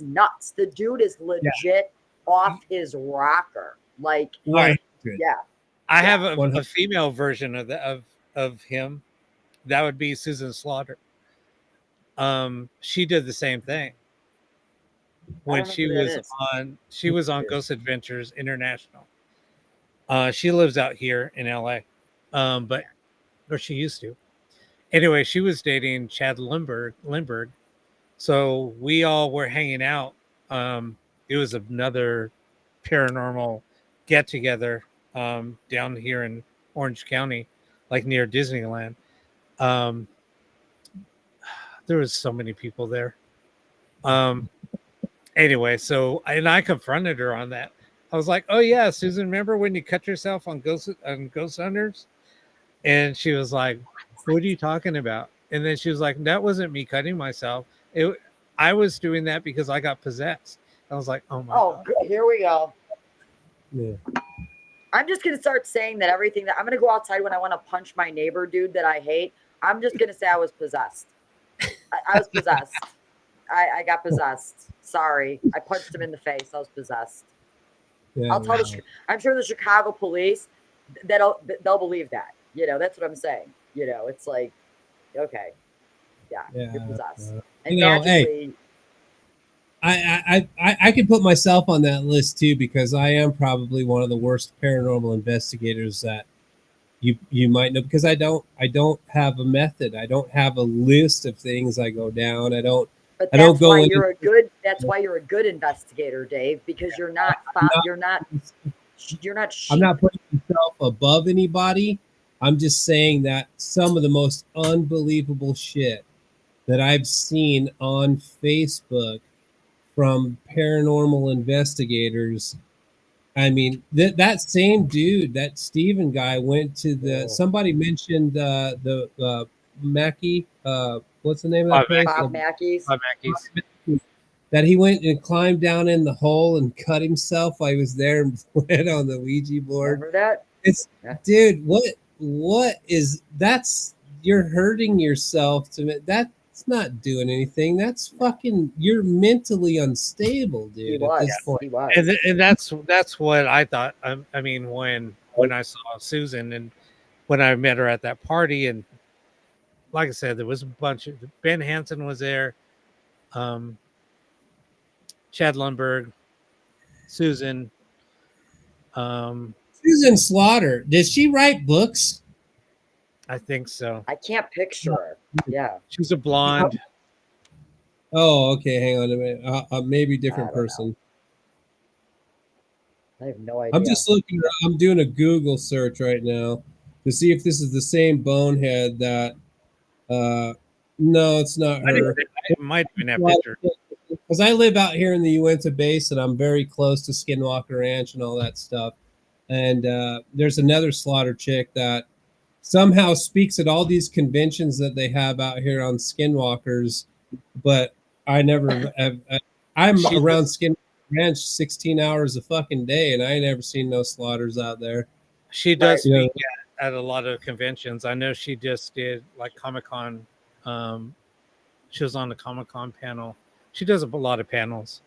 nuts. The dude is legit off his rocker. Like, Right. yeah. I have a 100. female version of him. That would be Susan Slaughter. She did the same thing when don't know who that is. she was on Ghost Adventures International. She lives out here in LA. Or she used to. Anyway, she was dating Chad Lindbergh. So we all were hanging out. It was another paranormal get together down here in Orange County, like near Disneyland. There was so many people there. Anyway, so I confronted her on that. I was like, "Oh yeah, Susan, remember when you cut yourself on Ghost Hunters?" And she was like, "What are you talking about?" And then she was like, "That wasn't me cutting myself. I was doing that because I got possessed." I was like, "Oh my god!" good. Here we go. Yeah. I'm just going to start saying that everything that I'm going to go outside when I want to punch my neighbor dude that I hate. I'm just going to say I was possessed. I was possessed. I got possessed. Sorry. I punched him in the face. I was possessed. Yeah, I'll tell I'm sure the Chicago police, they'll believe that. You know, that's what I'm saying. You know, it's like, okay. Yeah, you're possessed. And magically, I can put myself on that list too, because I am probably one of the worst paranormal investigators that you might know, because I don't have a method. I don't have a list of things I go down. But I don't that's go why in. that's why you're a good investigator, Dave, because you're not I'm not putting myself above anybody. I'm just saying that some of the most unbelievable shit that I've seen on Facebook from paranormal investigators. I mean, that same dude, that Steven guy, went to the. Somebody mentioned the Mackey. What's the name of that place? Bob Mackey's. Bob Mackey's. That he went and climbed down in the hole and cut himself while he was there and bled on the Ouija board. Remember that? Dude, what is that's you're hurting yourself that's not doing anything. That's fucking you're mentally unstable, dude. He was. At this point. He was. And that's what I thought. I mean, when I saw Susan and when I met her at that party, and like I said, there was a bunch of Ben Hansen was there, Chad Lundberg, Susan. Susan Slaughter, did she write books? I think so. I can't picture her. Yeah. She's a blonde. Oh, okay. Hang on a minute. Maybe different I don't person. I have no idea. I'm just looking. I'm doing a Google search right now to see if this is the same bonehead that No, it's not her. It might have been that picture. Because I live out here in the Uinta Basin, I'm very close to Skinwalker Ranch and all that stuff. And there's another slaughter chick that somehow speaks at all these conventions that they have out here on Skinwalkers, but I never have. I'm around Skinwalker Ranch 16 hours a fucking day, and I ain't never seen no slaughters out there. She does You know, speak at a lot of conventions. I know she just did like Comic-Con. She was on the Comic-Con panel. She does a lot of panels.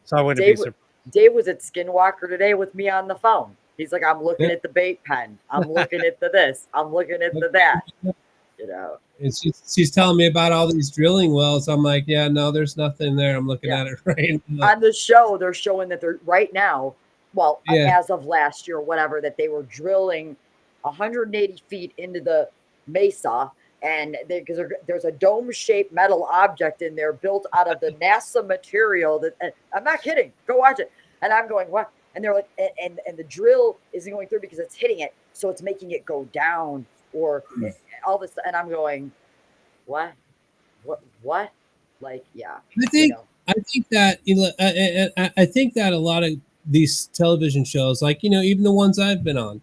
So I wouldn't be surprised. Dave was at Skinwalker today with me on the phone. He's like, I'm looking at the bait pen. I'm looking at the this. I'm looking at the that. You know. And she's telling me about all these drilling wells. I'm like, yeah, no, there's nothing there. I'm looking at it right now. On the show, they're showing that they're right now, well, as of last year, whatever, that they were drilling 180 feet into the mesa. And because there's a dome-shaped metal object in there built out of the NASA material. That I'm not kidding. Go watch it. And I'm going, what? And they're like, and the drill isn't going through because it's hitting it, so it's making it go down or all this. And I'm going, what? Like, yeah. I think that I think that a lot of these television shows, like even the ones I've been on,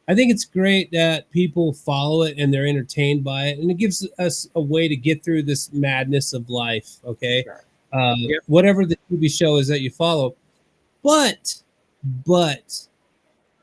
I think it's great that people follow it and they're entertained by it, and it gives us a way to get through this madness of life. Okay, sure. Whatever the TV show is that you follow, but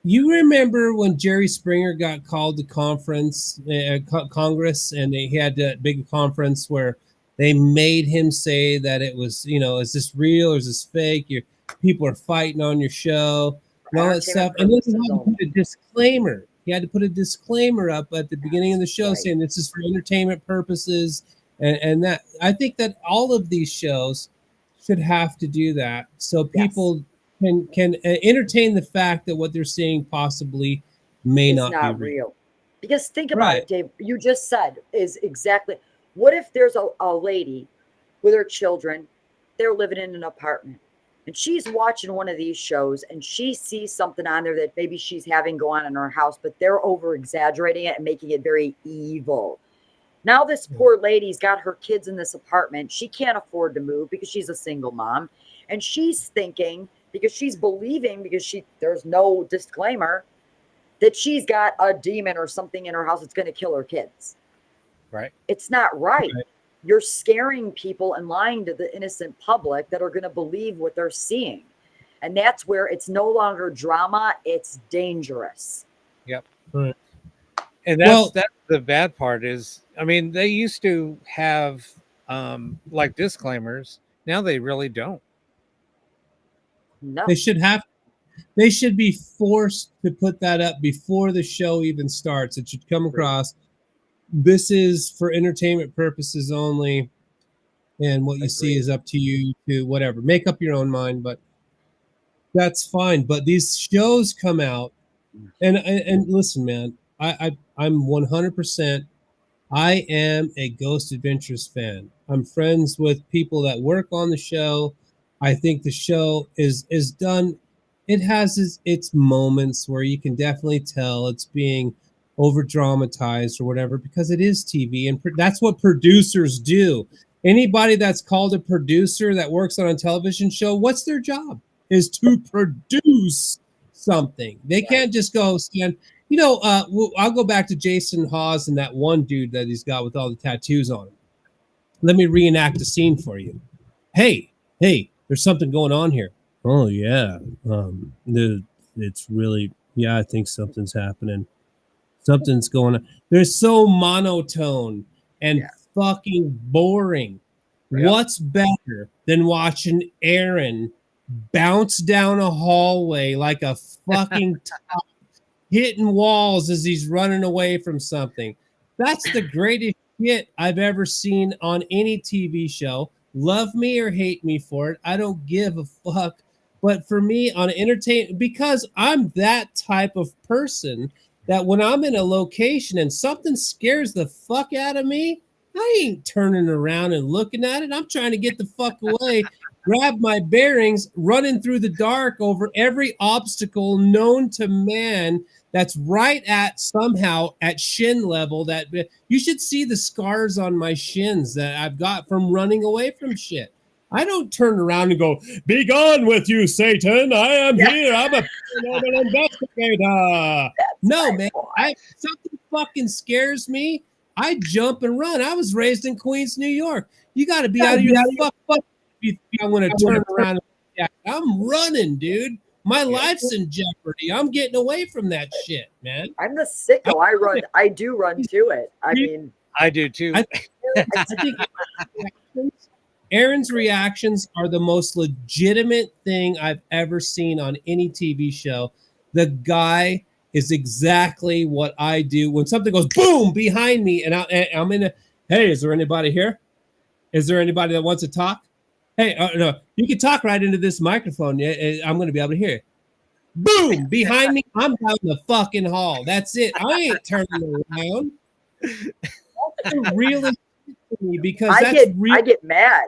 you remember when Jerry Springer got called to Congress, and he had that big conference where they made him say that it was, is this real or is this fake? People are fighting on your show. And all that stuff. And then he had to put a disclaimer. He had to put a disclaimer up at the beginning of the show saying this is for entertainment purposes. And that I think that all of these shows should have to do that so people can entertain the fact that what they're seeing possibly may not be real. Because think about it, Dave. You just said is exactly. What if there's a lady with her children? They're living in an apartment. And she's watching one of these shows and she sees something on there that maybe she's having go on in her house, but they're over exaggerating it and making it very evil. Now this poor lady's got her kids in this apartment. She can't afford to move because she's a single mom. And she's thinking, because she's believing, because there's no disclaimer, that she's got a demon or something in her house that's going to kill her kids. Right. It's not right. You're scaring people and lying to the innocent public that are going to believe what they're seeing. And that's where it's no longer drama. It's dangerous. Yep. Right. And that's the bad part is, I mean, they used to have like disclaimers. Now they really don't. No. They should be forced to put that up before the show even starts. It should come across. This is for entertainment purposes only, and what you see is up to you to whatever. Make up your own mind, but that's fine. But these shows come out, and listen, man, I'm 100%. I am a Ghost Adventures fan. I'm friends with people that work on the show. I think the show is done. It has its moments where you can definitely tell it's being over dramatized or whatever, because it is TV, and that's what producers do. Anybody that's called a producer that works on a television show, what's their job? Is to produce something. They can't just go stand. I'll go back to Jason Hawes and that one dude that he's got with all the tattoos on him. Let me reenact a scene for you. Hey, there's something going on here. Oh yeah, it's really I think something's happening. Something's going on. They're so monotone and fucking boring. Yeah. What's better than watching Aaron bounce down a hallway like a fucking top, hitting walls as he's running away from something? That's the greatest shit I've ever seen on any TV show. Love me or hate me for it, I don't give a fuck. But for me, on entertainment, because I'm that type of person that when I'm in a location and something scares the fuck out of me, I ain't turning around and looking at it. I'm trying to get the fuck away. grab my bearings, running through the dark over every obstacle known to man that's right at somehow at shin level. That you should see the scars on my shins that I've got from running away from shit. I don't turn around and go, "Be gone with you, Satan! I am here. I'm a paranormal investigator." No, man. Something fucking scares me. I jump and run. I was raised in Queens, New York. You got to be out of your fuck. I want to turn around. I'm running, dude. My life's in jeopardy. I'm getting away from that shit, man. I'm the sicko. I do run to it. I mean, I do too. I think Aaron's reactions are the most legitimate thing I've ever seen on any TV show. The guy is exactly what I do when something goes boom behind me, and I'm in a. Hey, is there anybody here? Is there anybody that wants to talk? Hey, no, you can talk right into this microphone. I'm going to be able to hear it. Boom behind me. I'm down the fucking hall. That's it. I ain't turning around. That's really me because I get mad.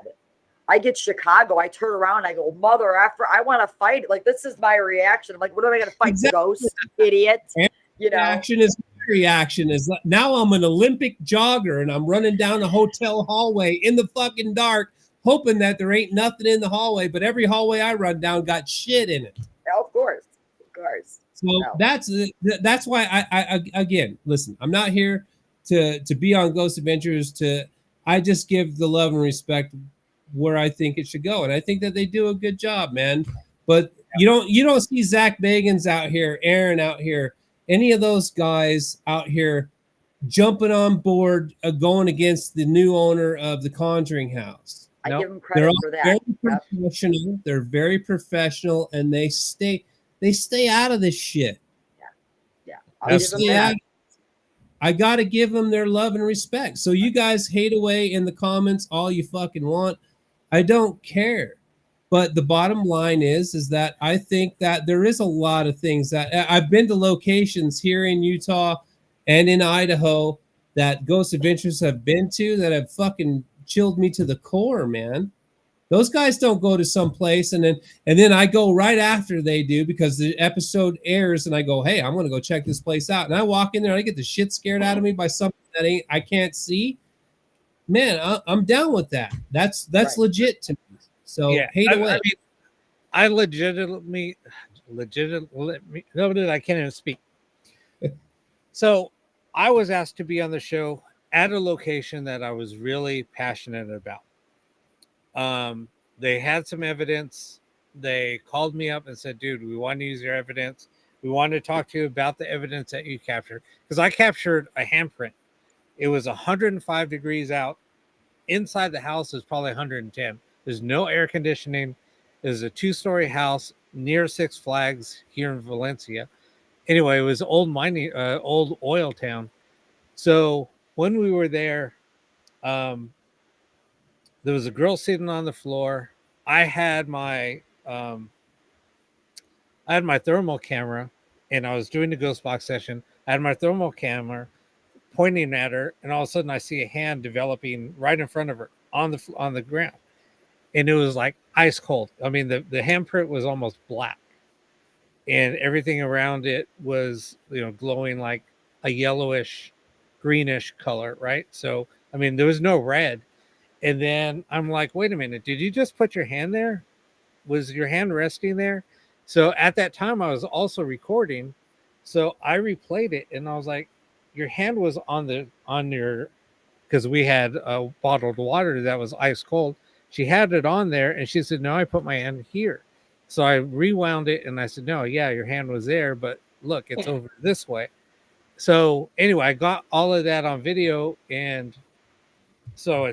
I get Chicago. I turn around. I go, mother effer. I want to fight. Like, this is my reaction. I'm like, what am I going to fight? Exactly. Ghost, idiot. You know. Reaction is now I'm an Olympic jogger and I'm running down a hotel hallway in the fucking dark, hoping that there ain't nothing in the hallway. But every hallway I run down got shit in it. Yeah, of course. So that's why I again, listen. I'm not here to be on Ghost Adventures. I just give the love and respect where I think it should go, and I think that they do a good job, man. But you don't see Zach Bagans out here, Aaron out here, any of those guys out here jumping on board, going against the new owner of the Conjuring House. I give them credit for that. Very professional. They're very professional, and they stay out of this shit. Yeah. I got to give them their love and respect. So you guys hate away in the comments all you fucking want. I don't care. But the bottom line is that I think that there is a lot of things that I've been to locations here in Utah and in Idaho that Ghost Adventures have been to that have fucking chilled me to the core, man. Those guys don't go to some place and then I go right after they do because the episode airs and I go, hey, I'm going to go check this place out. And I walk in there and I get the shit scared out of me by something that I can't see. Man, I'm down with that. That's right. Legit to me. So hate away. I mean, I legitimately, I can't even speak. So I was asked to be on the show at a location that I was really passionate about. They had some evidence. They called me up and said, dude, we want to use your evidence. We want to talk to you about the evidence that you captured. Because I captured a handprint. It was 105 degrees out. Inside the house is probably 110. There's no air conditioning. There's a 2-story house near Six Flags here in Valencia. Anyway, it was old oil town. So when we were there, there was a girl sitting on the floor. I had my thermal camera, and I was doing the ghost box session. I had my thermal camera pointing at her, and all of a sudden I see a hand developing right in front of her on the ground. And it was like ice cold. I mean, the handprint was almost black, and everything around it was, glowing like a yellowish, greenish color, right? So, I mean, there was no red. And then I'm like, wait a minute, did you just put your hand there? Was your hand resting there? So at that time, I was also recording. So I replayed it, and I was like, your hand was on your, because we had bottled water that was ice cold. She had it on there, and she said, no, I put my hand here. So I rewound it, and I said, no, yeah, your hand was there, but look, it's over this way. So anyway, I got all of that on video, and so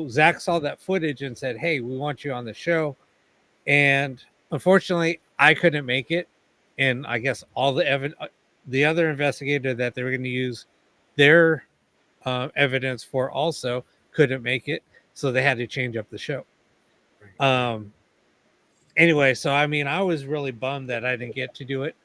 Zach saw that footage and said, hey, we want you on the show. And unfortunately, I couldn't make it. And I guess all the other investigator that they were going to use their evidence for also couldn't make it. So they had to change up the show. Anyway, so I mean, I was really bummed that I didn't get to do it.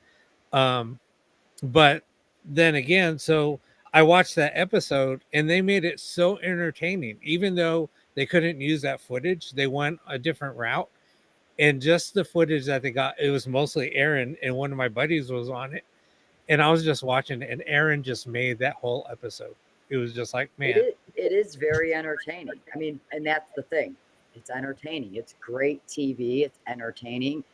But then again, so I watched that episode and they made it so entertaining, even though they couldn't use that footage. They went a different route, and just the footage that they got, it was mostly Aaron, and one of my buddies was on it, and I was just watching it, and Aaron just made that whole episode. It was just like, man, It is very entertaining. I mean, and that's the thing. It's entertaining. It's great TV. It's entertaining.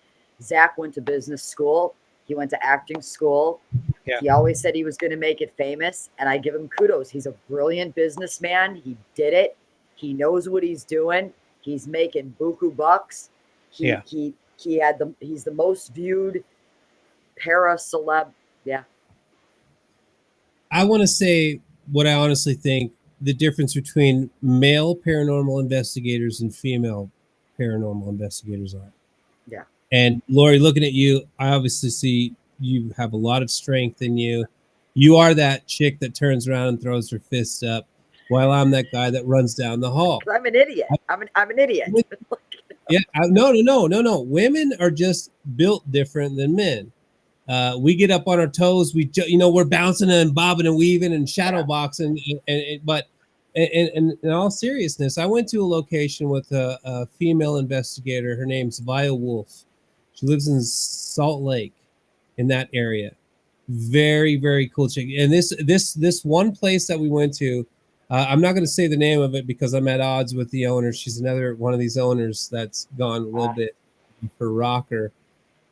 Zach went to business school. He went to acting school. Yeah. He always said he was going to make it famous, and I give him kudos. He's a brilliant businessman. He did it. He knows what he's doing. He's making buku bucks. Yeah. He's the most viewed para celeb. Yeah. I want to say what I honestly think the difference between male paranormal investigators and female paranormal investigators are. Yeah. And Lori, looking at you, I obviously see you have a lot of strength in you. You are that chick that turns around and throws her fists up, while I'm that guy that runs down the hall. I'm an idiot. I'm an idiot. Yeah, no. Women are just built different than men. We get up on our toes. We're bouncing and bobbing and weaving and shadow boxing. But in all seriousness, I went to a location with a female investigator. Her name's Via Wolf. She lives in Salt Lake, in that area. Very, very cool chick. And this one place that we went to, I'm not going to say the name of it because I'm at odds with the owner. She's another one of these owners that's gone a little bit for rocker.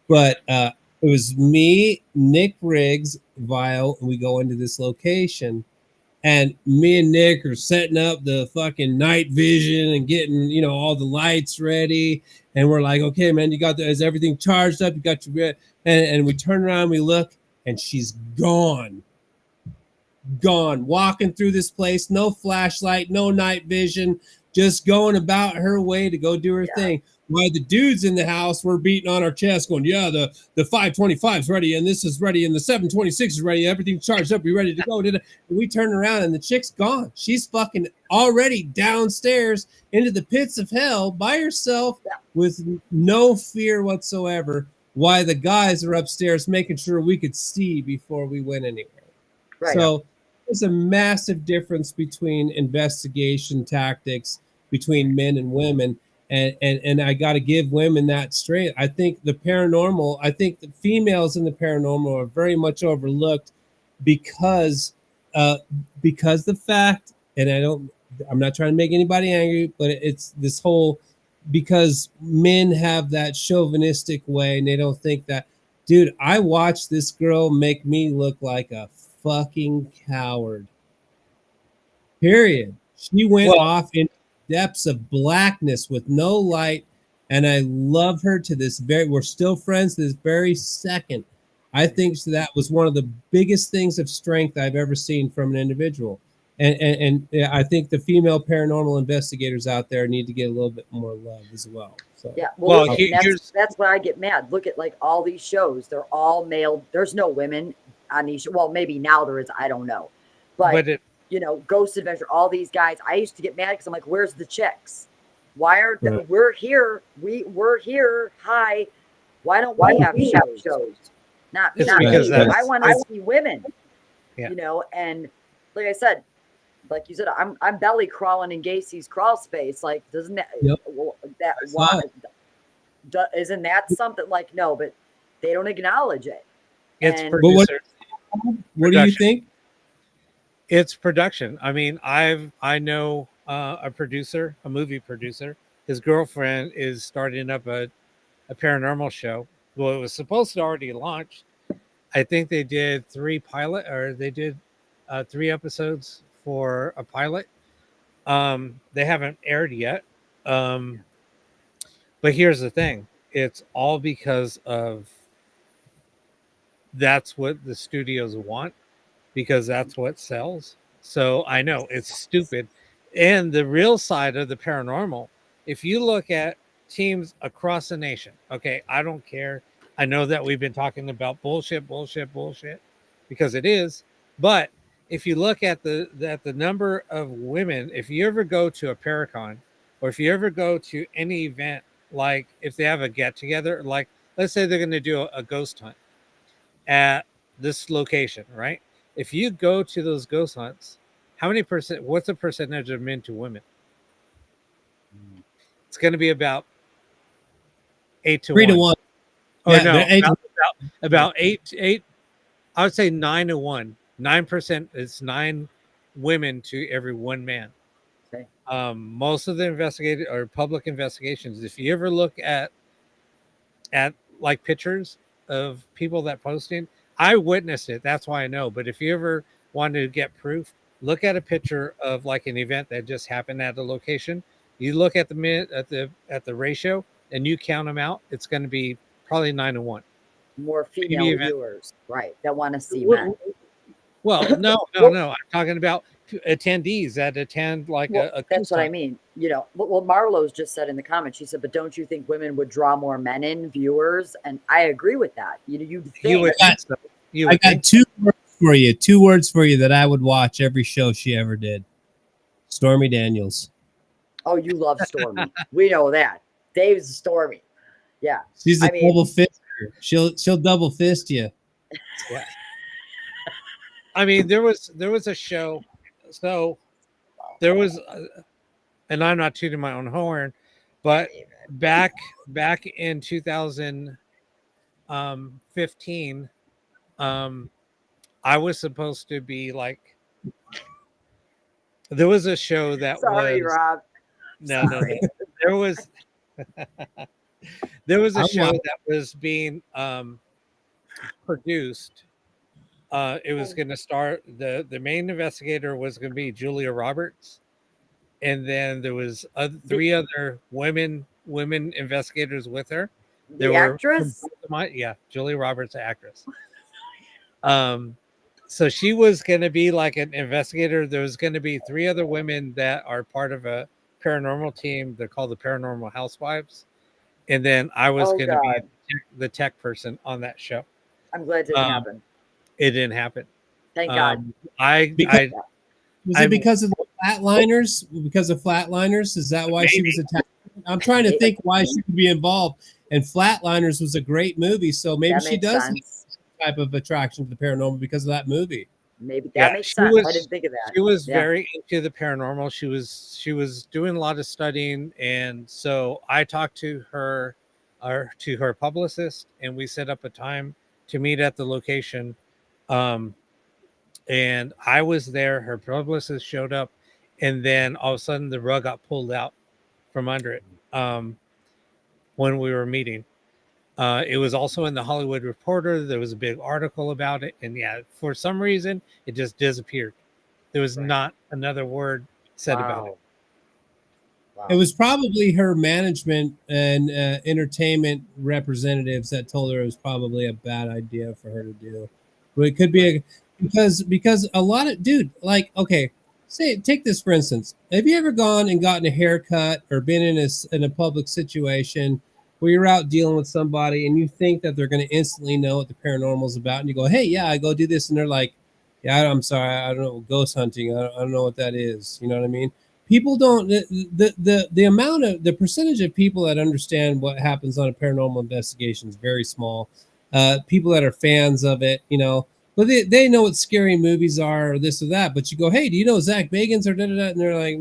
But it was me, Nick Riggs, Vile, and we go into this location. And me and Nick are setting up the fucking night vision and getting, all the lights ready. And we're like, okay, man, is everything charged up? You got your, and we turn around, we look, and she's gone, walking through this place, no flashlight, no night vision, just going about her way to go do her thing. While the dudes in the house were beating on our chest going, yeah, the 525 is ready, and this is ready, and the 726 is ready, everything's charged up, we ready to go. And we turn around, and the chick's gone. She's fucking already downstairs into the pits of hell by herself with no fear whatsoever, while the guys are upstairs making sure we could see before we went anywhere. Right. So there's a massive difference between investigation tactics between men and women. And I got to give women that straight. I think the females in the paranormal are very much overlooked because the fact, and I'm not trying to make anybody angry, but it's this whole, because men have that chauvinistic way and they don't think that, dude, I watched this girl make me look like a fucking coward. Period. She went off in depths of blackness with no light, and I love her to this we're still friends to this very second. I think that was one of the biggest things of strength I've ever seen from an individual. And I think the female paranormal investigators out there need to get a little bit more love as well. So yeah, well that's why I get mad. Look at like all these shows; they're all male. There's no women on these. Well, maybe now there is. I don't know, but Ghost Adventure, all these guys. I used to get mad because I'm like, "Where's the chicks? Why aren't we're here? We're here. Hi, why don't we have shows? Not because I want to see women. And like I said, like you said, I'm belly crawling in Gacy's crawl space. Like, doesn't that isn't that something? Like, no, but they don't acknowledge it. It's producer. What do you think? It's production. I mean, I know a producer, a movie producer. His girlfriend is starting up a paranormal show. Well, it was supposed to already launch. I think they did 3 episodes for a pilot. They haven't aired yet. But here's the thing. It's all because of that's what the studios want, because that's what sells. So I know it's stupid. And the real side of the paranormal, if you look at teams across the nation, okay, I don't care. I know that we've been talking about bullshit, because it is. But if you look at the number of women, if you ever go to a Paracon, or if you ever go to any event, like if they have a get together, like let's say they're going to do a ghost hunt at this location, right? If you go to those ghost hunts, what's the percentage of men to women? It's going to be about 8 to 3 to 1. 1. Or Yeah, no, they're 8 about 8. I would say 9 to 1. 9% is 9 women to every 1 man. Okay. Most of the investigated or public investigations, if you ever look at like pictures of people that posting, I witnessed it. That's why I know. But if you ever wanted to get proof, look at a picture of like an event that just happened at a location. You look at the minute at the ratio and you count them out. It's going to be probably 9 to 1. More female Maybe even viewers, right, that want to see men. well, no. I'm talking about attendees that attend like Well, a that's what I hunt. mean. Well, Marlowe's just said in the comments, she said, but don't you think women would draw more men in, viewers? And I agree with that. You'd You think. would think so. You I would got think 2 words for you. 2 words for you that I would watch every show she ever did. Stormy Daniels. Oh, you love Stormy. We know that. Dave's Stormy. Yeah. She's a I mean, double fister. She'll double fist you. yeah. I mean, there was a show. So there was, and I'm not tooting my own horn, but back in 2015, I was supposed to be like. There was a show that sorry, was Rob. no. There was a show that was being produced. It was going to start the main investigator was going to be Julia Roberts, and then there was 3 other women investigators with her. There The were actress? Julia Roberts, the actress. So she was going to be like an investigator. There was going to be 3 other women that are part of a paranormal team. They're called the Paranormal Housewives. And then I was going to be the tech person on that show. I'm glad it didn't happen. It didn't happen. Thank God. Was it because of the Flatliners? Because of Flatliners? Is that why maybe. she was attacked? I'm trying to think why she could be involved. And Flatliners was a great movie, so maybe she does have some type of attraction to the paranormal because of that movie. Maybe that makes sense. I didn't think of that. She was very into the paranormal. She was doing a lot of studying, and so I talked to her publicist, and we set up a time to meet at the location. And I was there. Her publicist showed up, and then all of a sudden the rug got pulled out from under it when we were meeting. It was also in the Hollywood Reporter. There was a big article about it, and for some reason it just disappeared. There was not another word said about it. It was probably her management and entertainment representatives that told her it was probably a bad idea for her to do. But it could be because a lot of take this for instance. Have you ever gone and gotten a haircut or been in a public situation where you're out dealing with somebody and you think that they're going to instantly know what the paranormal is about, and you go, "Hey, yeah, I go do this," and they're like, "Yeah, I'm sorry, I don't know, ghost hunting. I don't know what that is." You know what I mean? People don't the amount of the percentage of people that understand what happens on a paranormal investigation is very small. People that are fans of it, but they know what scary movies are or this or that. But you go, "Hey, do you know Zach Bagans or da da da?" And they're like,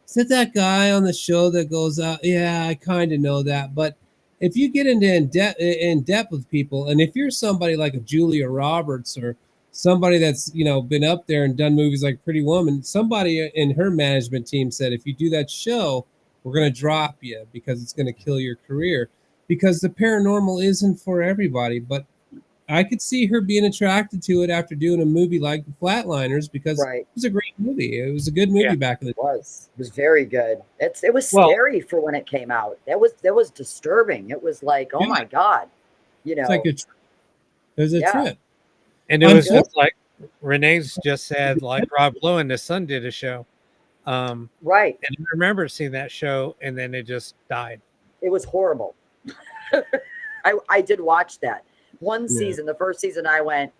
"Is that guy on the show that goes out?" "Yeah, I kind of know that." But if you get into in depth with people, and if you're somebody like a Julia Roberts or somebody that's been up there and done movies like Pretty Woman, somebody in her management team said, if you do that show, we're going to drop you because it's going to kill your career, because the paranormal isn't for everybody. But I could see her being attracted to it after doing a movie like The Flatliners, because it was a great movie. It was a good movie back in the day. It was very good. It was scary for when it came out. That was disturbing. It was like, oh my God, It's like it was a trip. And it was just like Renee's just said, like Rob Lowe and his son did a show. Right. And I remember seeing that show, and then it just died. It was horrible. I did watch that one season. The first season I went,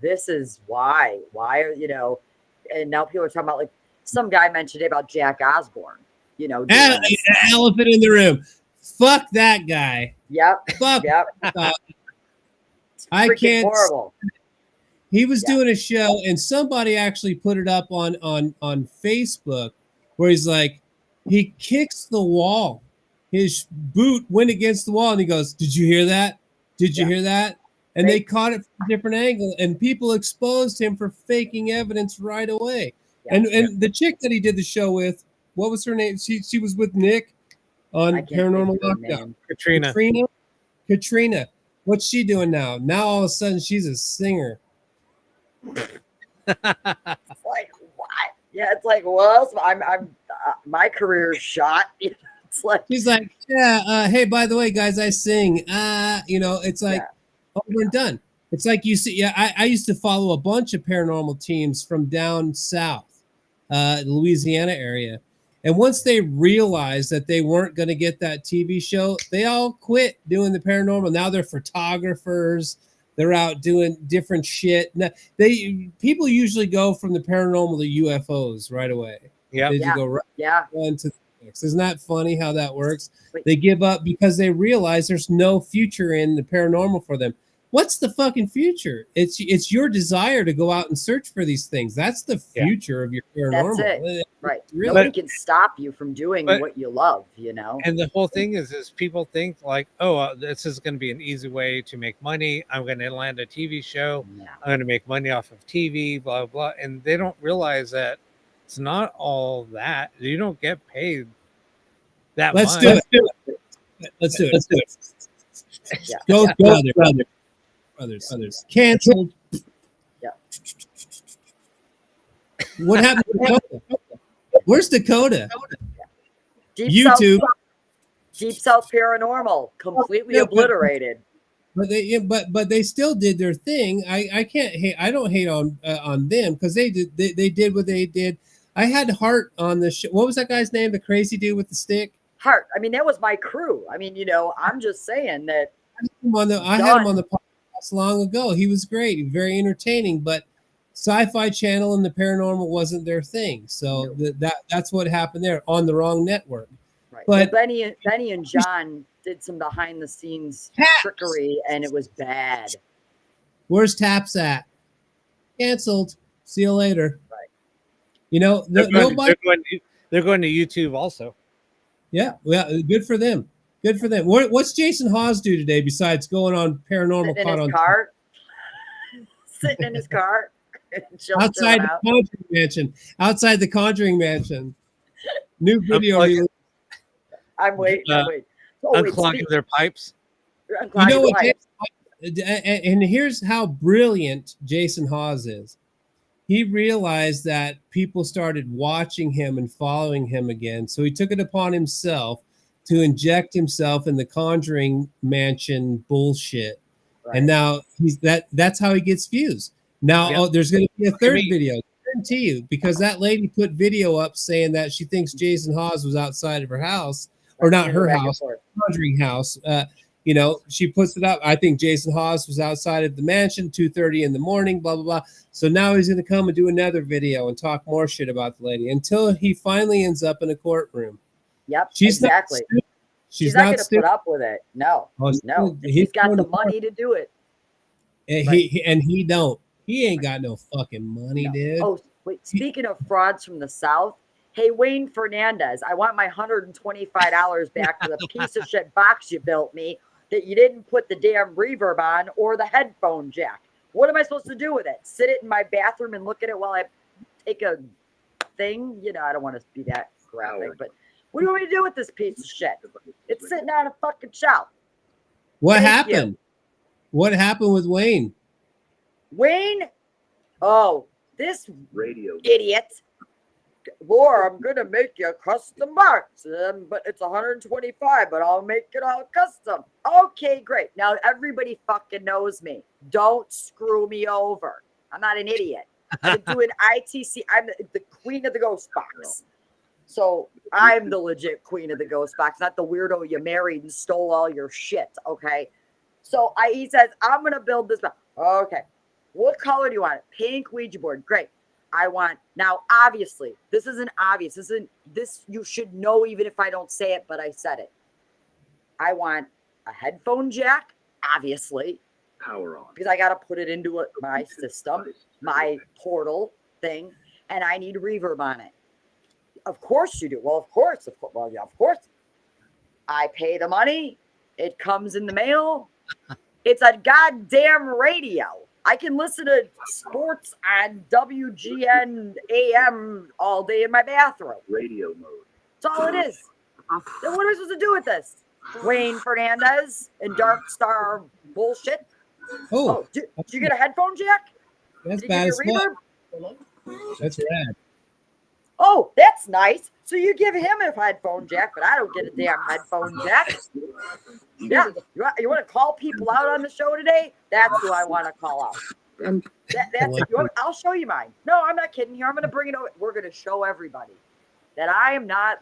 this is why are, and now people are talking about, like, some guy mentioned it about Jack Osborne, elephant in the room. Fuck that guy. Yep. Fuck. Yep. I can't. Horrible. He was doing a show, and somebody actually put it up on Facebook, where he's like, He kicks the wall. His boot went against the wall, and he goes, "Did you hear that? Did you hear that?" And they caught it from a different angle, and people exposed him for faking evidence right away. And the chick that he did the show with, what was her name? She was with Nick on Paranormal Lockdown. Katrina. What's she doing now? Now all of a sudden she's a singer. It's like what? Yeah, it's like, well, I'm my career's shot. It's like she's like, yeah. Hey, by the way, guys, I sing. It's like over and done. It's like you see. Yeah, I used to follow a bunch of paranormal teams from down south, Louisiana area, and once they realized that they weren't going to get that TV show, they all quit doing the paranormal. Now they're photographers. They're out doing different shit. People usually go from the paranormal to UFOs right away. Yeah, they go right into the mix. Isn't that funny how that works? They give up because they realize there's no future in the paranormal for them. What's the fucking future? It's your desire to go out and search for these things. That's the future of your paranormal. That's it. Right. Really? Nobody can stop you from doing what you love, And the whole thing is people think like, oh, this is going to be an easy way to make money. I'm going to land a TV show. I'm going to make money off of TV, blah, blah. And they don't realize that it's not all that. You don't get paid that much. Let's do it. Go, brothers. Canceled. Yeah. What happened to Dakota? Where's Dakota? YouTube. Deep South Paranormal, completely obliterated. But they still did their thing. I can't hate. I don't hate on them because they did what they did. I had Hart on the show. What was that guy's name? The crazy dude with the stick. Hart. I mean, that was my crew. I mean, I'm just saying that. I had him on the podcast long ago. He was great, very entertaining. But Sci-Fi Channel and the paranormal wasn't their thing. So that's what happened there on the wrong network. Right. But Benny and John did some behind the scenes trickery, and it was bad. Where's Taps at? Canceled. See you later. Right. They're going to YouTube also. Yeah. Well, good for them. Good for them. What's Jason Hawes do today besides going on Paranormal? Sitting in his car. Sitting in his car. Outside the Conjuring Mansion. Outside the Conjuring Mansion. New video release. I'm waiting. Unclogging their pipes. You know what? And here's how brilliant Jason Hawes is. He realized that people started watching him and following him again. So he took it upon himself to inject himself in the Conjuring Mansion bullshit. Right. And now that's how he gets views. Now there's going to be a third video. I guarantee you, because that lady put video up saying that she thinks Jason Hawes was outside of her house, or not her house, Conjuring house. She puts it up. I think Jason Hawes was outside of the mansion 2:30 in the morning, blah, blah, blah. So now he's going to come and do another video and talk more shit about the lady until he finally ends up in a courtropom. Yep, exactly. She's not going to put up with it. No. He's got the money to do it. And he don't. He ain't got no fucking money, dude. Oh, wait. Speaking of frauds from the South, hey, Wayne Fernandez, I want my $125 back for the piece of shit box you built me that you didn't put the damn reverb on or the headphone jack. What am I supposed to do with it? Sit it in my bathroom and look at it while I take a thing? I don't want to be that graphic, but what do you want me to do with this piece of shit? It's sitting on a fucking shelf. What happened? What happened with Wayne? Wayne? Oh, this radio idiot. Laura, I'm going to make you a custom box, but it's $125, but I'll make it all custom. Okay, great. Now everybody fucking knows me. Don't screw me over. I'm not an idiot. I've been doing ITC. I'm the queen of the ghost box. So I'm the legit queen of the ghost box, not the weirdo you married and stole all your shit, okay? So he says, I'm going to build this box. Okay. What color do you want? Pink Ouija board. Great. I want, now obviously, this isn't obvious. This you should know even if I don't say it, but I said it. I want a headphone jack, obviously. Power on. Because I got to put it into my system, my portal thing, and I need reverb on it. Of course you do. Well, of course. Well, yeah, of course. I pay the money. It comes in the mail. It's a goddamn radio. I can listen to sports on WGN AM all day in my bathroom. Radio mode. That's all it is. Then what am I supposed to do with this? Wayne Fernandez and Dark Star bullshit. Oh, Did you get a headphone jack? that's Did you bad get as your fuck. reverb? That's rad. Oh, that's nice. So you give him a headphone jack, but I don't get a damn headphone jack. Yeah, you want to call people out on the show today? That's who I want to call out. That's it. I'll show you mine. No, I'm not kidding. Here, I'm going to bring it over. We're going to show everybody that I am not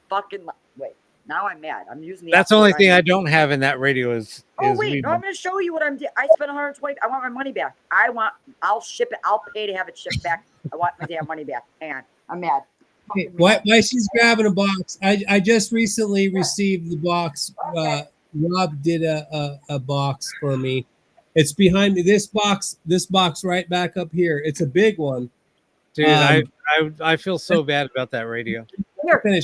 fucking. Wait, now I'm mad. I'm using the. That's the only thing I don't have in that radio is. Oh wait, no, I'm going to show you what I'm doing. I spent 120. I want my money back. I'll ship it. I'll pay to have it shipped back. I want my damn money back. Hang on, I'm mad. Hey, why she's grabbing a box? I just recently received the box. Rob did a box for me. It's behind me. This box right back up here. It's a big one. Dude, I feel so bad about that radio. Let me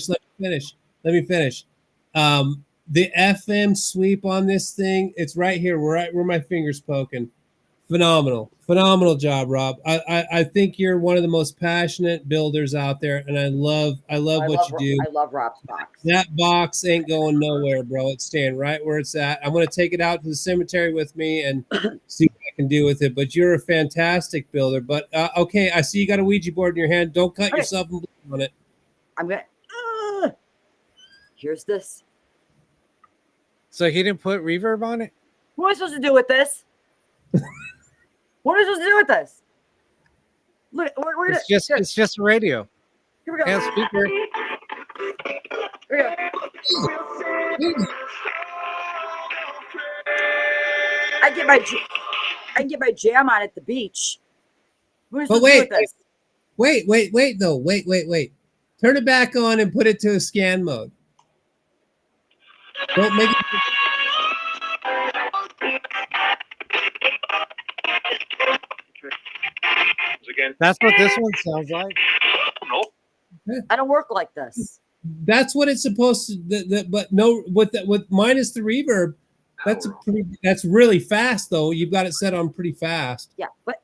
finish. The FM sweep on this thing, it's right here, right where my finger's poking. Phenomenal job, Rob. I think you're one of the most passionate builders out there, and I love what you do. I love Rob's box. That box ain't going nowhere, bro. It's staying right where it's at. I'm going to take it out to the cemetery with me and see what I can do with it. But you're a fantastic builder. But okay, I see you got a Ouija board in your hand. Don't cut yourself and bleed on it. I'm gonna. Here's this. So he didn't put reverb on it? What am I supposed to do with this? What are we supposed to do with this? Look, we're gonna. It's just a radio. Here we go. And speaker. Here we go. I can get my jam on at the beach. What are we supposed to do with this? Wait, though. Wait. Turn it back on and put it to a scan mode. Don't make it. Again. That's what this one sounds like. I don't work like this. That's what it's supposed to. But no, with minus the reverb, that's really fast though. You've got it set on pretty fast. Yeah, but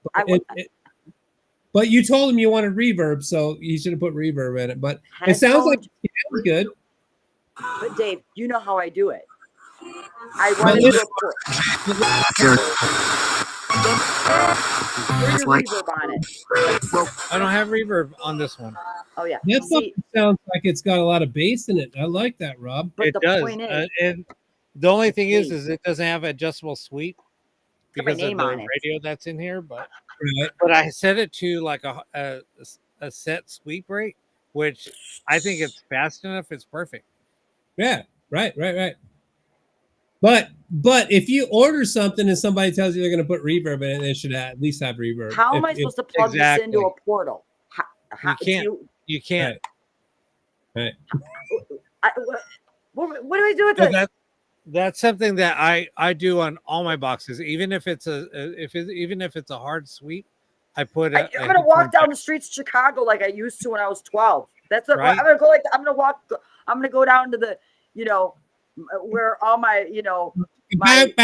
but you told him you wanted reverb, so you should have put reverb in it. But it sounds like it's good. But Dave, you know how I do it. I run into Where's your reverb on it? I don't have reverb on this one. Oh yeah. That sounds like it's got a lot of bass in it. I like that, Rob. But it the does. point is, And the only thing is it doesn't have adjustable sweep because of the radio that's in here. But I set it to like a set sweep rate, which I think it's fast enough. It's perfect. Yeah. Right. But if you order something and somebody tells you they're going to put reverb in it, they should at least have reverb. How am I supposed to plug this into a portal? You can't. Right. What do I do with this? That's something that I do on all my boxes. Even if it's a hard sweep, I put. I'm gonna walk down the streets of Chicago like I used to when I was 12. That's what I'm gonna go like. I'm gonna go down to the where all my my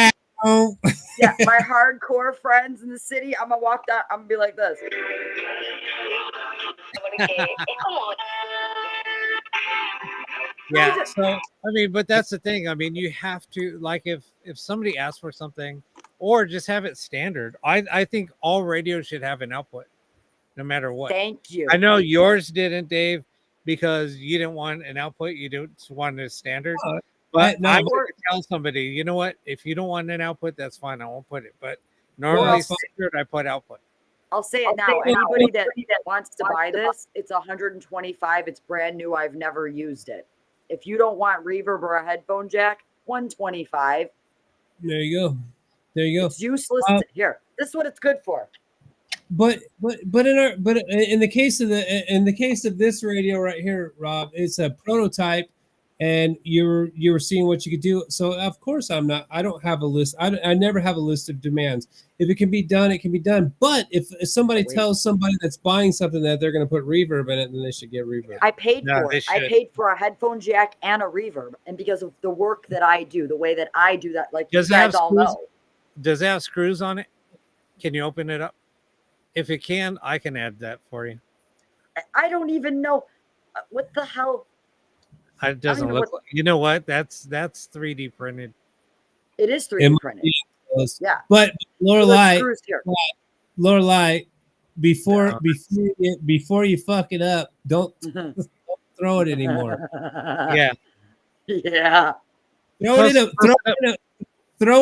hardcore friends in the city. I'm gonna walk down. I'm gonna be like this. Yeah. So I mean, but that's the thing. I mean, you have to like if somebody asks for something, or just have it standard. I think all radios should have an output, no matter what. Thank you. I know yours didn't, Dave, because you didn't want an output. You just wanted a standard. But I would tell somebody, you know what? If you don't want an output, that's fine. I won't put it. But normally, standard, I put output. I'll say it now. Anybody that wants to buy this, it's $125. It's brand new. I've never used it. If you don't want reverb or a headphone jack, $125. There you go. It's useless. Here, this is what it's good for. But in the case of this radio right here, Rob, it's a prototype. and you were seeing what you could do. So of course I don't have a list. I never have a list of demands. If it can be done, it can be done. But if somebody tells somebody that's buying something that they're going to put reverb in it, then they should get reverb. I paid No, for they it. I should. paid for a headphone jack and a reverb, and because of the work that I do, the way that I do that, like Does you it have guys all screws? know. Does it have screws on it? Can you open it up? If it can, I can add that for you. I don't even know what the hell. It doesn't know look. what- You know what? That's 3D printed. It is It 3D might printed. be close. Yeah. But Well, there's Lorelei, screws here. Lorelei, before No. before you fuck it up, don't throw it anymore. Yeah. Yeah. Throw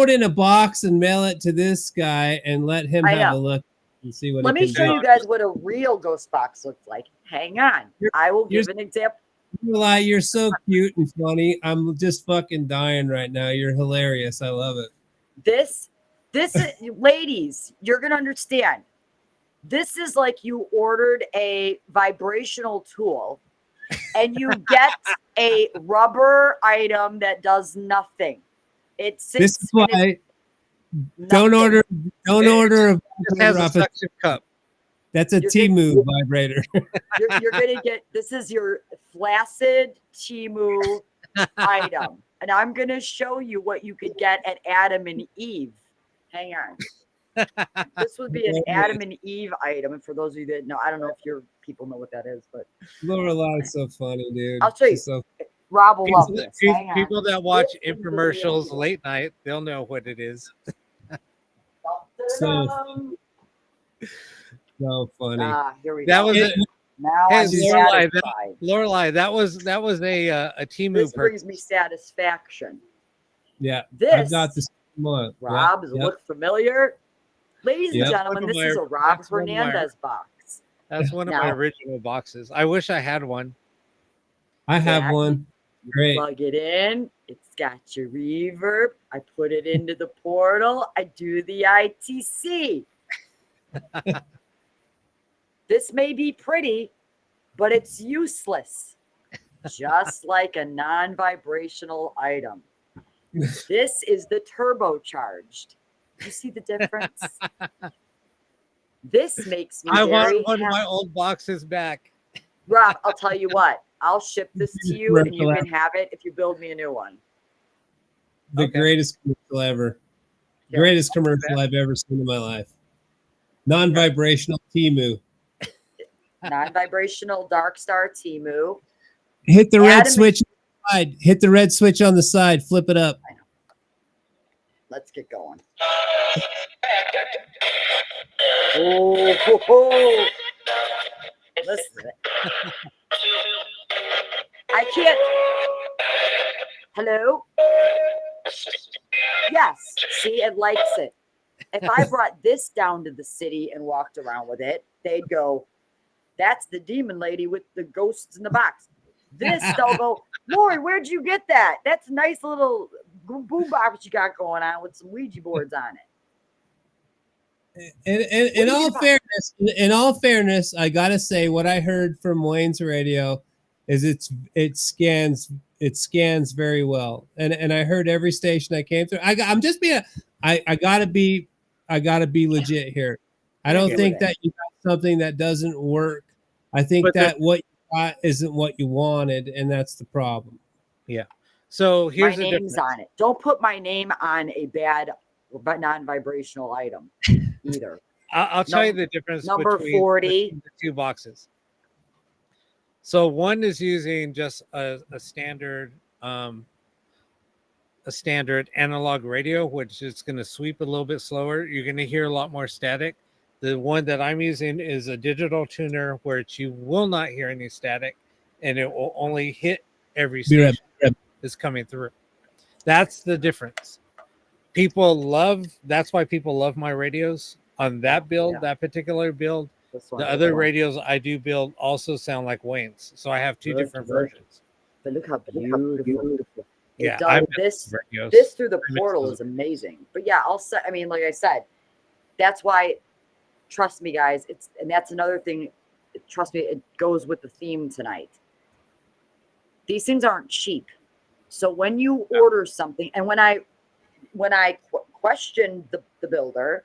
it in a box and mail it to this guy and let him I have know. a look and see what Let he me can show do. you guys what a real ghost box looks like. Hang on. I will give an example. Lorelei, you're so cute and funny. I'm just fucking dying right now. You're hilarious. I love it. This ladies, you're gonna understand. This is like you ordered a vibrational tool and you get a rubber item that does nothing. It sits. This is why don't nothing. order a It has a vibrator. suction cup. That's a You're Temu vibrator. You're gonna get, this is your flaccid Temu item, and I'm gonna show you what you could get at Adam and Eve. Hang on. This would be an Adam and Eve item, and for those of you that know, I don't know if your people know what that is, but Lorelei's so funny, dude. I'll show you. She's so Rob will love People, this. Hang on. people that watch This is the infomercials real deal. late night, they'll know what it is. Dun-dun-dun. so funny. Here we That go. was It- Now Hey, I'm Lorelei, satisfied. Lorelei. That was a Temu This purchase. brings me satisfaction. Yeah, This, I've got this one. Rob, does it look familiar? Ladies and Yep. gentlemen, One of this is my- a Rob that's one of my- Hernandez box. That's one of my Now- original boxes. I wish I had one. I have That- one. You Great. plug it in. It's got your reverb. I put it into the portal. I do the ITC. This may be pretty, but it's useless. Just like a non-vibrational item. This is the turbocharged. You see the difference? This makes me I very want one of happy. my old boxes back. Rob, I'll tell you what. I'll ship this to you and you can have it if you build me a new one. The Okay. greatest commercial ever. Yeah. Greatest commercial I've ever seen in my life. Non-vibrational Temu. Non-vibrational Dark Star Temu. Hit the red Adam- switch on the side. Hit the red switch on the side. Flip it up. Let's get going. Oh, ho, ho. Listen. I can't. Hello? Yes. See, it likes it. If I brought this down to the city and walked around with it, they'd go, that's the demon lady with the ghosts in the box. This, they'll go, Lori, where'd you get that? That's a nice little boom box you got going on with some Ouija boards on it. In all fairness, I gotta say what I heard from Wayne's radio is it scans very well, and I heard every station I came through. I gotta be legit here. I don't Yeah. think that you got something that doesn't work. I think But that what you got isn't what you wanted, and that's the problem. So My here's the name's difference. on it. Don't put my name on a bad but non-vibrational item either. I'll tell you the difference Number between 40. the two boxes. So one is using just a standard analog radio, which is going to sweep a little bit slower. You're going to hear a lot more static. The one that I'm using is a digital tuner, where you will not hear any static, and it will only hit every Be right station is coming through. That's the difference. That's why people love my radios on that build, Yeah. that particular build. This one. The other radios I do build also sound like Wayne's. So I have two different versions. But look how beautiful. Yeah, It does, I this radios. this through the I miss portal those. is amazing. But yeah, I mean, like I said, that's why, trust me, guys, and that's another thing. Trust me, it goes with the theme tonight. These things aren't cheap. So when you order something, and when I questioned the builder,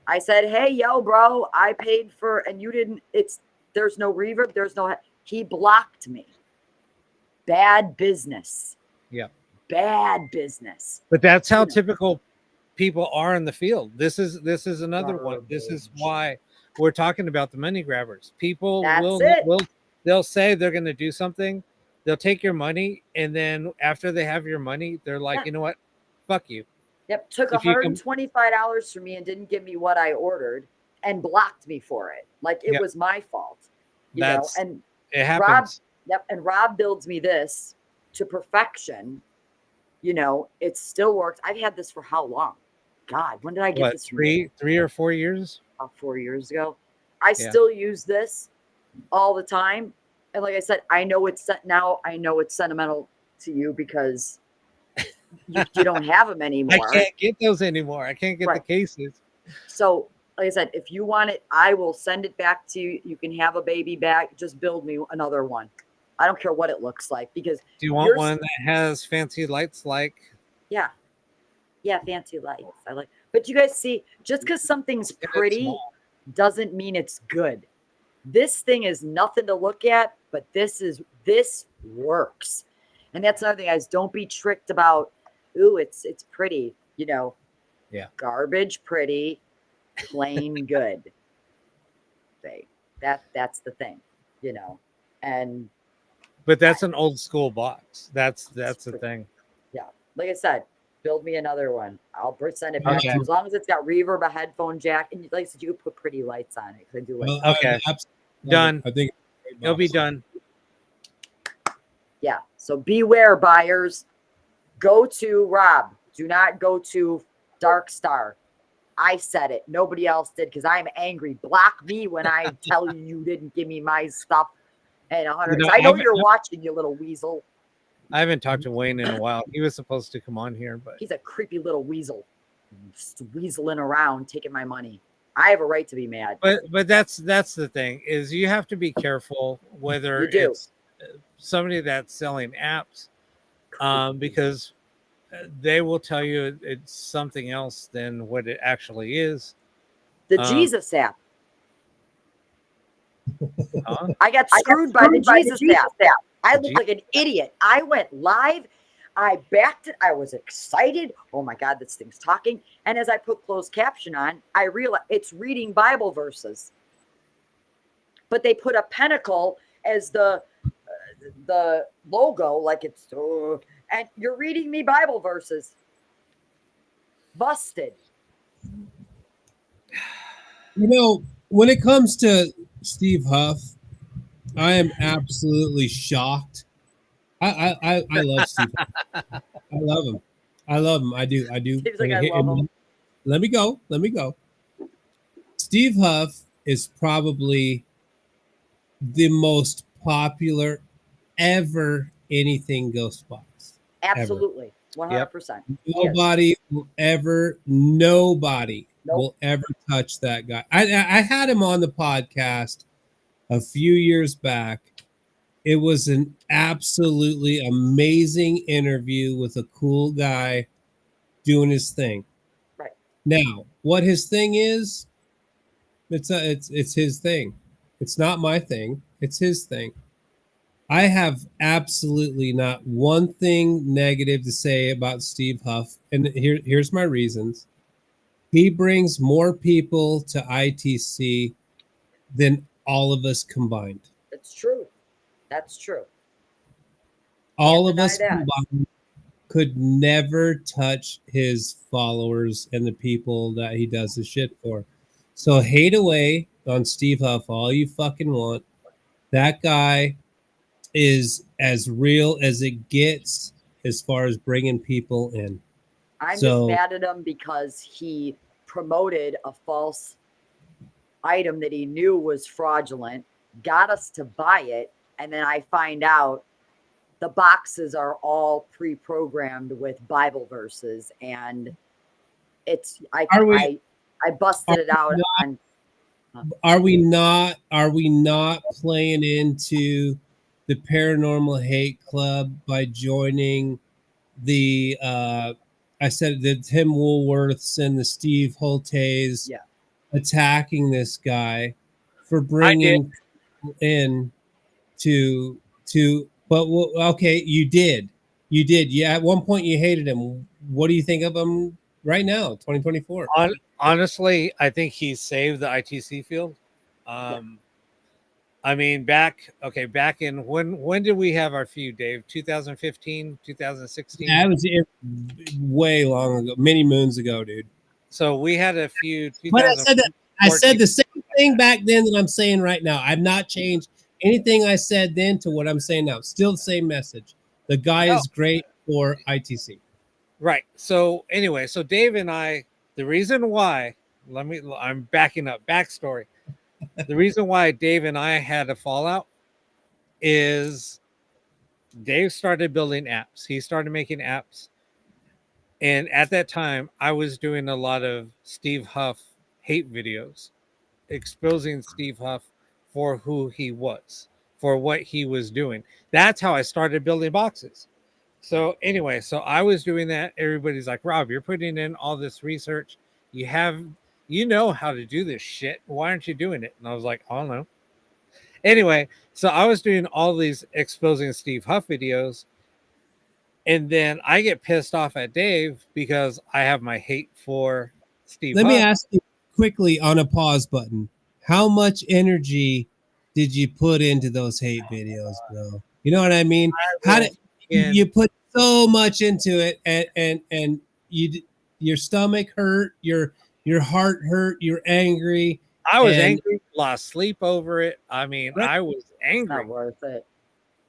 I said, "Hey, yo, bro, I paid for, and you didn't. There's no reverb. There's no." He blocked me. Bad business. Yeah. Bad business. But that's how typical people are in the field. This is another one. This is Garbage. why we're talking about the money grabbers. People That's it. they'll say they're going to do something. They'll take your money, and then after they have your money, they're like, Yeah. you know what? Fuck you. Yep, took If you can- $125 from me and didn't give me what I ordered and blocked me for it. Like it Yep. was my fault. You know, That's and it happens. Yep, and Rob builds me this to perfection. You know, it still works. I've had this for how long? God, when did I get What, this from you? 3 or 4 years? About 4 years ago. I Yeah. still use this all the time. And like I said, I know it's sentimental to you because you don't have them anymore. I can't get those anymore. I can't get the Right. cases. So, like I said, if you want it, I will send it back to you. You can have a baby back. Just build me another one. I don't care what it looks like because Do you want yours- one that has fancy lights like? yeah, fancy lights. I like. But you guys see, just because something's it's pretty small. doesn't mean it's good. This thing is nothing to look at, but this works. And that's another thing, guys. Don't be tricked about, ooh, it's pretty, you know. Yeah. Garbage pretty, plain good. That's the thing, you know. And But that's an old school box. That's the thing. yeah, like I said, build me another one. I'll send it back Okay. to you as long as it's got reverb, a headphone jack, and like I said, you could put pretty lights on it because I do like. Well, Okay. Done. Done. I think It'll be done. Yeah. So beware, buyers. Go to Rob. Do not go to Dark Star. I said it. Nobody else did because I'm angry. Block me when I tell you didn't give me my stuff. And 100. You know, I know I've- you're watching, you little weasel. I haven't talked to Wayne in a while. He was supposed to come on here, but He's a creepy little weasel. Just weaseling around, taking my money. I have a right to be mad. but that's the thing is you have to be careful whether You do. it's somebody that's selling apps, because they will tell you it's something else than what it actually is. The Jesus app. Huh? I got screwed by the Jesus app. I looked like an idiot. I went live. I backed it. I was excited. Oh my God, this thing's talking. And as I put closed caption on, I realized it's reading Bible verses. But they put a pentacle as the logo, like it's, and you're reading me Bible verses. Busted. You know, when it comes to Steve Huff, I am absolutely shocked. I love Steve Huff. I love him. I love him. I do. Steve's like, I love him. Let me go. Steve Huff is probably the most popular ever anything Ghost Box. Absolutely. 100%. Nobody Nope. will ever touch that guy. I had him on the podcast a few years back. It was an absolutely amazing interview with a cool guy doing his thing. Right. Now, what his thing is, it's his thing. It's not my thing. It's his thing. I have absolutely not one thing negative to say about Steve Huff, and here's my reasons. He brings more people to ITC than all of us combined. It's true. That's true. All Can't of us deny that. combined could never touch his followers and the people that he does the shit for. So hate away on Steve Huff all you fucking want. That guy is as real as it gets as far as bringing people in. I'm So- just mad at him because he promoted a false item that he knew was fraudulent, got us to buy it, and then I find out the boxes are all pre-programmed with Bible verses, and it's I busted it out on. Are we not playing into the Paranormal Hate Club by joining the I said the Tim Woolworths and the Steve Holtes Yeah. attacking this guy for I did. bringing people in to but okay, you did. Yeah, at one point you hated him. What do you think of him right now, 2024? Honestly, I think he saved the ITC field. I mean, back in when did we have our feud, Dave? 2015, 2016? That was way long ago, many moons ago, dude. So we had a feud. But I said the same thing back then that I'm saying right now. I've not changed anything I said then to what I'm saying now. Still the same message. The guy is great for ITC. Right. So anyway, so Dave and I, the reason why, I'm backing up, backstory. The reason why Dave and I had a fallout is Dave started building apps. He started making apps. And at that time, I was doing a lot of Steve Huff hate videos, exposing Steve Huff for who he was, for what he was doing. That's how I started building boxes. So anyway, so I was doing that. Everybody's like, Rob, you're putting in all this research. You know how to do this shit. Why aren't you doing it? And I was like, I don't know. Anyway, so I was doing all these exposing Steve Huff videos. And then I get pissed off at Dave because I have my hate for Steve Huff. Let me ask you quickly on a pause button. How much energy did you put into those hate videos, bro? You know what I mean? How did you put so much into it, and your stomach hurt, your heart hurt, you're angry. I was angry, lost sleep over it. I mean, Right. I was angry. Not worth it.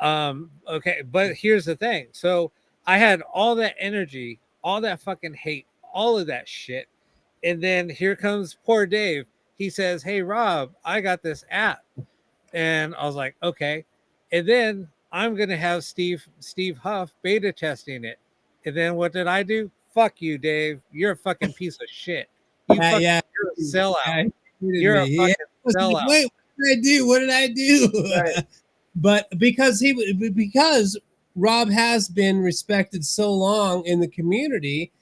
Okay, but here's the thing. So I had all that energy, all that fucking hate, all of that shit. And then here comes poor Dave. He says, "Hey Rob, I got this app." And I was like, "Okay." And then I'm gonna have Steve Huff beta testing it. And then what did I do? Fuck you, Dave. You're a fucking piece of shit. You're a sellout. You're a fucking sellout. Wait, what did I do? Right. But because Rob has been respected so long in the community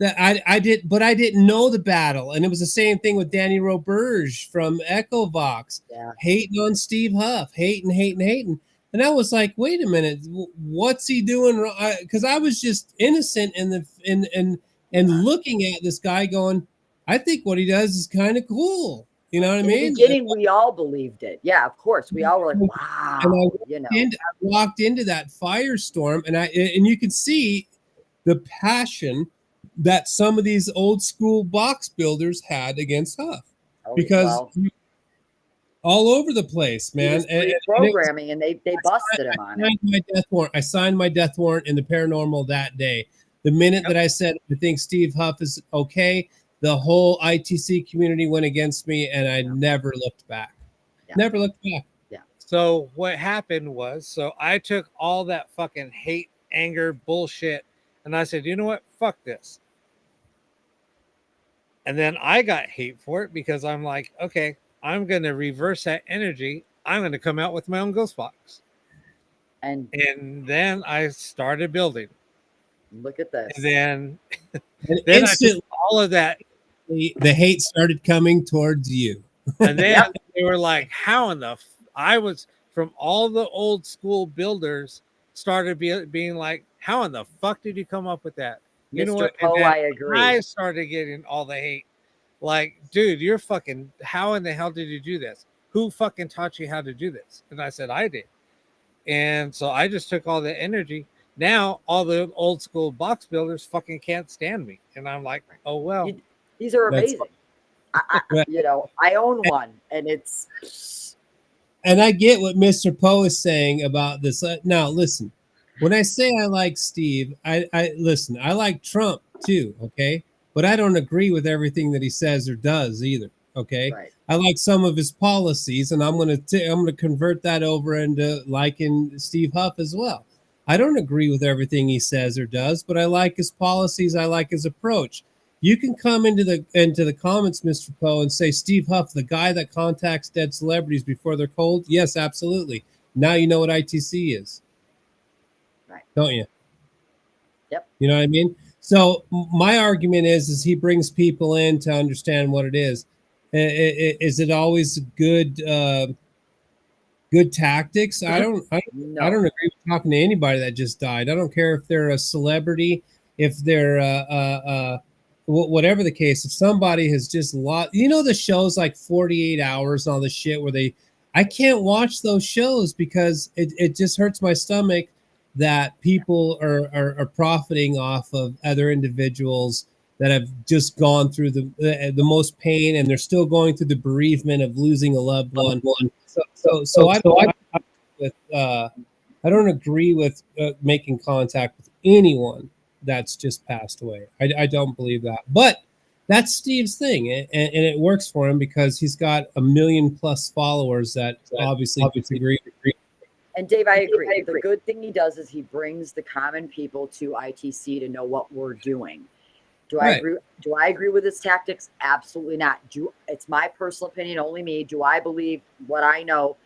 that I didn't know the battle. And it was the same thing with Danny Roberge from Echo Vox, hating on Steve Huff, hating. And I was like, wait a minute, what's he doing wrong? Because I was just innocent and looking at this guy going, I think what he does is kind of cool. You know what I mean? In the beginning, we all believed it. Yeah, of course. We all were like, wow. And I walked into that firestorm, and you can see the passion that some of these old school box builders had against Huff. Because all over the place, man. And programming, and they busted him on it. I signed my death warrant in the paranormal that day. The minute that I said I think Steve Huff is okay, the whole ITC community went against me, and I never looked back. Never looked back. Yeah. So what happened was, so I took all that fucking hate, anger, bullshit, and I said, you know what? Fuck this. And then I got hate for it because I'm like, okay, I'm going to reverse that energy. I'm going to come out with my own ghost box. And then I started building. Look at this. And then, then all of that. The hate started coming towards you. And then they were like, how in the I was from all the old school builders started being like, how in the fuck did you come up with that? You know what? Poe, I agree. I started getting all the hate. Like, dude, you're fucking, how in the hell did you do this? Who fucking taught you how to do this? And I said, I did. And so I just took all the energy. Now all the old school box builders fucking can't stand me. And I'm like, oh, well. These are amazing. I own one, and it's. And I get what Mr. Poe is saying about this. Now, listen, when I say I like Steve, I listen, I like Trump too, okay? But I don't agree with everything that he says or does either, okay? Right. I like some of his policies, and I'm gonna convert that over into liking Steve Huff as well. I don't agree with everything he says or does, but I like his policies. I like his approach. You can come into the comments, Mr. Poe, and say Steve Huff, the guy that contacts dead celebrities before they're cold. Yes, absolutely. Now you know what ITC is, right? Don't you? Yep. You know what I mean? So my argument is he brings people in to understand what it is. Is it always good? Good tactics. I No. don't agree with talking to anybody that just died. I don't care if they're a celebrity, if they're whatever the case. If somebody has just lost, the shows like 48 Hours and all this shit where I can't watch those shows because it just hurts my stomach that people are profiting off of other individuals that have just gone through the most pain, and they're still going through the bereavement of losing a loved one. So I don't agree with making contact with anyone that's just passed away. I don't believe that, but that's Steve's thing, and it works for him because he's got 1 million plus followers that obviously disagree. And Dave, I agree. The good thing he does is he brings the common people to ITC to know what we're doing. Do I agree? Do I agree with his tactics? Absolutely not. It's my personal opinion, only me. Do I believe what I know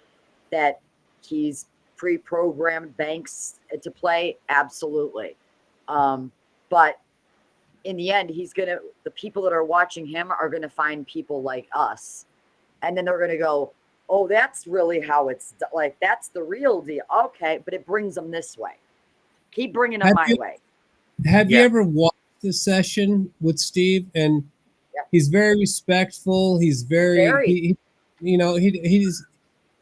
that he's pre-programmed banks to play? Absolutely. But in the end, the people that are watching him are gonna find people like us, and then they're gonna go, oh, that's really how it's like. That's the real deal. Okay, but it brings them this way. Keep bringing them my way. Have you ever watched the session with Steve? And he's very respectful. He's very. He's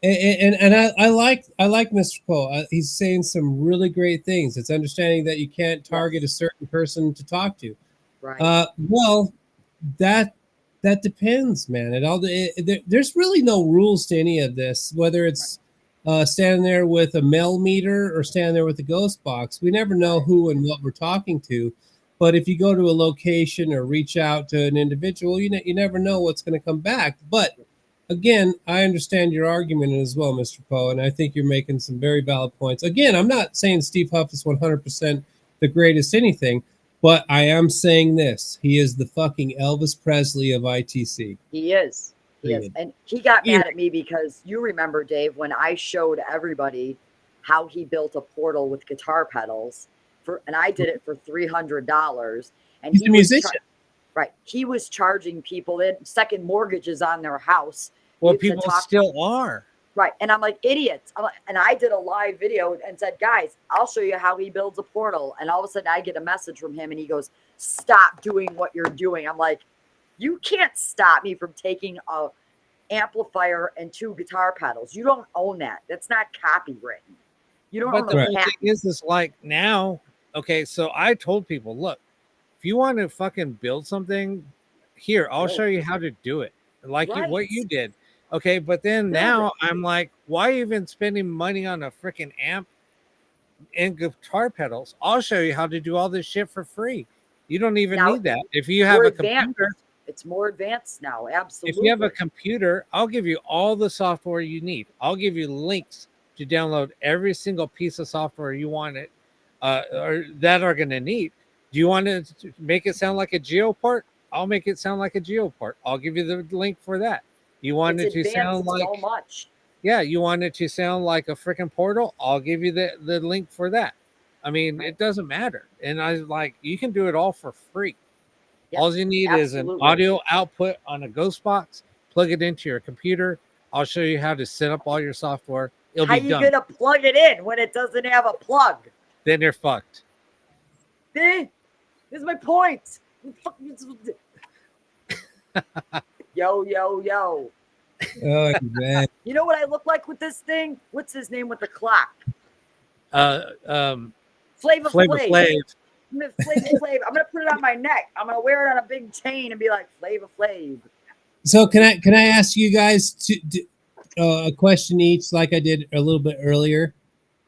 and I like Mr. Cole. He's saying some really great things. It's understanding that you can't target a certain person to talk to. Right. Well, that depends, man. There's really no rules to any of this. Whether it's standing there with a mail meter or standing there with a ghost box, we never know who and what we're talking to. But if you go to a location or reach out to an individual, you never know what's going to come back. But again, I understand your argument as well, Mr. Poe, and I think you're making some very valid points. Again, I'm not saying Steve Huff is 100% the greatest anything, but I am saying this. He is the fucking Elvis Presley of ITC. He is. He is. And he got mad at me because you remember, Dave, when I showed everybody how he built a portal with guitar pedals, and I did it for $300. And he's a musician. Right. He was charging people second mortgages on their house. Well, people still are. Right. And I'm like, idiots. And I did a live video and said, guys, I'll show you how he builds a portal. And all of a sudden I get a message from him and he goes, stop doing what you're doing. I'm like, you can't stop me from taking a amplifier and 2 guitar pedals. You don't own that. That's not copywritten. You don't own the patent. Thing is like now, okay, so I told people, look, if you want to fucking build something, here, I'll show you how to do it. Like what you did. Okay, but then now I'm like, why even spending money on a freaking amp and guitar pedals? I'll show you how to do all this shit for free. You don't even need that. If you have a computer, it's more advanced now. Absolutely. If you have a computer, I'll give you all the software you need. I'll give you links to download every single piece of software you want it, or that are going to need. Do you want to make it sound like a GeoPort? I'll make it sound like a GeoPort. I'll give you the link for that. You want it to sound like so much. Yeah, you want it to sound like a freaking portal? I'll give you the link for that. I mean, it doesn't matter. And I like, you can do it all for free. Yep, all you need is an audio output on a ghost box, plug it into your computer. I'll show you how to set up all your software. It'll be done. How you gonna plug it in when it doesn't have a plug? Then you're fucked. This is my point. Yo. Oh, man. You know what I look like with this thing? What's his name with the clock? Flavor Flav. I'm gonna put it on my neck. I'm gonna wear it on a big chain and be like Flavor Flav. So can I ask you guys a question each, like I did a little bit earlier?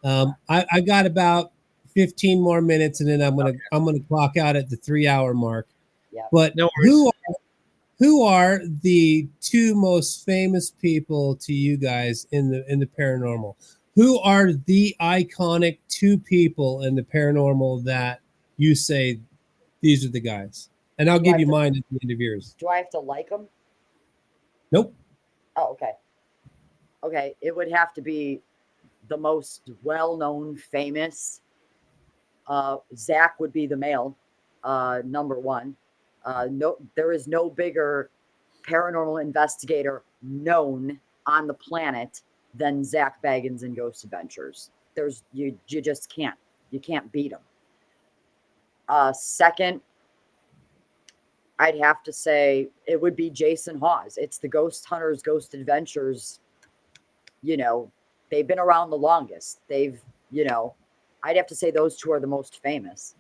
I got about 15 more minutes, and then I'm gonna clock out at the 3-hour mark. Yeah. But who are the 2 most famous people to you guys in the paranormal? Who are the iconic 2 people in the paranormal that you say these are the guys? And I'll give you mine at the end of yours. Do I have to like them? Nope. Oh, okay. Okay, it would have to be the most well-known, famous Zach would be the male, number one. No, there is no bigger paranormal investigator known on the planet than Zach Baggins in Ghost Adventures. You just can't. You can't beat him. Second, I'd have to say it would be Jason Hawes. It's the Ghost Hunters, Ghost Adventures. You know, they've been around the longest. I'd have to say those two are the most famous.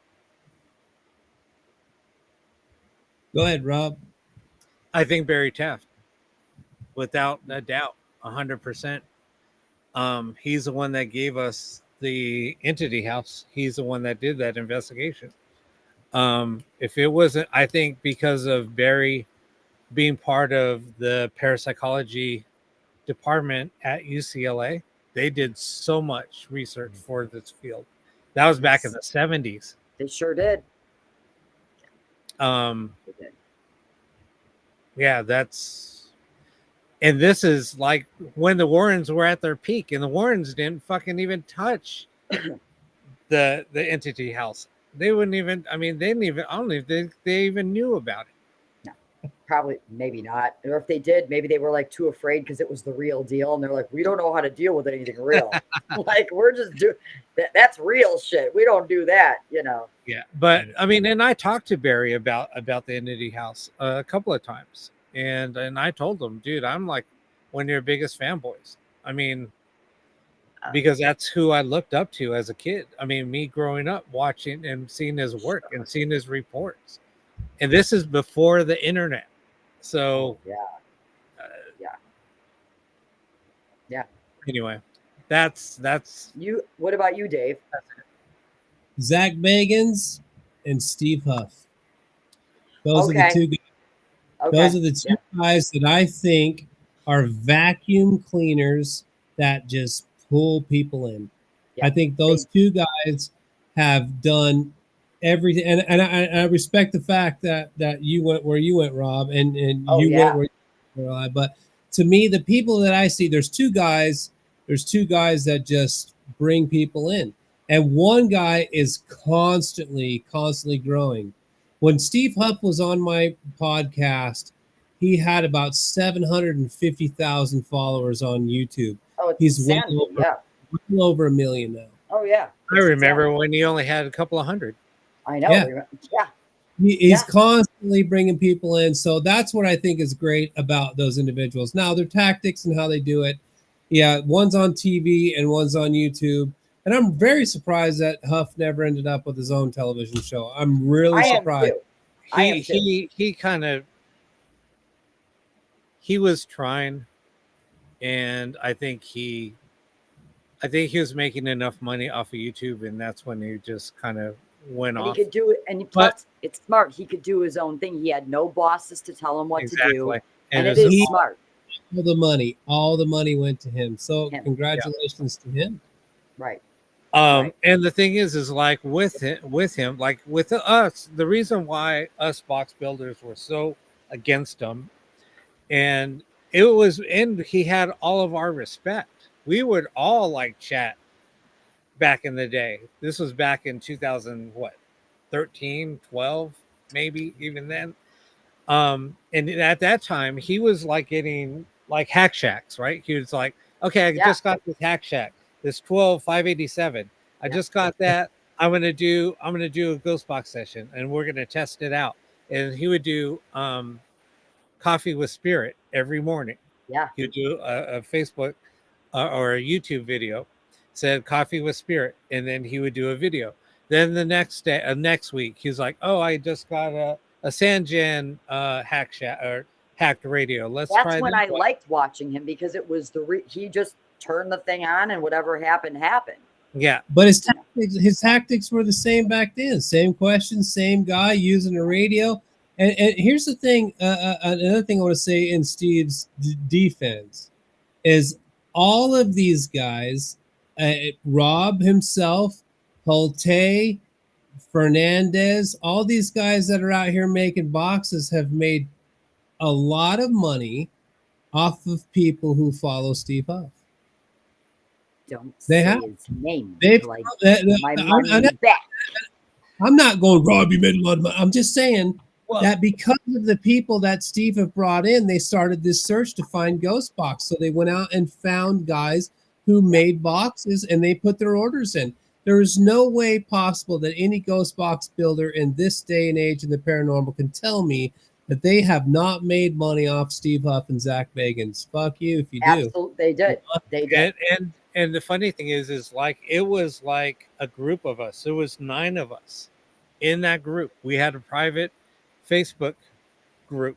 Go ahead, Rob. I think Barry Taft, without a doubt, 100%. He's the one that gave us the Entity House. He's the one that did that investigation. If it wasn't, I think because of Barry being part of the parapsychology department at UCLA, they did so much research for this field. That was back in the 70s. They sure did. They did. Yeah, and this is like when the Warrens were at their peak, and the Warrens didn't fucking even touch the Entity House. They wouldn't even, I mean, they didn't even, I don't know if they even knew about it. No, probably, maybe not. Or if they did, maybe they were like too afraid because it was the real deal. And they're like, we don't know how to deal with anything real. Like, we're just doing that's real shit. We don't do that, you know? Yeah. But I mean, and I talked to Barry about the Entity House a couple of times. And I told him, dude, I'm like one of your biggest fanboys. I mean, because that's who I looked up to as a kid. I mean, me growing up watching and seeing his work and seeing his reports. And this is before the internet. So, yeah. Anyway, that's you. What about you, Dave? Zach Bagans and Steve Huff. Those are the two guys. Okay. Those are the two guys that I think are vacuum cleaners that just pull people in. Yeah. I think those two guys have done everything, and I respect the fact that you went where you went, Rob, and went where you went. But to me, the people that I see, there's two guys that just bring people in, and one guy is constantly growing. When Steve Huff was on my podcast, he had about 750,000 followers on YouTube. Oh, he's well over 1 million now. Oh yeah, I remember when he only had a couple of hundred. I know. Yeah. He's constantly bringing people in, so that's what I think is great about those individuals. Now, their tactics and how they do it, one's on TV and one's on YouTube. And I'm very surprised that Huff never ended up with his own television show. I'm really surprised. He was trying, and I think he was making enough money off of YouTube, and that's when he just kind of went off. He could do it, and plus, it's smart. He could do his own thing. He had no bosses to tell him what to do, and it is smart. All the money went to him. So congratulations to him. Right. And the thing is like with him, like with us, the reason why us box builders were so against him, and he had all of our respect. We would all like chat back in the day. This was back in 2013, 12, maybe even then. And at that time, he was like getting like hack shacks, right? He was like, okay, I just got this hack shack. This 12587. I just got that. I'm gonna do a ghost box session, and we're gonna test it out. And he would do Coffee with Spirit every morning. Yeah, he would do a Facebook or a YouTube video, said Coffee with Spirit, and then he would do a video. Then the next day, next week, he was like, "Oh, I just got a Sanjan hack shack or hacked radio. That's try when I liked watching him, because it was he just turned the thing on and whatever happened. Yeah. But his tactics were the same back then. Same questions, same guy using a radio. And here's the thing. Another thing I want to say in Steve's defense is all of these guys, Rob himself, Holte, Fernandez, all these guys that are out here making boxes have made a lot of money off of people who follow Steve Huff. Don't They say have. his name They've. until I That- get my money that- back. I'm not going, Rob, you made a lot of money. I'm just saying Well, that because of the people that Steve have brought in, they started this search to find ghost box. So they went out and found guys who made boxes and they put their orders in. There is no way possible that any ghost box builder in this day and age in the paranormal can tell me that they have not made money off Steve Huff and Zach Bagans. Fuck you if you do. Absolutely, they did. They did. And the funny thing is like it was like a group of us. There was 9 of us in that group. We had a private Facebook group,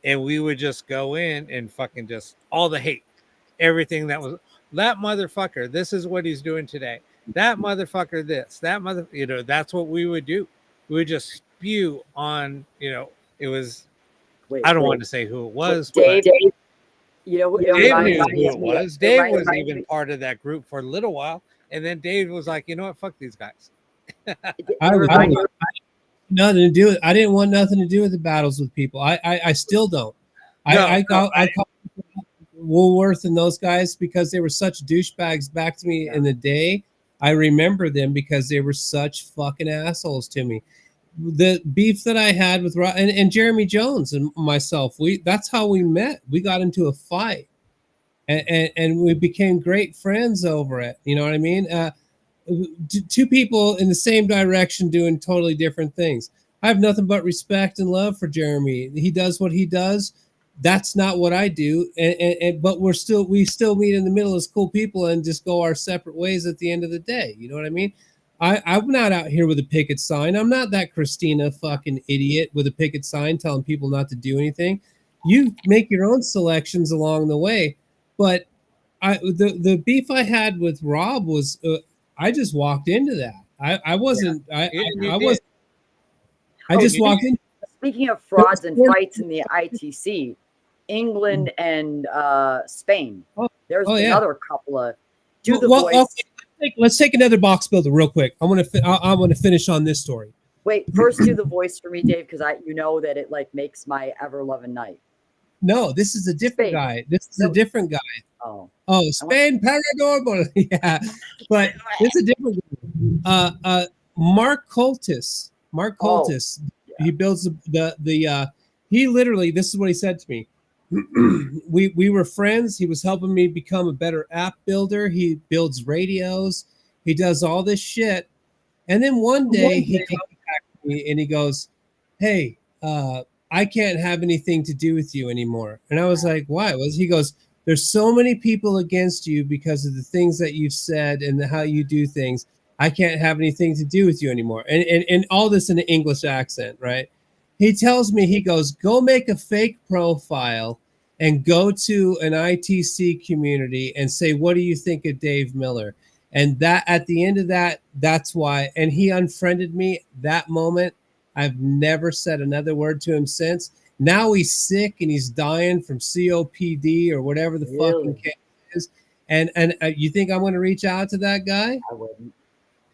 and we would just go in and fucking just all the hate, everything that was that motherfucker. This is what he's doing today. That motherfucker, this, that mother, that's what we would do. We would just spew on, it was. Wait, I don't want to say who it was, Dave. but You know, it Dave reminds knew me who of it me. was. Dave was reminds even me- part of that group for a little while, and then Dave was like, you know what, fuck these guys. it I reminds- nothing to do with. I didn't want nothing to do with the battles with people. I still don't. No, I call Woolworth and those guys because they were such douchebags back to me in the day. I remember them because they were such fucking assholes to me. The beef that I had with and Jeremy Jones and myself, that's how we met. We got into a fight, and we became great friends over it. You know what I mean? Two people in the same direction doing totally different things. I have nothing but respect and love for Jeremy. He does what he does. That's not what I do, but we still meet in the middle as cool people and just go our separate ways at the end of the day. You know what I mean? I'm not out here with a picket sign. I'm not that Christina fucking idiot with a picket sign telling people not to do anything. You make your own selections along the way. But the beef I had with Rob was I just walked into that. I wasn't. I was. I just walked in. Speaking of frauds and fights in the ITC, England and Spain. There's another couple of voice. Okay, let's take another box builder real quick. I want to finish on this story. Wait, first do the voice for me, Dave, because you know that it like makes my ever loving night. No, this is a different guy. This is a different guy. Oh, Spain Paranormal. Yeah, but it's a different guy. Mark Coltis. Mark Coltis. He builds he literally, this is what he said to me. we were friends. He was helping me become a better app builder. He builds radios. He does all this shit. And then one day he contacted me and he goes, hey, I can't have anything to do with you anymore. And I was like, why? He goes, there's so many people against you because of the things that you've said and how you do things. I can't have anything to do with you anymore. And all this in an English accent, right? He tells me, he goes, go make a fake profile and go to an ITC community and say, what do you think of Dave Miller? And that at the end of that, that's why. And he unfriended me that moment. I've never said another word to him since. Now he's sick and he's dying from COPD or whatever the fucking case is. And you think I'm going to reach out to that guy? I wouldn't.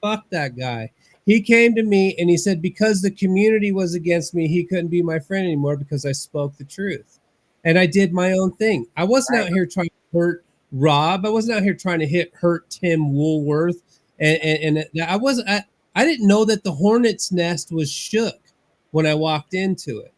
Fuck that guy. He came to me and he said because the community was against me, he couldn't be my friend anymore because I spoke the truth. And I did my own thing. I wasn't out here trying to hurt Rob. I wasn't out here trying to hurt Tim Woolworth. And I didn't know that the hornet's nest was shook when I walked into it.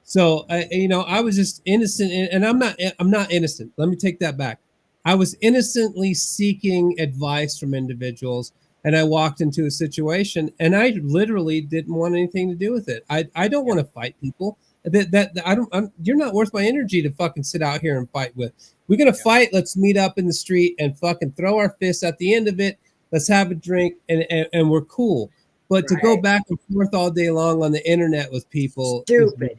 So I was just innocent, and I'm not innocent. Let me take that back. I was innocently seeking advice from individuals, and I walked into a situation, and I literally didn't want anything to do with it. I don't want to fight people. You're not worth my energy to fucking sit out here and fight with. We're gonna fight. Let's meet up in the street and fucking throw our fists at the end of it. Let's have a drink, and we're cool. But to go back and forth all day long on the internet with people, stupid.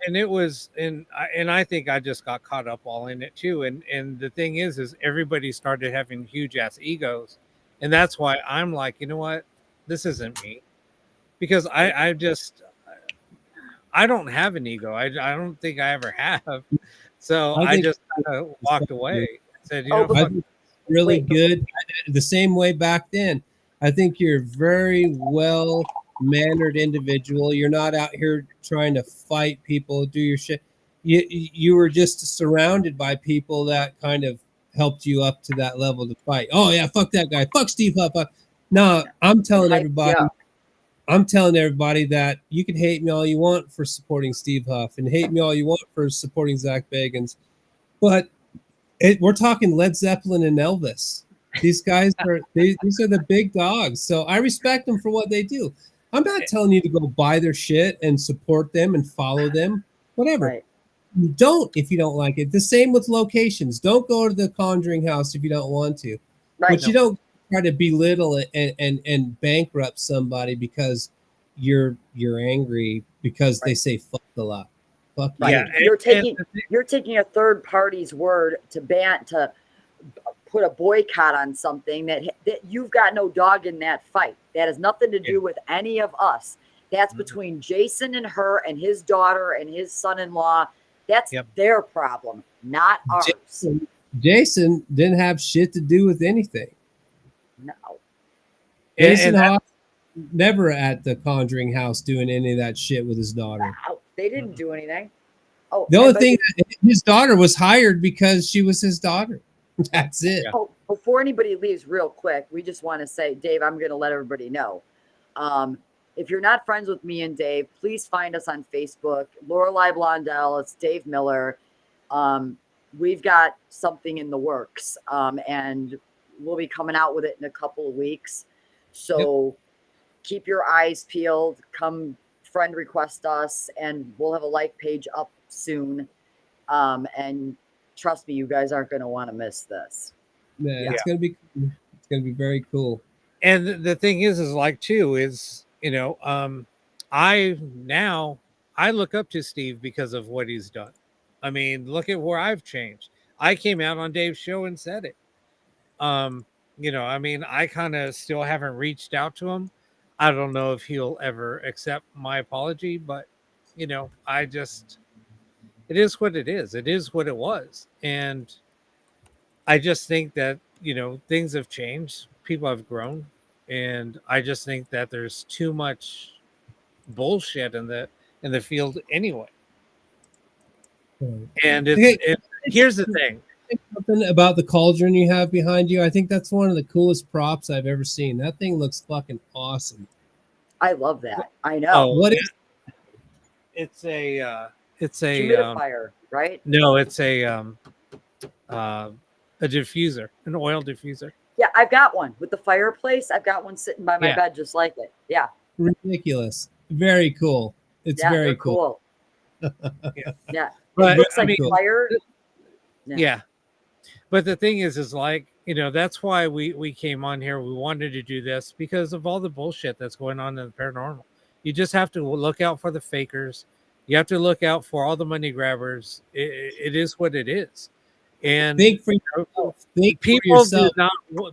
And it was, and I think I just got caught up all in it too. And the thing is everybody started having huge ass egos, and that's why I'm like, you know what, this isn't me, because I don't have an ego. I don't think I ever have. So I just kind of walked away. Said, really good. The same way back then. I think you're a very well-mannered individual. You're not out here trying to fight people, do your shit. You were just surrounded by people that kind of helped you up to that level to fight. Oh yeah, fuck that guy. Fuck Steve Huff. No, I'm telling Hyped everybody. you up. I'm telling everybody that you can hate me all you want for supporting Steve Huff and hate me all you want for supporting Zach Bagans, but we're talking Led Zeppelin and Elvis. These guys are these are the big dogs. So I respect them for what they do. I'm not telling you to go buy their shit and support them and follow them, whatever. Right. You don't if you don't like it. The same with locations. Don't go to the Conjuring House if you don't want to. Right. But you don't try to belittle it and bankrupt somebody because you're angry because they say fuck a lot. Fuck you. Yeah, You're taking a third party's word to put a boycott on something that you've got no dog in that fight. That has nothing to do with any of us. That's between Jason and her and his daughter and his son-in-law. That's their problem, not ours. Jason didn't have shit to do with anything. No. Jason Hawk never at the Conjuring House doing any of that shit with his daughter. Wow, they didn't do anything. Oh, the only thing, his daughter was hired because she was his daughter. That's it. Oh, before anybody leaves, real quick, we just want to say, Dave, I'm going to let everybody know. If you're not friends with me and Dave, please find us on Facebook. Lorelei Blondel, it's Dave Miller. We've got something in the works, and we'll be coming out with it in a couple of weeks. So keep your eyes peeled. Come friend request us, and we'll have a like page up soon. And trust me, you guys aren't going to want to miss this. Yeah, it's gonna be cool. It's gonna be very cool. And the thing is like too is, you know, I look up to Steve because of what he's done. I mean, look at where I've changed. I came out on Dave's show and said it. You know, I mean, I kind of still haven't reached out to him. I don't know if he'll ever accept my apology, but you know, it is what it is. It is what it was. And I just think that, you know, things have changed. People have grown. And I just think that there's too much bullshit in the field anyway. And here's the thing. Something about the cauldron you have behind you. I think that's one of the coolest props I've ever seen. That thing looks fucking awesome. I love that. I know. Oh, What is it's a humidifier, right? No, it's a diffuser, an oil diffuser. Yeah, I've got one with the fireplace. I've got one sitting by my bed just like it. Yeah. ridiculous? Very cool. It's very cool. Yeah. But it looks like cool. fire. Yeah. But the thing is like, you know, that's why we came on here. We wanted to do this because of all the bullshit that's going on in the paranormal. You just have to look out for the fakers. You have to look out for all the money grabbers. It is what it is. And think for yourself. Think for yourself.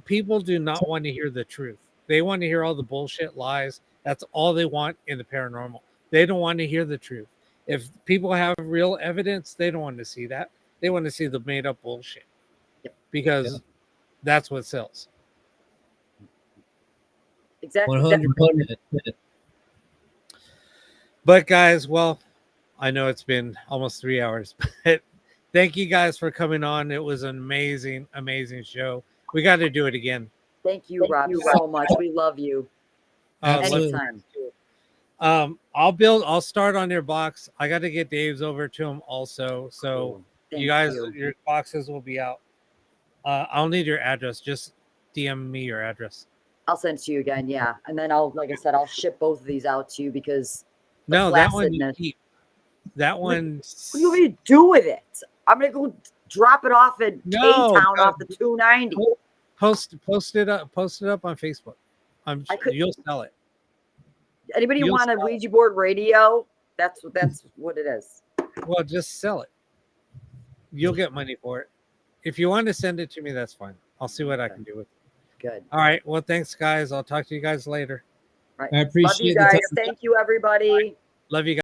People do not want to hear the truth. They want to hear all the bullshit lies. That's all they want in the paranormal. They don't want to hear the truth. If people have real evidence, they don't want to see that. They want to see the made up bullshit because that's what sells. Exactly. 100%. But guys, well, I know it's been almost 3 hours, but thank you guys for coming on. It was an amazing, amazing show. We got to do it again. Thank you, Rob, so much. We love you. Anytime. I'll start on your box. I got to get Dave's over to him also. So you guys, your boxes will be out. I'll need your address. Just DM me your address. I'll send it to you again. Yeah. And then like I said, I'll ship both of these out to you because no, that one you keep. That one. What do you want me to do with it? I'm going to go drop it off at K-Town off the 290. Post it up on Facebook. You'll sell it. Anybody want a Ouija board radio? That's what it is. Well, just sell it. You'll get money for it. If you want to send it to me, that's fine. I'll see what I can do with it. Good. All right. Well, thanks, guys. I'll talk to you guys later. Right. I appreciate Love you guys. Thank you, everybody. Love you guys.